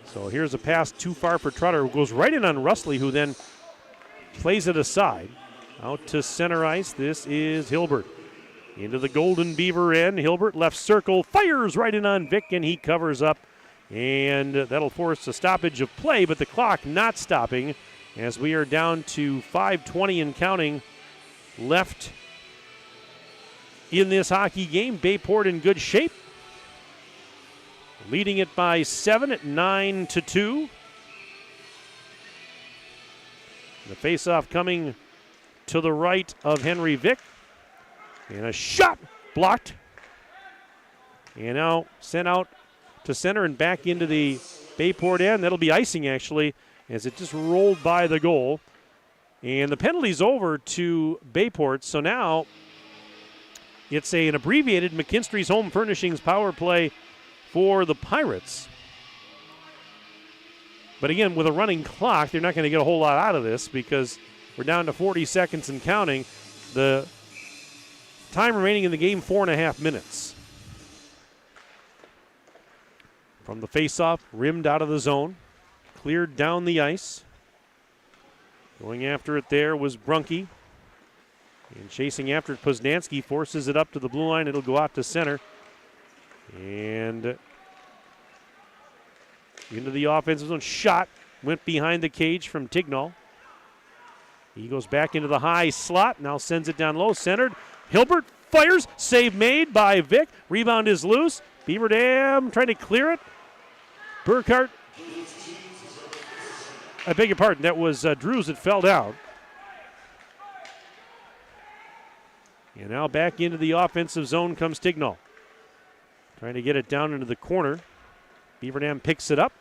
Speaker 2: So here's a pass too far for Trotter, who goes right in on Russley, who then plays it aside. Out to center ice, this is Hilbert. Into the Golden Beaver end, Hilbert left circle, fires right in on Vic, and he covers up. And that'll force a stoppage of play, but the clock not stopping as we are down to 5:20 and counting left in this hockey game. Bayport in good shape, leading it by 7 at 9-2. The faceoff coming to the right of Henry Vick. And a shot blocked. And now sent out to center and back into the Bayport end. That'll be icing, actually, as it just rolled by the goal. And the penalty's over to Bayport. So now it's an abbreviated McKinstry's Home Furnishings power play for the Pirates. But again, with a running clock, they're not going to get a whole lot out of this because we're down to 40 seconds and counting. The time remaining in the game, 4.5 minutes. From the faceoff, rimmed out of the zone, cleared down the ice. Going after it there was Brunke. And chasing after it, Poznansky forces it up to the blue line. It'll go out to center. And into the offensive zone. Shot went behind the cage from Tignall. He goes back into the high slot. Now sends it down low. Centered. Hilbert fires. Save made by Vic. Rebound is loose. Beaver Dam trying to clear it. Burkhart. I beg your pardon. That was Drews that fell down. And now back into the offensive zone comes Tignall. Trying to get it down into the corner. Beaver Dam picks it up.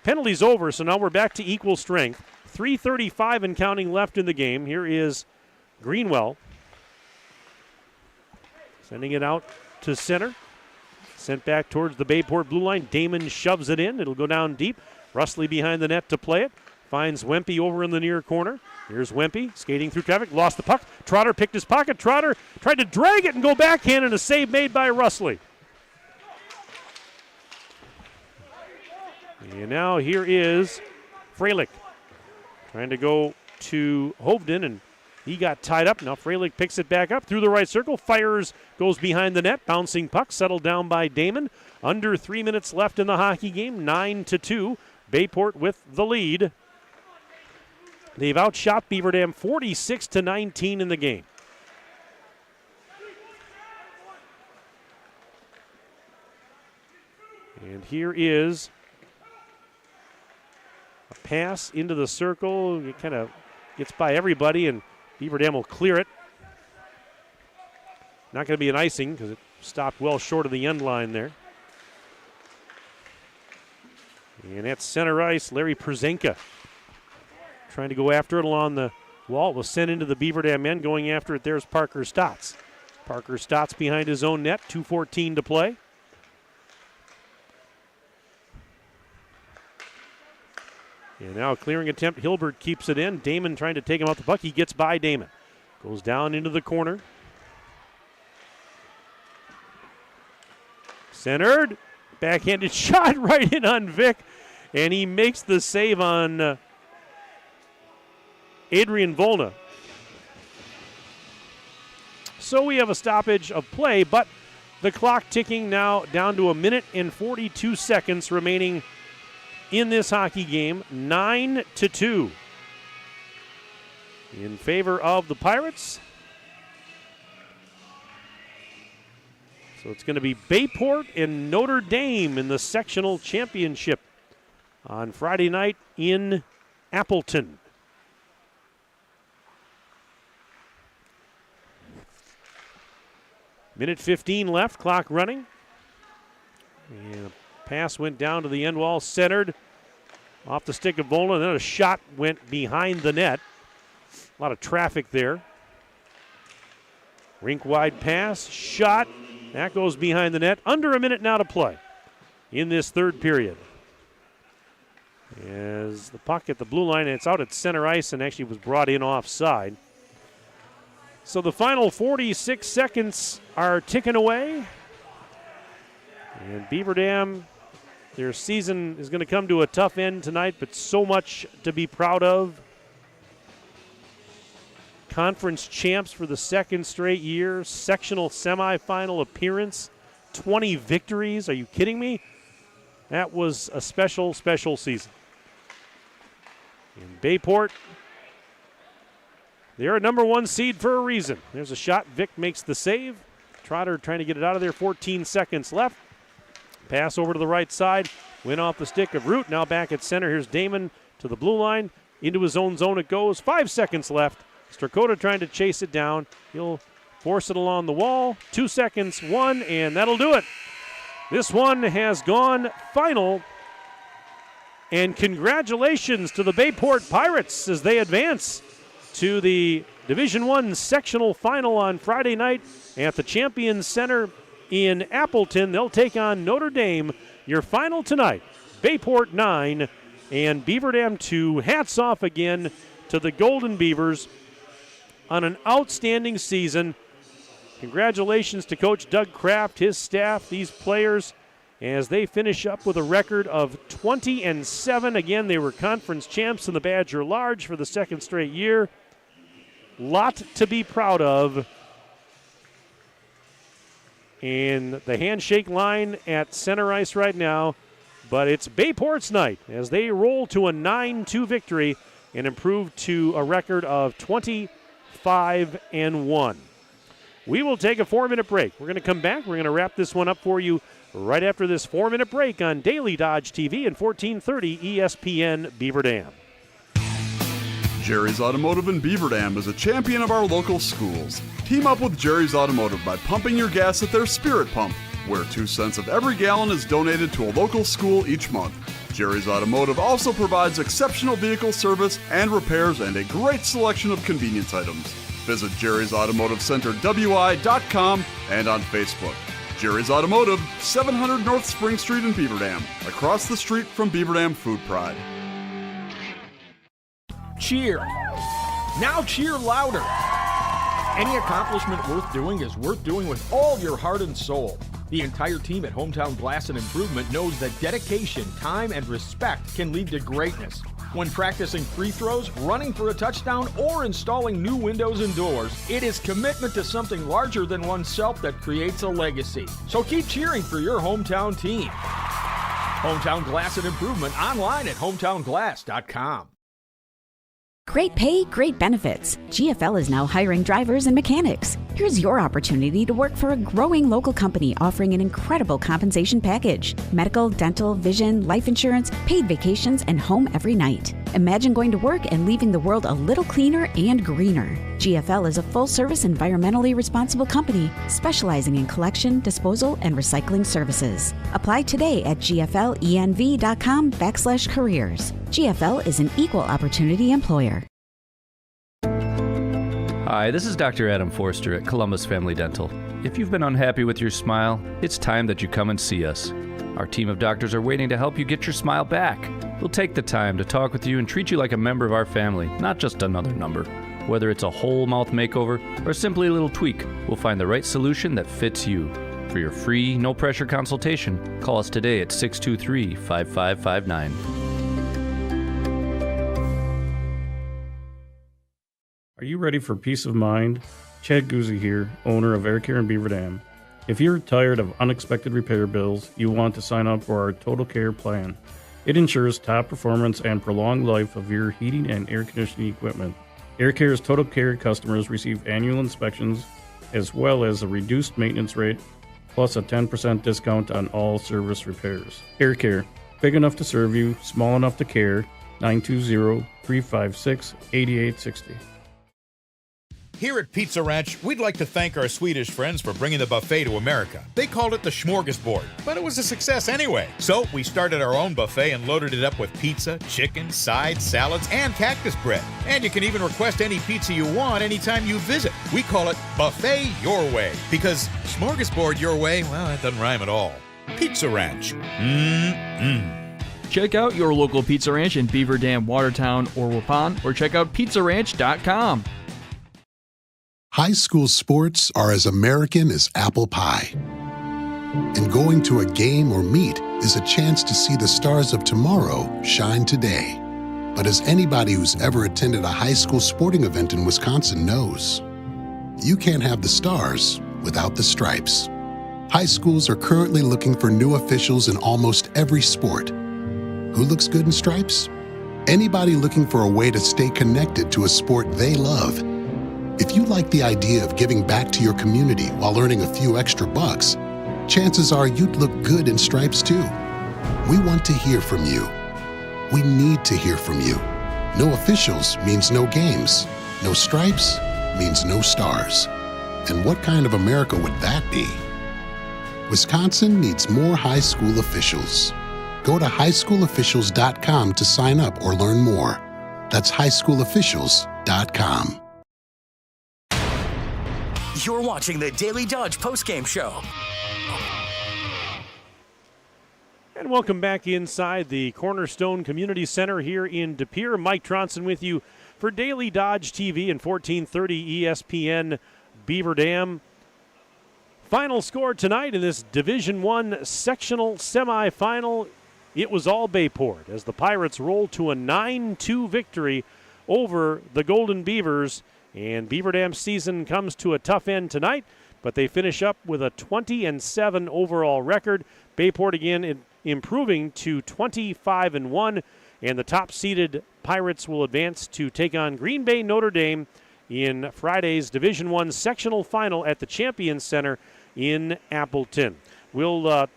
Speaker 2: Penalty's over, so now we're back to equal strength. 3:35 and counting left in the game. Here is Greenwell. Sending it out to center. Sent back towards the Bayport blue line. Damon shoves it in. It'll go down deep. Russley behind the net to play it. Finds Wempe over in the near corner. Here's Wempe skating through traffic. Lost the puck. Trotter picked his pocket. Trotter tried to drag it and go backhand, and a save made by Russley. And now here is Freilich trying to go to Hovden, and he got tied up. Now Freilich picks it back up through the right circle, fires, goes behind the net, bouncing puck, settled down by Damon. Under 3 minutes left in the hockey game, 9-2. Bayport with the lead. They've outshot Beaver Dam 46-19 in the game. And here is a pass into the circle. It kind of gets by everybody, and Beaver Dam will clear it. Not going to be an icing because it stopped well short of the end line there. And at center ice, Larry Przenka trying to go after it along the wall. It was sent into the Beaver Dam end. Going after it, there's Parker Stotts. Parker Stotts behind his own net, 2:14 to play. And now a clearing attempt. Hilbert keeps it in. Damon trying to take him out the puck. He gets by Damon. Goes down into the corner. Centered. Backhanded shot right in on Vic. And he makes the save on Adrian Volna. So we have a stoppage of play, but the clock ticking now down to 1 minute and 42 seconds remaining in this hockey game. 9-2 in favor of the Pirates. So it's going to be Bayport and Notre Dame in the sectional championship on Friday night in Appleton. Minute 15 left, clock running. And a pass went down to the end wall, centered off the stick of Volna, and then a shot went behind the net. A lot of traffic there. Rink-wide pass, shot. That goes behind the net. Under a minute now to play in this third period. As the puck at the blue line, it's out at center ice and actually was brought in offside. So the final 46 seconds are ticking away. And Beaver Dam, their season is going to come to a tough end tonight, but so much to be proud of. Conference champs for the second straight year, sectional semifinal appearance, 20 victories. Are you kidding me? That was a special, special season. In Bayport, they're a number one seed for a reason. There's a shot. Vic makes the save. Trotter trying to get it out of there. 14 seconds left. Pass over to the right side. Went off the stick of Root. Now back at center. Here's Damon to the blue line. Into his own zone it goes. 5 seconds left. Strakota trying to chase it down. He'll force it along the wall. 2 seconds, one, and that'll do it. This one has gone final. And congratulations to the Bayport Pirates as they advance to the Division I sectional final on Friday night at the Champions Center in Appleton. They'll take on Notre Dame. Your final tonight, Bayport 9 and Beaver Dam 2. Hats off again to the Golden Beavers on an outstanding season. Congratulations to Coach Doug Kraft, his staff, these players, as they finish up with a record of 20-7. Again, they were conference champs in the Badger Large for the second straight year. Lot to be proud of. And the handshake line at center ice right now, but it's Bayport's night as they roll to a 9-2 victory and improve to a record of 25-1. We will take a 4-minute break. We're going to come back. We're going to wrap this one up for you right after this 4-minute break on Daily Dodge TV and 1430 ESPN Beaver Dam.
Speaker 11: Jerry's Automotive in Beaver Dam is a champion of our local schools. Team up with Jerry's Automotive by pumping your gas at their Spirit Pump, where 2 cents of every gallon is donated to a local school each month. Jerry's Automotive also provides exceptional vehicle service and repairs and a great selection of convenience items. Visit Jerry's Automotive Center WI.com and on Facebook. Jerry's Automotive, 700 North Spring Street in Beaver Dam, across the street from Beaver Dam Food Pride.
Speaker 12: Cheer. Now cheer louder. Any accomplishment worth doing is worth doing with all your heart and soul. The entire team at Hometown Glass and Improvement knows that dedication, time, and respect can lead to greatness. When practicing free throws, running for a touchdown, or installing new windows and doors, it is commitment to something larger than oneself that creates a legacy. So keep cheering for your hometown team. Hometown Glass and Improvement online at hometownglass.com.
Speaker 13: Great pay, great benefits. GFL is now hiring drivers and mechanics. Here's your opportunity to work for a growing local company offering an incredible compensation package. Medical, dental, vision, life insurance, paid vacations, and home every night. Imagine going to work and leaving the world a little cleaner and greener. GFL is a full-service, environmentally responsible company specializing in collection, disposal, and recycling services. Apply today at gflenv.com/careers. GFL is an equal opportunity employer.
Speaker 14: Hi, this is Dr. Adam Forster at Columbus Family Dental. If you've been unhappy with your smile, it's time that you come and see us. Our team of doctors are waiting to help you get your smile back. We'll take the time to talk with you and treat you like a member of our family, not just another number. Whether it's a whole mouth makeover or simply a little tweak, we'll find the right solution that fits you. For your free, no-pressure consultation, call us today at 623-5559.
Speaker 15: Are you ready for peace of mind? Chad Guzzi here, owner of Air Care in Beaver Dam. If you're tired of unexpected repair bills, you want to sign up for our Total Care plan. It ensures top performance and prolonged life of your heating and air conditioning equipment. Air Care's Total Care customers receive annual inspections as well as a reduced maintenance rate plus a 10% discount on all service repairs. Air Care, Big enough to serve you, small enough to care. 920-356-8860.
Speaker 18: Here at Pizza Ranch, we'd like to thank our Swedish friends for bringing the buffet to America. They called it the Smorgasbord, but it was a success anyway. So we started our own buffet and loaded it up with pizza, chicken, sides, salads, and cactus bread. And you can even request any pizza you want anytime you visit. We call it Buffet Your Way, because Smorgasbord Your Way, well, that doesn't rhyme at all. Pizza Ranch.
Speaker 19: Check out your local Pizza Ranch in Beaver Dam, Watertown, or Waupun, or check out pizzaranch.com.
Speaker 21: High school sports are as American as apple pie. And going to a game or meet is a chance to see the stars of tomorrow shine today. But as anybody who's ever attended a high school sporting event in Wisconsin knows, you can't have the stars without the stripes. High schools are currently looking for new officials in almost every sport. Who looks good in stripes? Anybody looking for a way to stay connected to a sport they love. If you like the idea of giving back to your community while earning a few extra bucks, chances are you'd look good in stripes too. We want to hear from you. We need to hear from you. No officials means no games. No stripes means no stars. And what kind of America would that be? Wisconsin needs more high school officials. Go to highschoolofficials.com to sign up or learn more. That's highschoolofficials.com.
Speaker 22: You're watching the Daily Dodge Postgame Show.
Speaker 2: And welcome back inside the Cornerstone Community Center here in De Pere. Mike Tronson with you for Daily Dodge TV and 1430 ESPN Beaver Dam. Final score tonight in this Division I sectional semifinal, it was all Bayport as the Pirates rolled to a 9-2 victory over the Golden Beavers. And Beaver Dam's season comes to a tough end tonight, but they finish up with a 20-7 overall record. Bayport again improving to 25-1, and the top-seeded Pirates will advance to take on Green Bay Notre Dame in Friday's Division I sectional final at the Champions Center in Appleton. We'll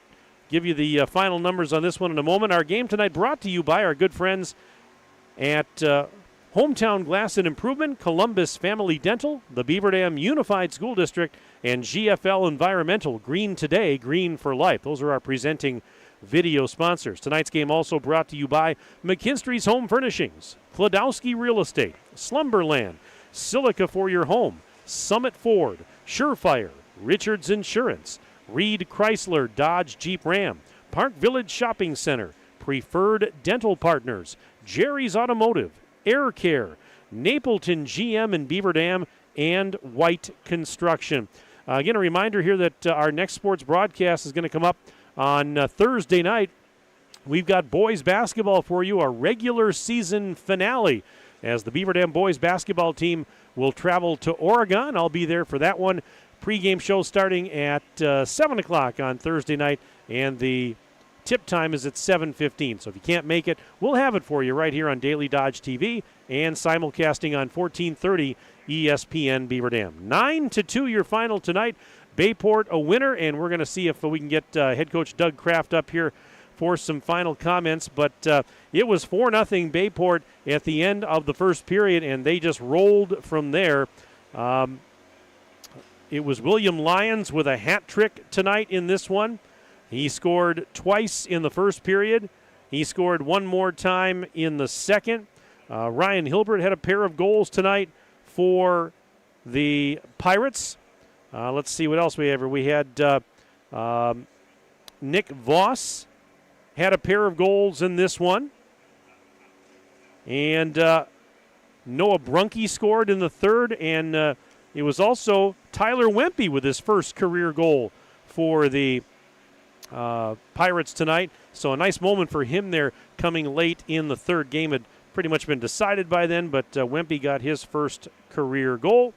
Speaker 2: give you the final numbers on this one in a moment. Our game tonight brought to you by our good friends at Hometown Glass and Improvement, Columbus Family Dental, the Beaver Dam Unified School District, and GFL Environmental. Green today, green for life. Those are our presenting video sponsors. Tonight's game also brought to you by McKinstry's Home Furnishings, Klodowski Real Estate, Slumberland, Silica for your home, Summit Ford, Surefire, Richards Insurance, Reed Chrysler Dodge Jeep Ram, Park Village Shopping Center, Preferred Dental Partners, Jerry's Automotive, Air Care, Napleton GM in Beaver Dam, and White Construction. Again, a reminder here that our next sports broadcast is going to come up on Thursday night. We've got boys basketball for you, our regular season finale, as the Beaver Dam boys basketball team will travel to Oregon. I'll be there for that one. Pregame show starting at 7 o'clock on Thursday night, and the tip time is at 7:15. So if you can't make it, we'll have it for you right here on Daily Dodge TV and simulcasting on 1430 ESPN Beaver Dam. 9-2 your final tonight. Bayport a winner, and we're going to see if we can get head coach Doug Kraft up here for some final comments. But it was 4-0 Bayport at the end of the first period, and they just rolled from there. It was William Lyons with a hat trick tonight in this one. He scored twice in the first period. He scored one more time in the second. Ryan Hilbert had a pair of goals tonight for the Pirates. Let's see what else we have. We had Nick Voss had a pair of goals in this one. And Noah Brunke scored in the third. And it was also Tyler Wempe with his first career goal for the Pirates tonight. So a nice moment for him there coming late in the third. Game had pretty much been decided by then, but Wempe got his first career goal.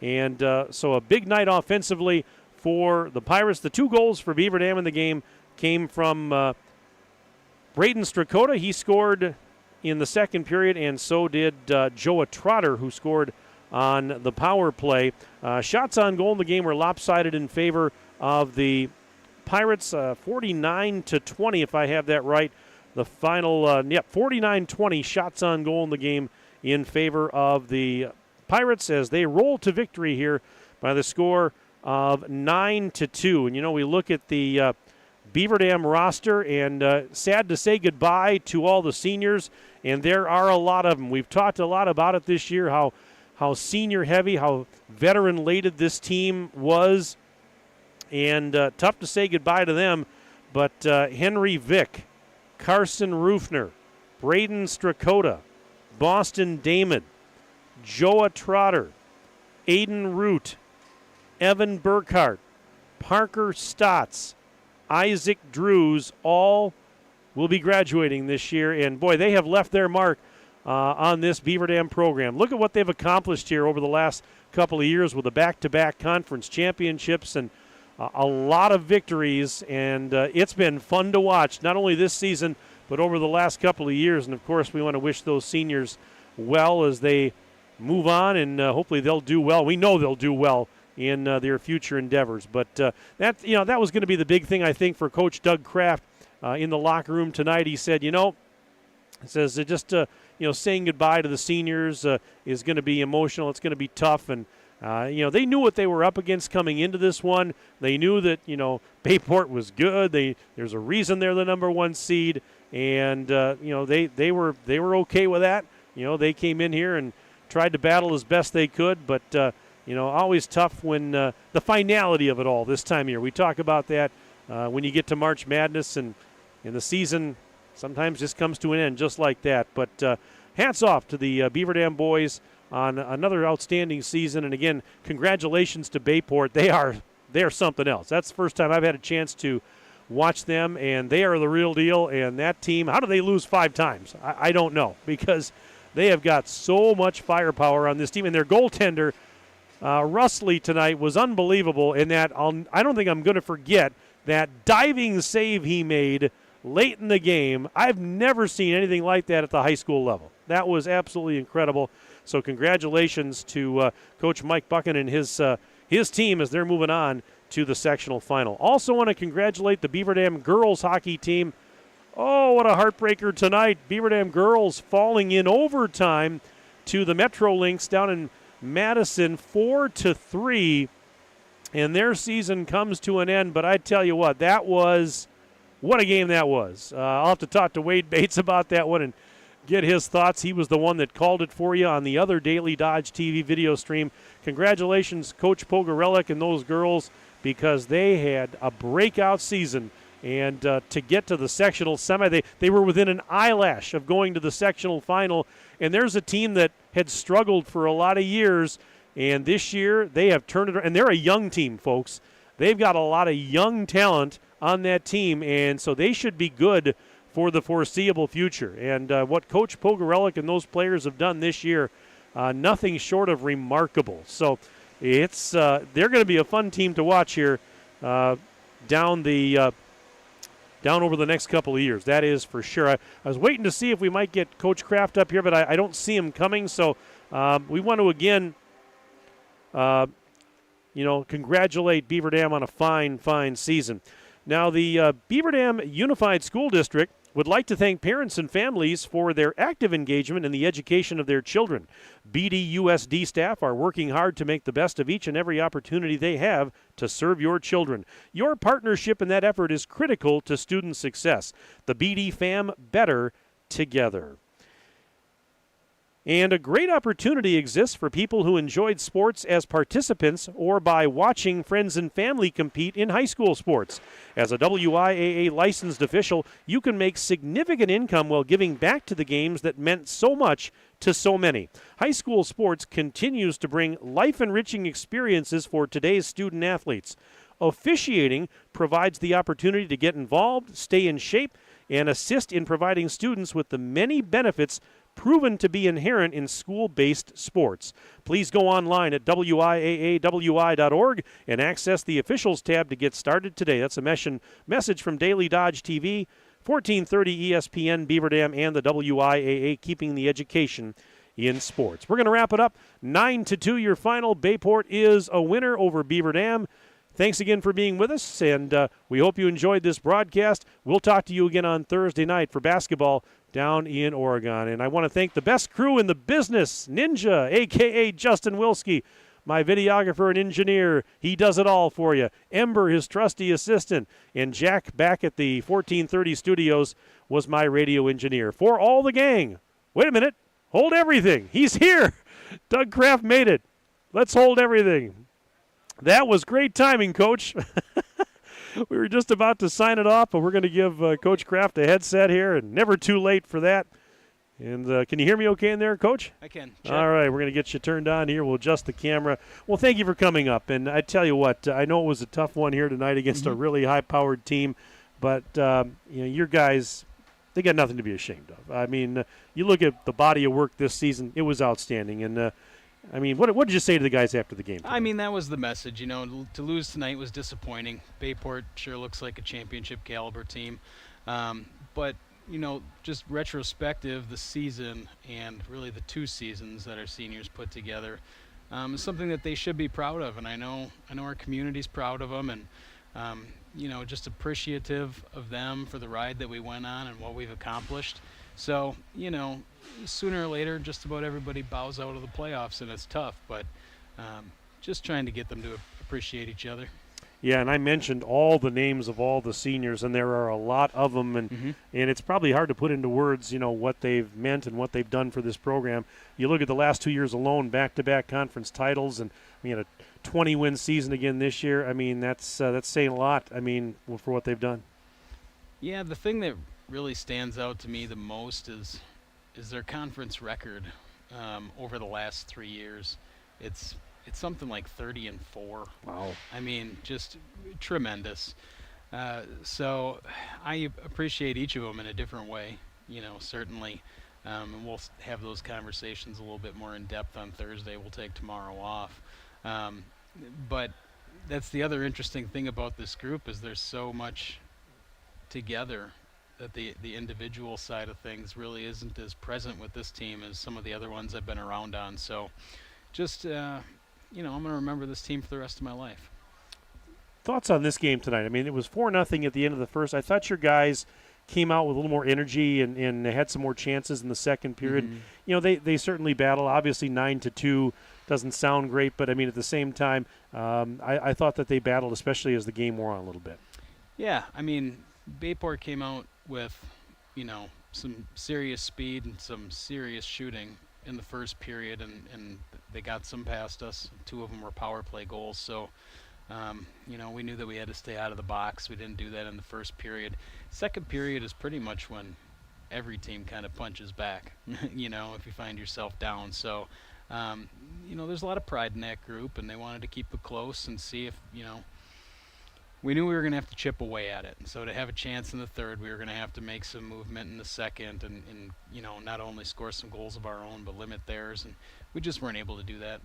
Speaker 2: And so a big night offensively for the Pirates. The two goals for Beaver Dam in the game came from Braden Strakota. He scored in the second period, and so did Joa Trotter, who scored on the power play. Shots on goal in the game were lopsided in favor of the Pirates, 49-20, if I have that right, the final 49-20 shots on goal in the game in favor of the Pirates as they roll to victory here by the score of 9-2. And, we look at the Beaver Dam roster, and sad to say goodbye to all the seniors, and there are a lot of them. We've talked a lot about it this year, how senior heavy, how veteran laden this team was, and tough to say goodbye to them. But Henry Vick, Carson Rufner, Braden Strakota, Boston Damon, Joa Trotter, Aiden Root, Evan Burkhart, Parker Stotts, Isaac Drews, all will be graduating this year. And, boy, they have left their mark on this Beaver Dam program. Look at what they've accomplished here over the last couple of years with the back-to-back conference championships and a lot of victories. And it's been fun to watch, not only this season, but over the last couple of years. And, of course, we want to wish those seniors well as they move on, and hopefully they'll do well. We know they'll do well in their future endeavors. But that was going to be the big thing, I think, for Coach Doug Kraft in the locker room tonight. He said, saying goodbye to the seniors is going to be emotional. It's going to be tough. And, they knew what they were up against coming into this one. They knew that, Bayport was good. There's a reason they're the number one seed. And, they were okay with that. They came in here and tried to battle as best they could. But, always tough when the finality of it all this time of year. We talk about that when you get to March Madness, and the season sometimes just comes to an end just like that. But hats off to the Beaver Dam boys on another outstanding season. And, again, congratulations to Bayport. They are something else. That's the first time I've had a chance to watch them, and they are the real deal. And that team, how do they lose 5 times? I don't know, because they have got so much firepower on this team. And their goaltender, Russley, tonight was unbelievable in that I don't think I'm going to forget that diving save he made late in the game. I've never seen anything like that at the high school level. That was absolutely incredible. So congratulations to Coach Mike Buchan and his team as they're moving on to the sectional final. Also want to congratulate the Beaver Dam girls hockey team. Oh, what a heartbreaker tonight. Beaver Dam girls falling in overtime to the Metro Lynx down in Madison 4-3, and their season comes to an end. But I tell you what a game that was. I'll have to talk to Wade Bates about that one and get his thoughts. He was the one that called it for you on the other Daily Dodge TV video stream. Congratulations, Coach Pogorelic and those girls, because they had a breakout season. And to get to the sectional semi, they were within an eyelash of going to the sectional final. And there's a team that had struggled for a lot of years, and this year they have turned it around. And they're a young team, folks. They've got a lot of young talent on that team, and so they should be good for the foreseeable future. And what Coach Pogorelic and those players have done this year, nothing short of remarkable. So it's they're going to be a fun team to watch here down over the next couple of years. That is for sure. I was waiting to see if we might get Coach Kraft up here, but I don't see him coming. So we want to again, congratulate Beaver Dam on a fine, fine season. Now, the Beaver Dam Unified School District would like to thank parents and families for their active engagement in the education of their children. BDUSD staff are working hard to make the best of each and every opportunity they have to serve your children. Your partnership in that effort is critical to student success. The BD fam, better together. And a great opportunity exists for people who enjoyed sports as participants or by watching friends and family compete in high school sports. As a WIAA licensed official, you can make significant income while giving back to the games that meant so much to so many. High school sports continues to bring life-enriching experiences for today's student athletes. Officiating provides the opportunity to get involved, stay in shape, and assist in providing students with the many benefits proven to be inherent in school-based sports. Please go online at wiaawi.org and access the Officials tab to get started today. That's a message from Daily Dodge TV, 1430 ESPN, Beaver Dam, and the WIAA, keeping the education in sports. We're going to wrap it up. 9-2 your final. Bayport is a winner over Beaver Dam. thanks again for being with us, and we hope you enjoyed this broadcast. We'll talk to you again on Thursday night for basketball down in Oregon. And I want to thank the best crew in the business, Ninja, a.k.a. Justin Wilski, my videographer and engineer. He does it all for you. Ember, his trusty assistant. And Jack, back at the 1430 studios, was my radio engineer. For all the gang, wait a minute, hold everything. He's here. Doug Kraft made it. Let's hold everything. That was great timing, Coach. We were just about to sign it off, but we're going to give Coach Kraft a headset here, and never too late for that. And can you hear me okay in there, Coach?
Speaker 5: I can.
Speaker 2: Check. All right, we're going to get you turned on here. We'll adjust the camera. Well, thank you for coming up. And I tell you what, I know it was a tough one here tonight against a really high-powered team, but your guys, they got nothing to be ashamed of. I mean, you look at the body of work this season, it was outstanding. And I mean, what did you say to the guys after the game tonight?
Speaker 5: I mean, that was the message. To lose tonight was disappointing. Bayport sure looks like a championship caliber team. But, just retrospective, the season and really the 2 seasons that our seniors put together is something that they should be proud of. And I know our community's proud of them, and, just appreciative of them for the ride that we went on and what we've accomplished. So, sooner or later, just about everybody bows out of the playoffs, and it's tough, but just trying to get them to appreciate each other.
Speaker 2: Yeah, and I mentioned all the names of all the seniors, and there are a lot of them, and it's probably hard to put into words, what they've meant and what they've done for this program. You look at the last 2 years alone, back-to-back conference titles, and a 20-win season again this year. I mean, that's saying a lot, for what they've done.
Speaker 5: Yeah, the thing that really stands out to me the most is their conference record over the last 3 years. It's something like 30-4.
Speaker 2: Wow.
Speaker 5: I mean, just tremendous. So I appreciate each of them in a different way, certainly. And we'll have those conversations a little bit more in depth on Thursday. We'll take tomorrow off. But that's the other interesting thing about this group is there's so much together that the individual side of things really isn't as present with this team as some of the other ones I've been around on. So just, I'm going to remember this team for the rest of my life.
Speaker 2: Thoughts on this game tonight? I mean, it was 4-0 at the end of the first. I thought your guys came out with a little more energy and they had some more chances in the second period. They certainly battled. Obviously, 9-2 doesn't sound great, but, at the same time, I thought that they battled, especially as the game wore on a little bit.
Speaker 5: Yeah, Bayport came out with, some serious speed and some serious shooting in the first period, and they got some past us. 2 of them were power play goals, so we knew that we had to stay out of the box. We didn't do that in the first period. Second period is pretty much when every team kind of punches back, if you find yourself down. So, there's a lot of pride in that group, and they wanted to keep it close and see if, we knew we were going to have to chip away at it. And so to have a chance in the third, we were going to have to make some movement in the second and not only score some goals of our own, but limit theirs. And we just weren't able to do that.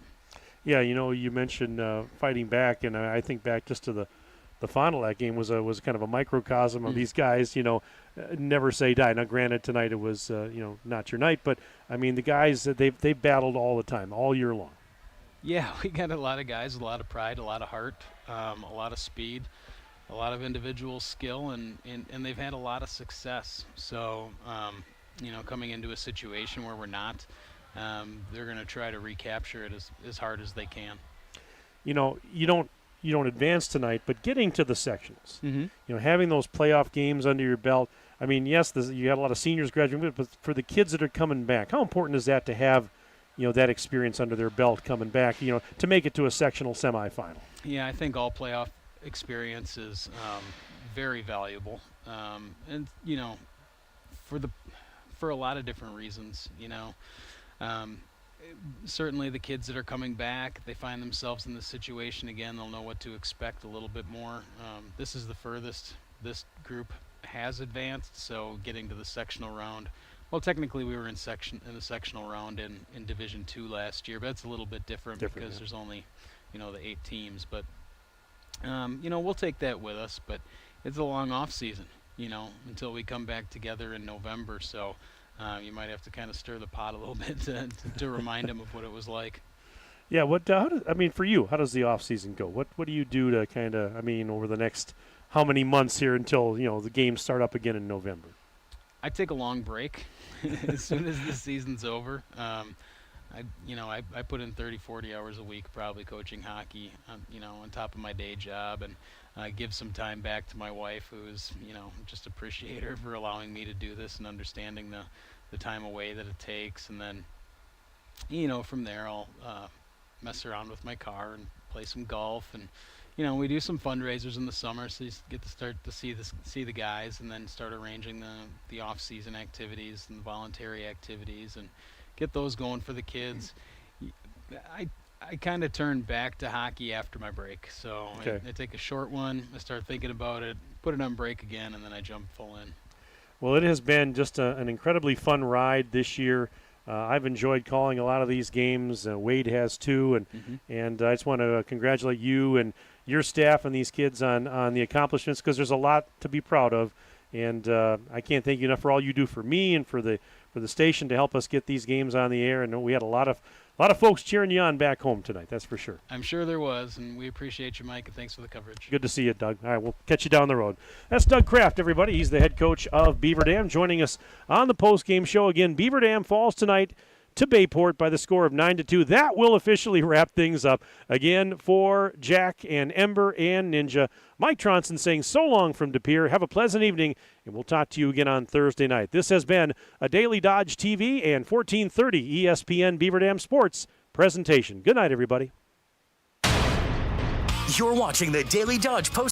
Speaker 2: Yeah, you mentioned fighting back, and I think back just to the final of that game was kind of a microcosm of these guys, never say die. Now, granted, tonight it was, not your night, but, the guys, they've battled all the time, all year long.
Speaker 5: Yeah, we got a lot of guys, a lot of pride, a lot of heart, a lot of speed, a lot of individual skill, and they've had a lot of success. So, coming into a situation where we're not, they're going to try to recapture it as hard as they can. You don't advance tonight, but getting to the sectionals, having those playoff games under your belt. Yes, you got a lot of seniors graduating, but for the kids that are coming back, how important is that to have that experience under their belt coming back, to make it to a sectional semifinal? Yeah, I think all playoff experience is very valuable, and for a lot of different reasons. Certainly the kids that are coming back, they find themselves in this situation again. They'll know what to expect a little bit more. This is the furthest this group has advanced, so getting to the sectional round. Well, technically we were in the sectional round in Division II last year, but it's a little bit different because there's only, the 8 teams. But, we'll take that with us. But it's a long off season, until we come back together in November. So you might have to kind of stir the pot a little bit to remind them of what it was like.
Speaker 2: Yeah, for you, how does the off season go? What do you do to kind of, over the next how many months here until, the games start up again in November?
Speaker 5: I take a long break as soon as the season's over. I put in 30, 40 hours a week probably coaching hockey, on top of my day job, and give some time back to my wife, who's, just appreciate her for allowing me to do this and understanding the time away that it takes. And then, from there I'll mess around with my car and play some golf, and we do some fundraisers in the summer, so you get to start to see the guys, and then start arranging the off-season activities and the voluntary activities and get those going for the kids. I kind of turn back to hockey after my break, so
Speaker 2: okay.
Speaker 5: I take a short one, I start thinking about it, put it on break again, and then I jump full in.
Speaker 2: Well, it has been just an incredibly fun ride this year. I've enjoyed calling a lot of these games. Wade has too, and I just want to congratulate you and your staff and these kids on the accomplishments, because there's a lot to be proud of. And I can't thank you enough for all you do for me and for the station to help us get these games on the air. And we had a lot of folks cheering you on back home tonight, that's for sure.
Speaker 5: I'm sure there was, and we appreciate you, Mike, and thanks for the coverage.
Speaker 2: Good to see you, Doug. All right, we'll catch you down the road. That's Doug Kraft, everybody. He's the head coach of Beaver Dam, joining us on the post-game show. Again, Beaver Dam falls tonight to Bayport by the score of 9-2. That will officially wrap things up. Again, for Jack and Ember and Ninja, Mike Tronson saying so long from De Pere. Have a pleasant evening, and we'll talk to you again on Thursday night. This has been a Daily Dodge TV and 1430 ESPN Beaver Dam Sports presentation. Good night, everybody.
Speaker 22: You're watching the Daily Dodge Post